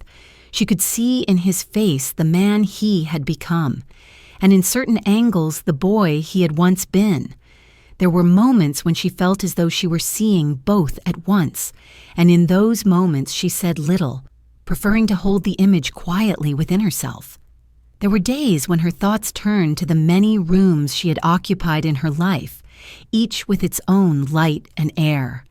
Speaker 1: She could see in his face the man he had become, and in certain angles the boy he had once been. There were moments when she felt as though she were seeing both at once, and in those moments she said little, preferring to hold the image quietly within herself. There were days when her thoughts turned to the many rooms she had occupied in her life, each with its own light and air.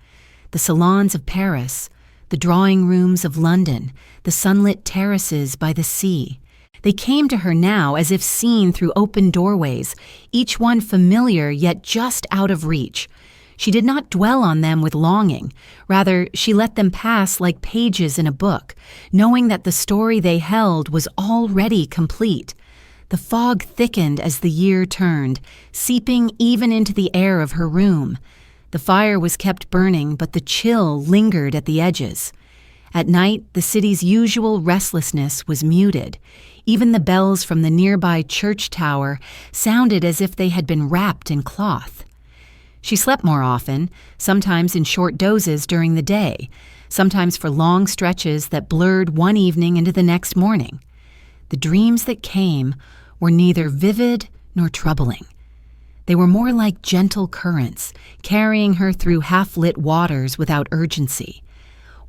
Speaker 1: The salons of Paris, the drawing rooms of London, the sunlit terraces by the sea. They came to her now as if seen through open doorways, each one familiar yet just out of reach. She did not dwell on them with longing. Rather, she let them pass like pages in a book, knowing that the story they held was already complete. The fog thickened as the year turned, seeping even into the air of her room. The fire was kept burning, but the chill lingered at the edges. At night, the city's usual restlessness was muted. Even the bells from the nearby church tower sounded as if they had been wrapped in cloth. She slept more often, sometimes in short dozes during the day, sometimes for long stretches that blurred one evening into the next morning. The dreams that came were neither vivid nor troubling. They were more like gentle currents, carrying her through half-lit waters without urgency.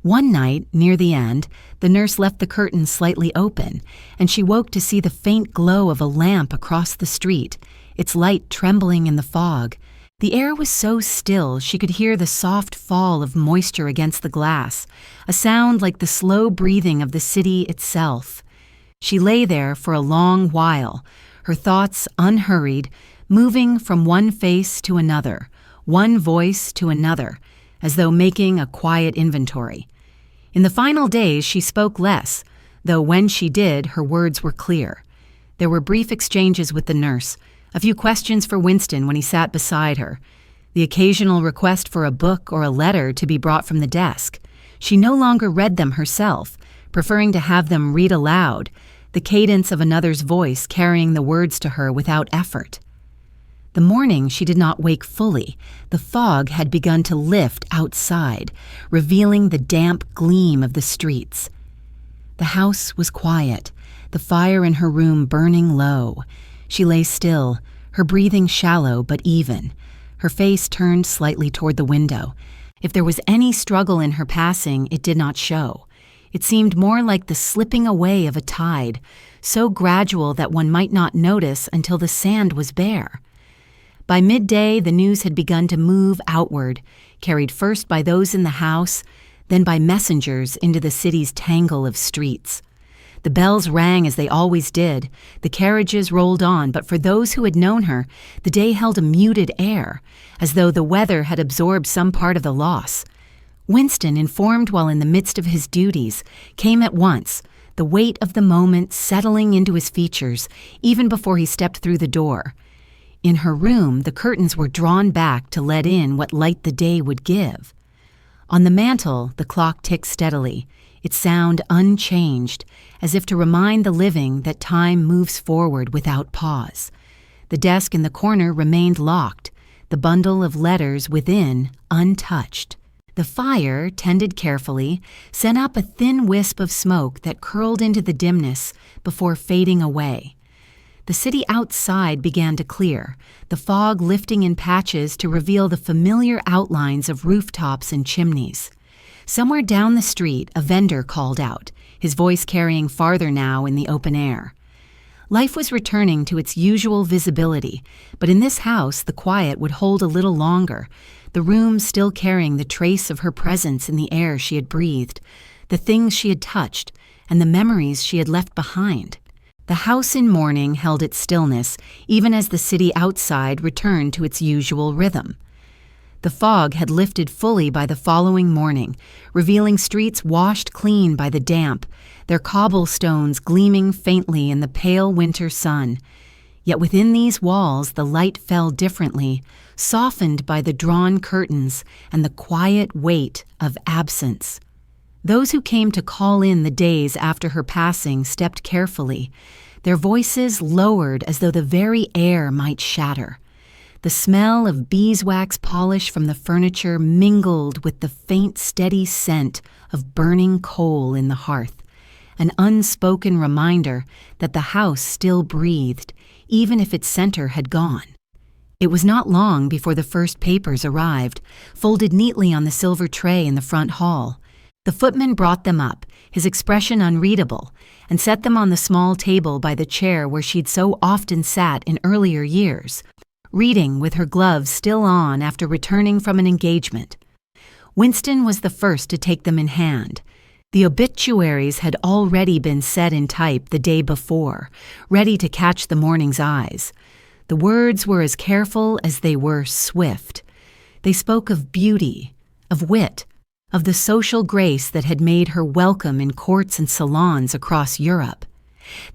Speaker 1: One night, near the end, the nurse left the curtains slightly open, and she woke to see the faint glow of a lamp across the street, its light trembling in the fog. The air was so still she could hear the soft fall of moisture against the glass, a sound like the slow breathing of the city itself. She lay there for a long while, her thoughts unhurried, moving from one face to another, one voice to another, as though making a quiet inventory. In the final days, she spoke less, though when she did, her words were clear. There were brief exchanges with the nurse, a few questions for Winston when he sat beside her, the occasional request for a book or a letter to be brought from the desk. She no longer read them herself, preferring to have them read aloud, the cadence of another's voice carrying the words to her without effort. The morning she did not wake fully. The fog had begun to lift outside, revealing the damp gleam of the streets. The house was quiet, the fire in her room burning low. She lay still, her breathing shallow but even, her face turned slightly toward the window. If there was any struggle in her passing, it did not show. It seemed more like the slipping away of a tide, so gradual that one might not notice until the sand was bare. By midday, the news had begun to move outward, carried first by those in the house, then by messengers into the city's tangle of streets. The bells rang as they always did, the carriages rolled on, but for those who had known her, the day held a muted air, as though the weather had absorbed some part of the loss. Winston, informed while in the midst of his duties, came at once, the weight of the moment settling into his features, even before he stepped through the door. In her room, the curtains were drawn back to let in what light the day would give. On the mantel, the clock ticked steadily, its sound unchanged, as if to remind the living that time moves forward without pause. The desk in the corner remained locked, the bundle of letters within untouched. The fire, tended carefully, sent up a thin wisp of smoke that curled into the dimness before fading away. The city outside began to clear, the fog lifting in patches to reveal the familiar outlines of rooftops and chimneys. Somewhere down the street, a vendor called out, his voice carrying farther now in the open air. Life was returning to its usual visibility, but in this house the quiet would hold a little longer, the room still carrying the trace of her presence in the air she had breathed, the things she had touched, and the memories she had left behind. The house in mourning held its stillness, even as the city outside returned to its usual rhythm. The fog had lifted fully by the following morning, revealing streets washed clean by the damp, their cobblestones gleaming faintly in the pale winter sun. Yet within these walls the light fell differently, softened by the drawn curtains and the quiet weight of absence. Those who came to call in the days after her passing stepped carefully, their voices lowered as though the very air might shatter. The smell of beeswax polish from the furniture mingled with the faint, steady scent of burning coal in the hearth, an unspoken reminder that the house still breathed, even if its center had gone. It was not long before the first papers arrived, folded neatly on the silver tray in the front hall. The footman brought them up, his expression unreadable, and set them on the small table by the chair where she'd so often sat in earlier years, reading with her gloves still on after returning from an engagement. Winston was the first to take them in hand. The obituaries had already been set in type the day before, ready to catch the morning's eyes. The words were as careful as they were swift. They spoke of beauty, of wit, of the social grace that had made her welcome in courts and salons across Europe.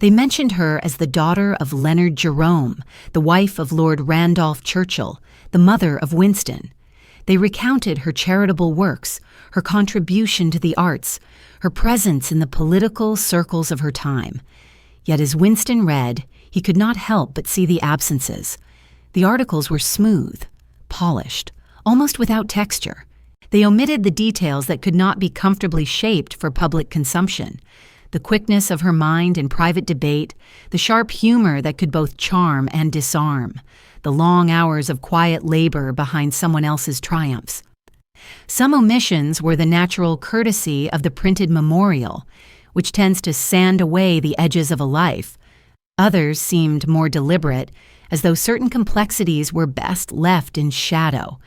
Speaker 1: They mentioned her as the daughter of Lady Jerome, the wife of Lord Randolph Churchill, the mother of Winston. They recounted her charitable works, her contribution to the arts, her presence in the political circles of her time. Yet as Winston read, he could not help but see the absences. The articles were smooth, polished, almost without texture. They omitted the details that could not be comfortably shaped for public consumption. The quickness of her mind in private debate, the sharp humor that could both charm and disarm, the long hours of quiet labor behind someone else's triumphs. Some omissions were the natural courtesy of the printed memorial, which tends to sand away the edges of a life. Others seemed more deliberate, as though certain complexities were best left in shadow.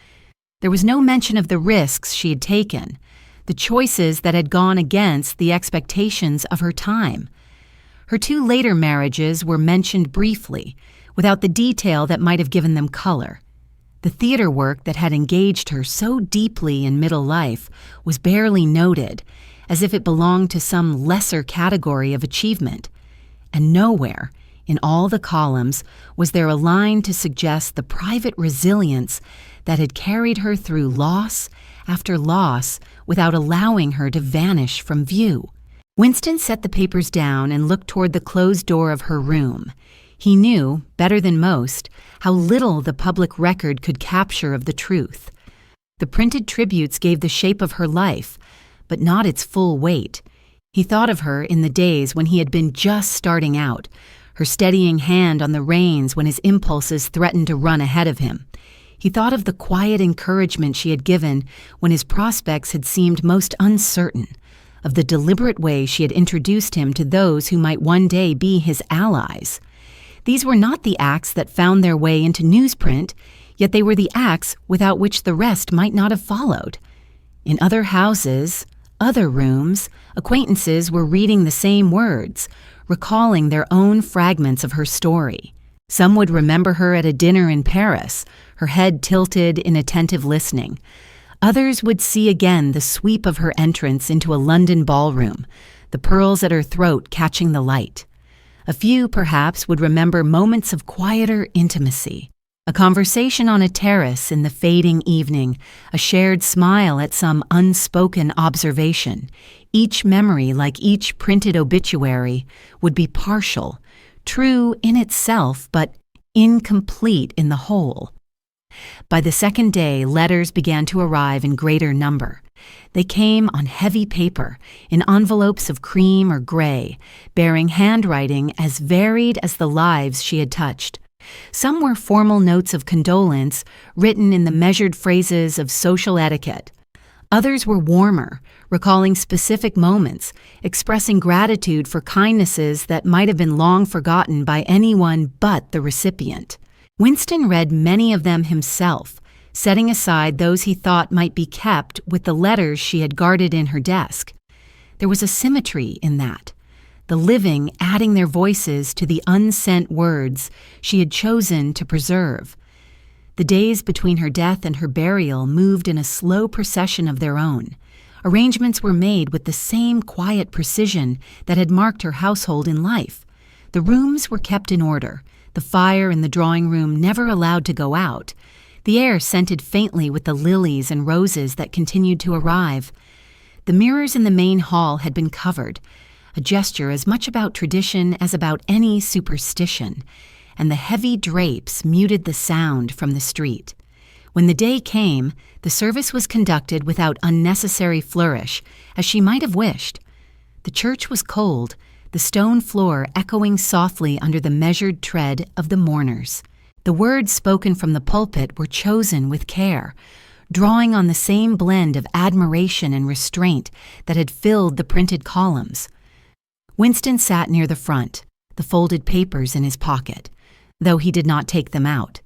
Speaker 1: There was no mention of the risks she had taken, the choices that had gone against the expectations of her time. Her two later marriages were mentioned briefly, without the detail that might have given them color. The theater work that had engaged her so deeply in middle life was barely noted, as if it belonged to some lesser category of achievement. And nowhere, in all the columns, was there a line to suggest the private resilience that had carried her through loss after loss without allowing her to vanish from view. Winston set the papers down and looked toward the closed door of her room. He knew, better than most, how little the public record could capture of the truth. The printed tributes gave the shape of her life, but not its full weight. He thought of her in the days when he had been just starting out, her steadying hand on the reins when his impulses threatened to run ahead of him. He thought of the quiet encouragement she had given when his prospects had seemed most uncertain, of the deliberate way she had introduced him to those who might one day be his allies. These were not the acts that found their way into newsprint, yet they were the acts without which the rest might not have followed. In other houses, other rooms, acquaintances were reading the same words, recalling their own fragments of her story. Some would remember her at a dinner in Paris, her head tilted in attentive listening. Others would see again the sweep of her entrance into a London ballroom, the pearls at her throat catching the light. A few, perhaps, would remember moments of quieter intimacy, a conversation on a terrace in the fading evening, a shared smile at some unspoken observation. Each memory, like each printed obituary, would be partial, true in itself, but incomplete in the whole. By the second day, letters began to arrive in greater number. They came on heavy paper, in envelopes of cream or gray, bearing handwriting as varied as the lives she had touched. Some were formal notes of condolence, written in the measured phrases of social etiquette. Others were warmer, recalling specific moments, expressing gratitude for kindnesses that might have been long forgotten by anyone but the recipient. Winston read many of them himself, setting aside those he thought might be kept with the letters she had guarded in her desk. There was a symmetry in that, the living adding their voices to the unsent words she had chosen to preserve. The days between her death and her burial moved in a slow procession of their own. Arrangements were made with the same quiet precision that had marked her household in life. The rooms were kept in order, the fire in the drawing room never allowed to go out. The air scented faintly with the lilies and roses that continued to arrive. The mirrors in the main hall had been covered, a gesture as much about tradition as about any superstition, and the heavy drapes muted the sound from the street. When the day came, the service was conducted without unnecessary flourish, as she might have wished. The church was cold, the stone floor echoing softly under the measured tread of the mourners. The words spoken from the pulpit were chosen with care, drawing on the same blend of admiration and restraint that had filled the printed columns. Winston sat near the front, the folded papers in his pocket, though he did not take them out.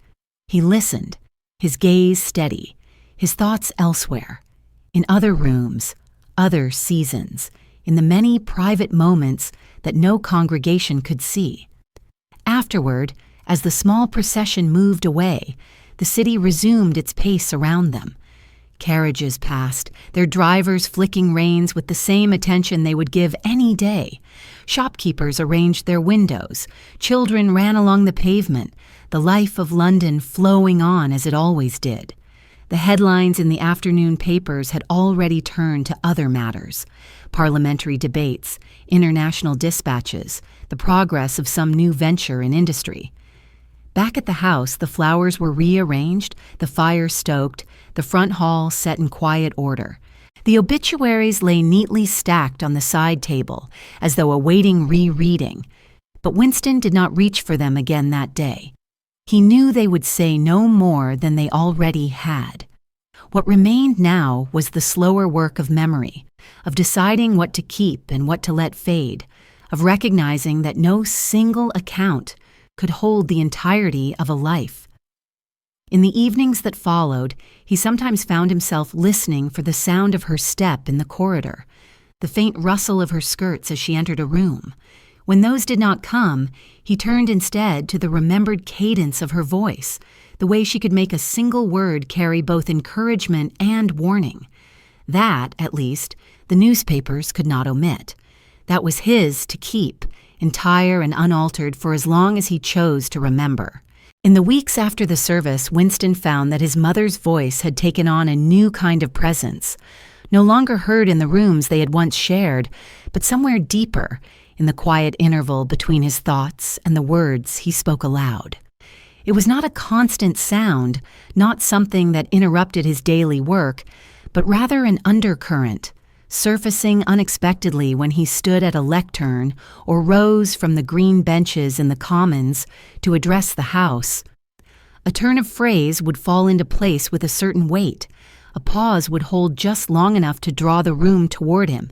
Speaker 1: He listened, his gaze steady, his thoughts elsewhere, in other rooms, other seasons, in the many private moments that no congregation could see. Afterward, as the small procession moved away, the city resumed its pace around them. Carriages passed, their drivers flicking reins with the same attention they would give any day. Shopkeepers arranged their windows. Children ran along the pavement, the life of London flowing on as it always did. The headlines in the afternoon papers had already turned to other matters: parliamentary debates, international dispatches, the progress of some new venture in industry. Back at the house, the flowers were rearranged, the fire stoked, the front hall set in quiet order. The obituaries lay neatly stacked on the side table, as though awaiting rereading. But Winston did not reach for them again that day. He knew they would say no more than they already had. What remained now was the slower work of memory, of deciding what to keep and what to let fade, of recognizing that no single account could hold the entirety of a life. In the evenings that followed, he sometimes found himself listening for the sound of her step in the corridor, the faint rustle of her skirts as she entered a room. When those did not come, he turned instead to the remembered cadence of her voice, the way she could make a single word carry both encouragement and warning. That, at least, the newspapers could not omit. That was his to keep, entire and unaltered for as long as he chose to remember. In the weeks after the service, Winston found that his mother's voice had taken on a new kind of presence, no longer heard in the rooms they had once shared, but somewhere deeper, in the quiet interval between his thoughts and the words he spoke aloud. It was not a constant sound, not something that interrupted his daily work, but rather an undercurrent, surfacing unexpectedly when he stood at a lectern or rose from the green benches in the Commons to address the House. A turn of phrase would fall into place with a certain weight. A pause would hold just long enough to draw the room toward him,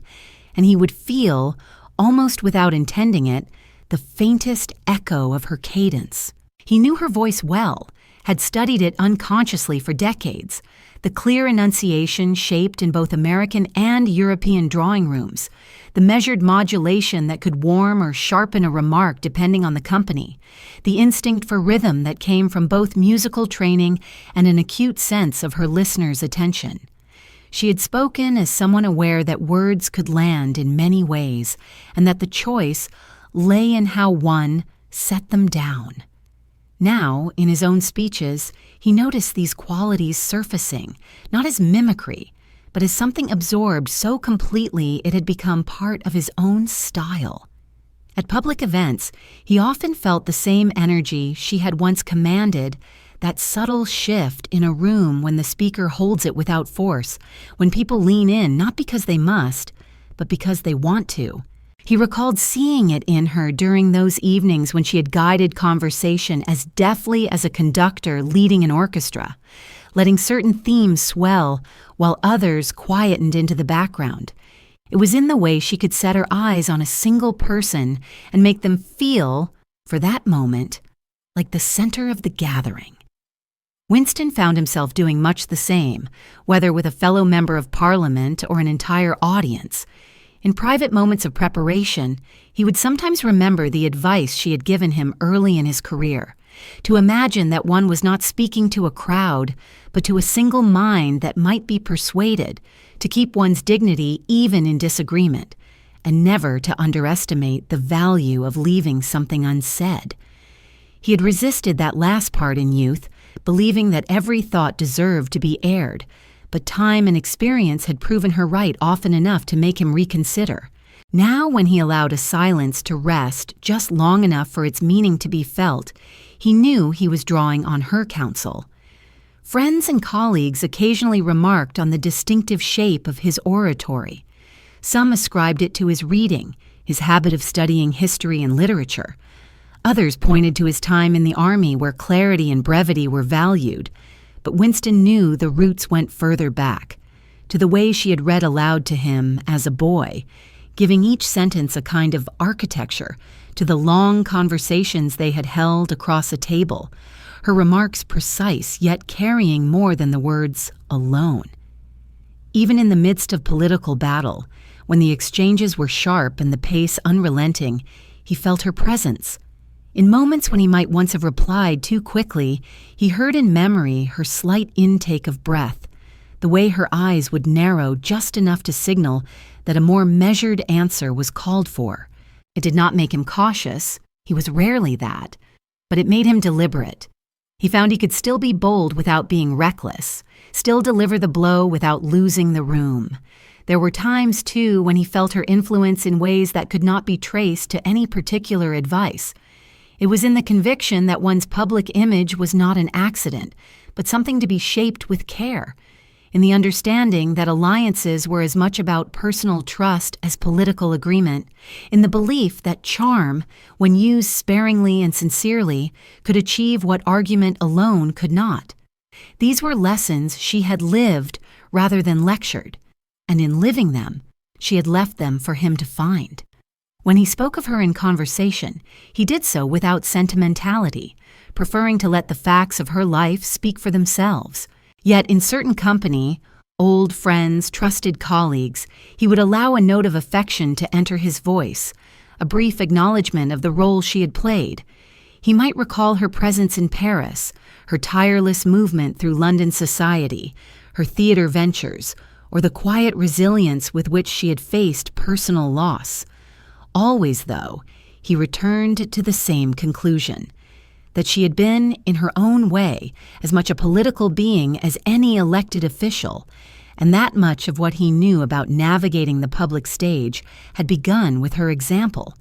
Speaker 1: and he would feel, almost without intending it, the faintest echo of her cadence. He knew her voice well, had studied it unconsciously for decades. The clear enunciation shaped in both American and European drawing rooms, the measured modulation that could warm or sharpen a remark depending on the company, the instinct for rhythm that came from both musical training and an acute sense of her listener's attention. She had spoken as someone aware that words could land in many ways, and that the choice lay in how one set them down. Now, in his own speeches, he noticed these qualities surfacing, not as mimicry, but as something absorbed so completely it had become part of his own style. At public events, he often felt the same energy she had once commanded, that subtle shift in a room when the speaker holds it without force, when people lean in not because they must, but because they want to. He recalled seeing it in her during those evenings when she had guided conversation as deftly as a conductor leading an orchestra, letting certain themes swell while others quietened into the background. It was in the way she could set her eyes on a single person and make them feel, for that moment, like the center of the gathering. Winston found himself doing much the same, whether with a fellow member of Parliament or an entire audience. In private moments of preparation, he would sometimes remember the advice she had given him early in his career, to imagine that one was not speaking to a crowd, but to a single mind that might be persuaded, to keep one's dignity even in disagreement, and never to underestimate the value of leaving something unsaid. He had resisted that last part in youth, believing that every thought deserved to be aired, but time and experience had proven her right often enough to make him reconsider. Now, when he allowed a silence to rest just long enough for its meaning to be felt, he knew he was drawing on her counsel. Friends and colleagues occasionally remarked on the distinctive shape of his oratory. Some ascribed it to his reading, his habit of studying history and literature. Others pointed to his time in the army where clarity and brevity were valued. But Winston knew the roots went further back, to the way she had read aloud to him as a boy, giving each sentence a kind of architecture, to the long conversations they had held across a table, her remarks precise yet carrying more than the words alone. Even in the midst of political battle, when the exchanges were sharp and the pace unrelenting, he felt her presence. In moments when he might once have replied too quickly, he heard in memory her slight intake of breath, the way her eyes would narrow just enough to signal that a more measured answer was called for. It did not make him cautious, he was rarely that, but it made him deliberate. He found he could still be bold without being reckless, still deliver the blow without losing the room. There were times, too, when he felt her influence in ways that could not be traced to any particular advice. It was in the conviction that one's public image was not an accident, but something to be shaped with care, in the understanding that alliances were as much about personal trust as political agreement, in the belief that charm, when used sparingly and sincerely, could achieve what argument alone could not. These were lessons she had lived rather than lectured, and in living them, she had left them for him to find. When he spoke of her in conversation, he did so without sentimentality, preferring to let the facts of her life speak for themselves. Yet in certain company, old friends, trusted colleagues, he would allow a note of affection to enter his voice, a brief acknowledgement of the role she had played. He might recall her presence in Paris, her tireless movement through London society, her theater ventures, or the quiet resilience with which she had faced personal loss. Always, though, he returned to the same conclusion, that she had been, in her own way, as much a political being as any elected official, and that much of what he knew about navigating the public stage had begun with her example.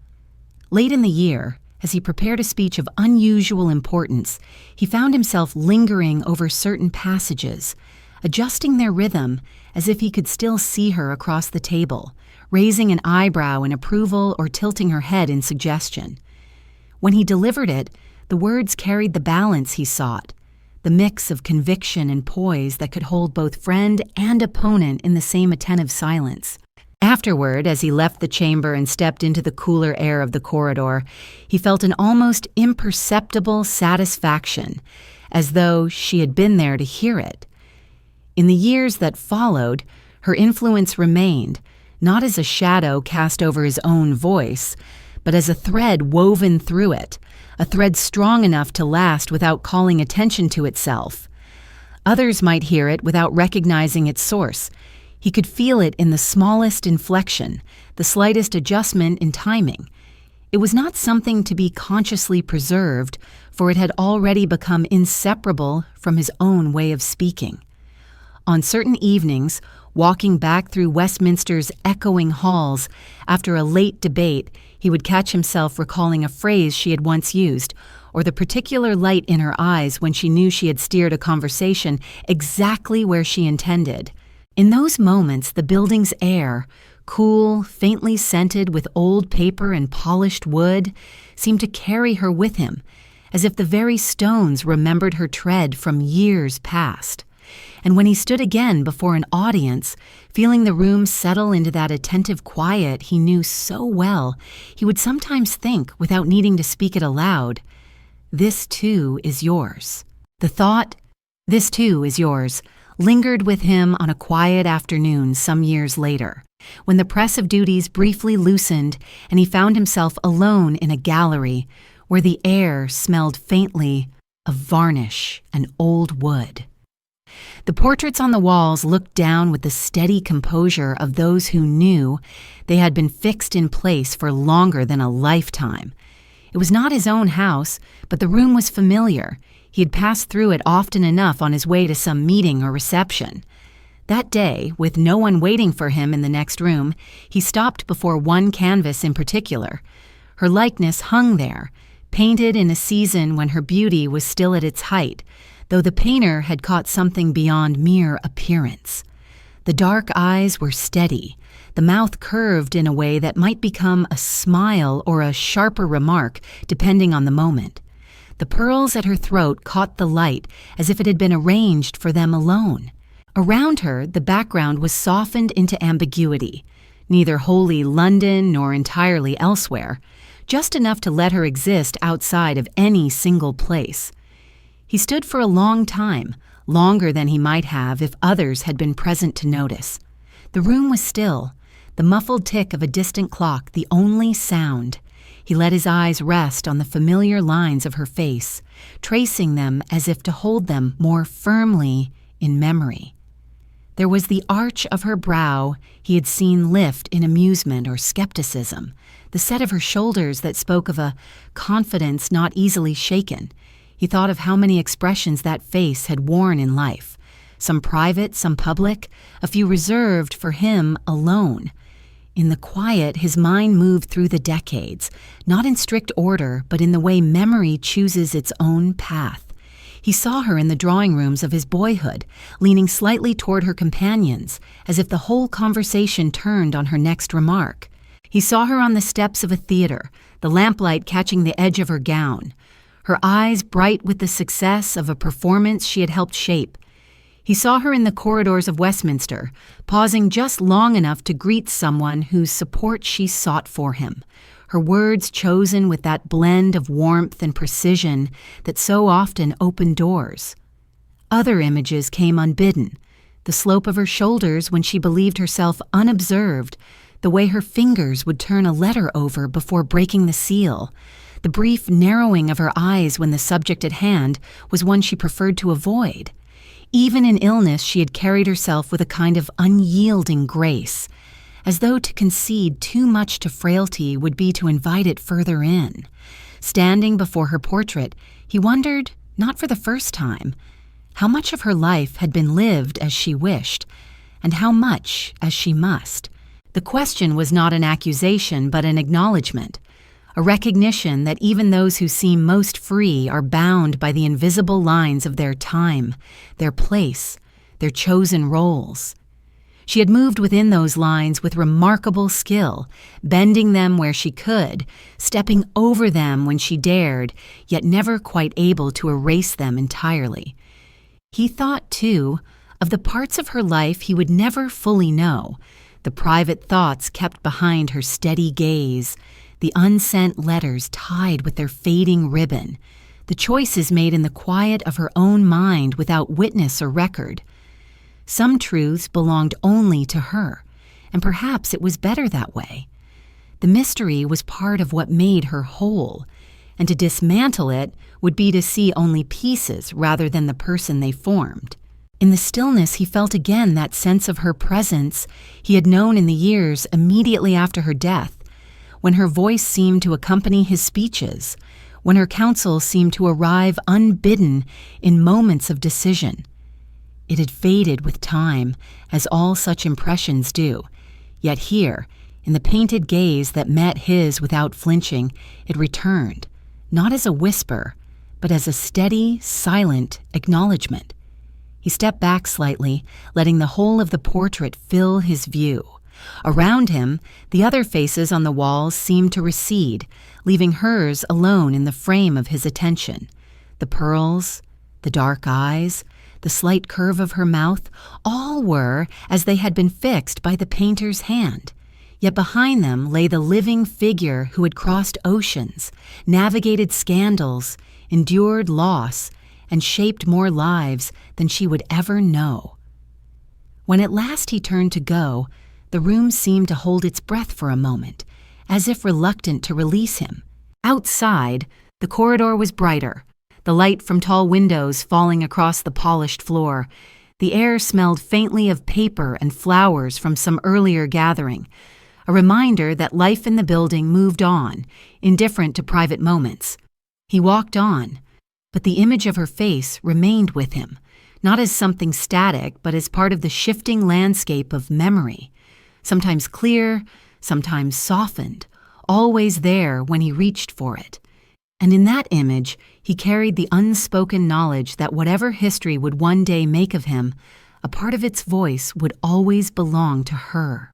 Speaker 1: Late in the year, as he prepared a speech of unusual importance, he found himself lingering over certain passages, adjusting their rhythm as if he could still see her across the table, raising an eyebrow in approval or tilting her head in suggestion. When he delivered it, the words carried the balance he sought, the mix of conviction and poise that could hold both friend and opponent in the same attentive silence. Afterward, as he left the chamber and stepped into the cooler air of the corridor, he felt an almost imperceptible satisfaction, as though she had been there to hear it. In the years that followed, her influence remained, not as a shadow cast over his own voice, but as a thread woven through it, a thread strong enough to last without calling attention to itself. Others might hear it without recognizing its source. He could feel it in the smallest inflection, the slightest adjustment in timing. It was not something to be consciously preserved, for it had already become inseparable from his own way of speaking. On certain evenings, walking back through Westminster's echoing halls, after a late debate, he would catch himself recalling a phrase she had once used, or the particular light in her eyes when she knew she had steered a conversation exactly where she intended. In those moments, the building's air, cool, faintly scented with old paper and polished wood, seemed to carry her with him, as if the very stones remembered her tread from years past. And when he stood again before an audience, feeling the room settle into that attentive quiet he knew so well, he would sometimes think, without needing to speak it aloud, "This too is yours." The thought, "This too is yours," lingered with him on a quiet afternoon some years later, when the press of duties briefly loosened and he found himself alone in a gallery where the air smelled faintly of varnish and old wood. The portraits on the walls looked down with the steady composure of those who knew they had been fixed in place for longer than a lifetime. It was not his own house, but the room was familiar. He had passed through it often enough on his way to some meeting or reception. That day, with no one waiting for him in the next room, he stopped before one canvas in particular. Her likeness hung there, painted in a season when her beauty was still at its height, though the painter had caught something beyond mere appearance. The dark eyes were steady, the mouth curved in a way that might become a smile or a sharper remark, depending on the moment. The pearls at her throat caught the light as if it had been arranged for them alone. Around her, the background was softened into ambiguity, neither wholly London nor entirely elsewhere, just enough to let her exist outside of any single place. He stood for a long time, longer than he might have if others had been present to notice. The room was still, the muffled tick of a distant clock the only sound. He let his eyes rest on the familiar lines of her face, tracing them as if to hold them more firmly in memory. There was the arch of her brow he had seen lift in amusement or skepticism, the set of her shoulders that spoke of a confidence not easily shaken. He thought of how many expressions that face had worn in life, some private, some public, a few reserved for him alone. In the quiet, his mind moved through the decades, not in strict order, but in the way memory chooses its own path. He saw her in the drawing rooms of his boyhood, leaning slightly toward her companions, as if the whole conversation turned on her next remark. He saw her on the steps of a theater, the lamplight catching the edge of her gown, her eyes bright with the success of a performance she had helped shape. He saw her in the corridors of Westminster, pausing just long enough to greet someone whose support she sought for him, her words chosen with that blend of warmth and precision that so often opened doors. Other images came unbidden, the slope of her shoulders when she believed herself unobserved, the way her fingers would turn a letter over before breaking the seal, the brief narrowing of her eyes when the subject at hand was one she preferred to avoid. Even in illness, she had carried herself with a kind of unyielding grace, as though to concede too much to frailty would be to invite it further in. Standing before her portrait, he wondered, not for the first time, how much of her life had been lived as she wished, and how much as she must. The question was not an accusation, but an acknowledgement, a recognition that even those who seem most free are bound by the invisible lines of their time, their place, their chosen roles. She had moved within those lines with remarkable skill, bending them where she could, stepping over them when she dared, yet never quite able to erase them entirely. He thought, too, of the parts of her life he would never fully know, the private thoughts kept behind her steady gaze, the unsent letters tied with their fading ribbon, the choices made in the quiet of her own mind without witness or record. Some truths belonged only to her, and perhaps it was better that way. The mystery was part of what made her whole, and to dismantle it would be to see only pieces rather than the person they formed. In the stillness, he felt again that sense of her presence he had known in the years immediately after her death, when her voice seemed to accompany his speeches, when her counsel seemed to arrive unbidden in moments of decision. It had faded with time, as all such impressions do, yet here, in the painted gaze that met his without flinching, it returned, not as a whisper, but as a steady, silent acknowledgement. He stepped back slightly, letting the whole of the portrait fill his view. Around him, the other faces on the walls seemed to recede, leaving hers alone in the frame of his attention. The pearls, the dark eyes, the slight curve of her mouth, all were as they had been fixed by the painter's hand. Yet behind them lay the living figure who had crossed oceans, navigated scandals, endured loss, and shaped more lives than she would ever know. When at last he turned to go, the room seemed to hold its breath for a moment, as if reluctant to release him. Outside, the corridor was brighter, the light from tall windows falling across the polished floor. The air smelled faintly of paper and flowers from some earlier gathering, a reminder that life in the building moved on, indifferent to private moments. He walked on, but the image of her face remained with him, not as something static, but as part of the shifting landscape of memory, sometimes clear, sometimes softened, always there when he reached for it. And in that image, he carried the unspoken knowledge that whatever history would one day make of him, a part of its voice would always belong to her.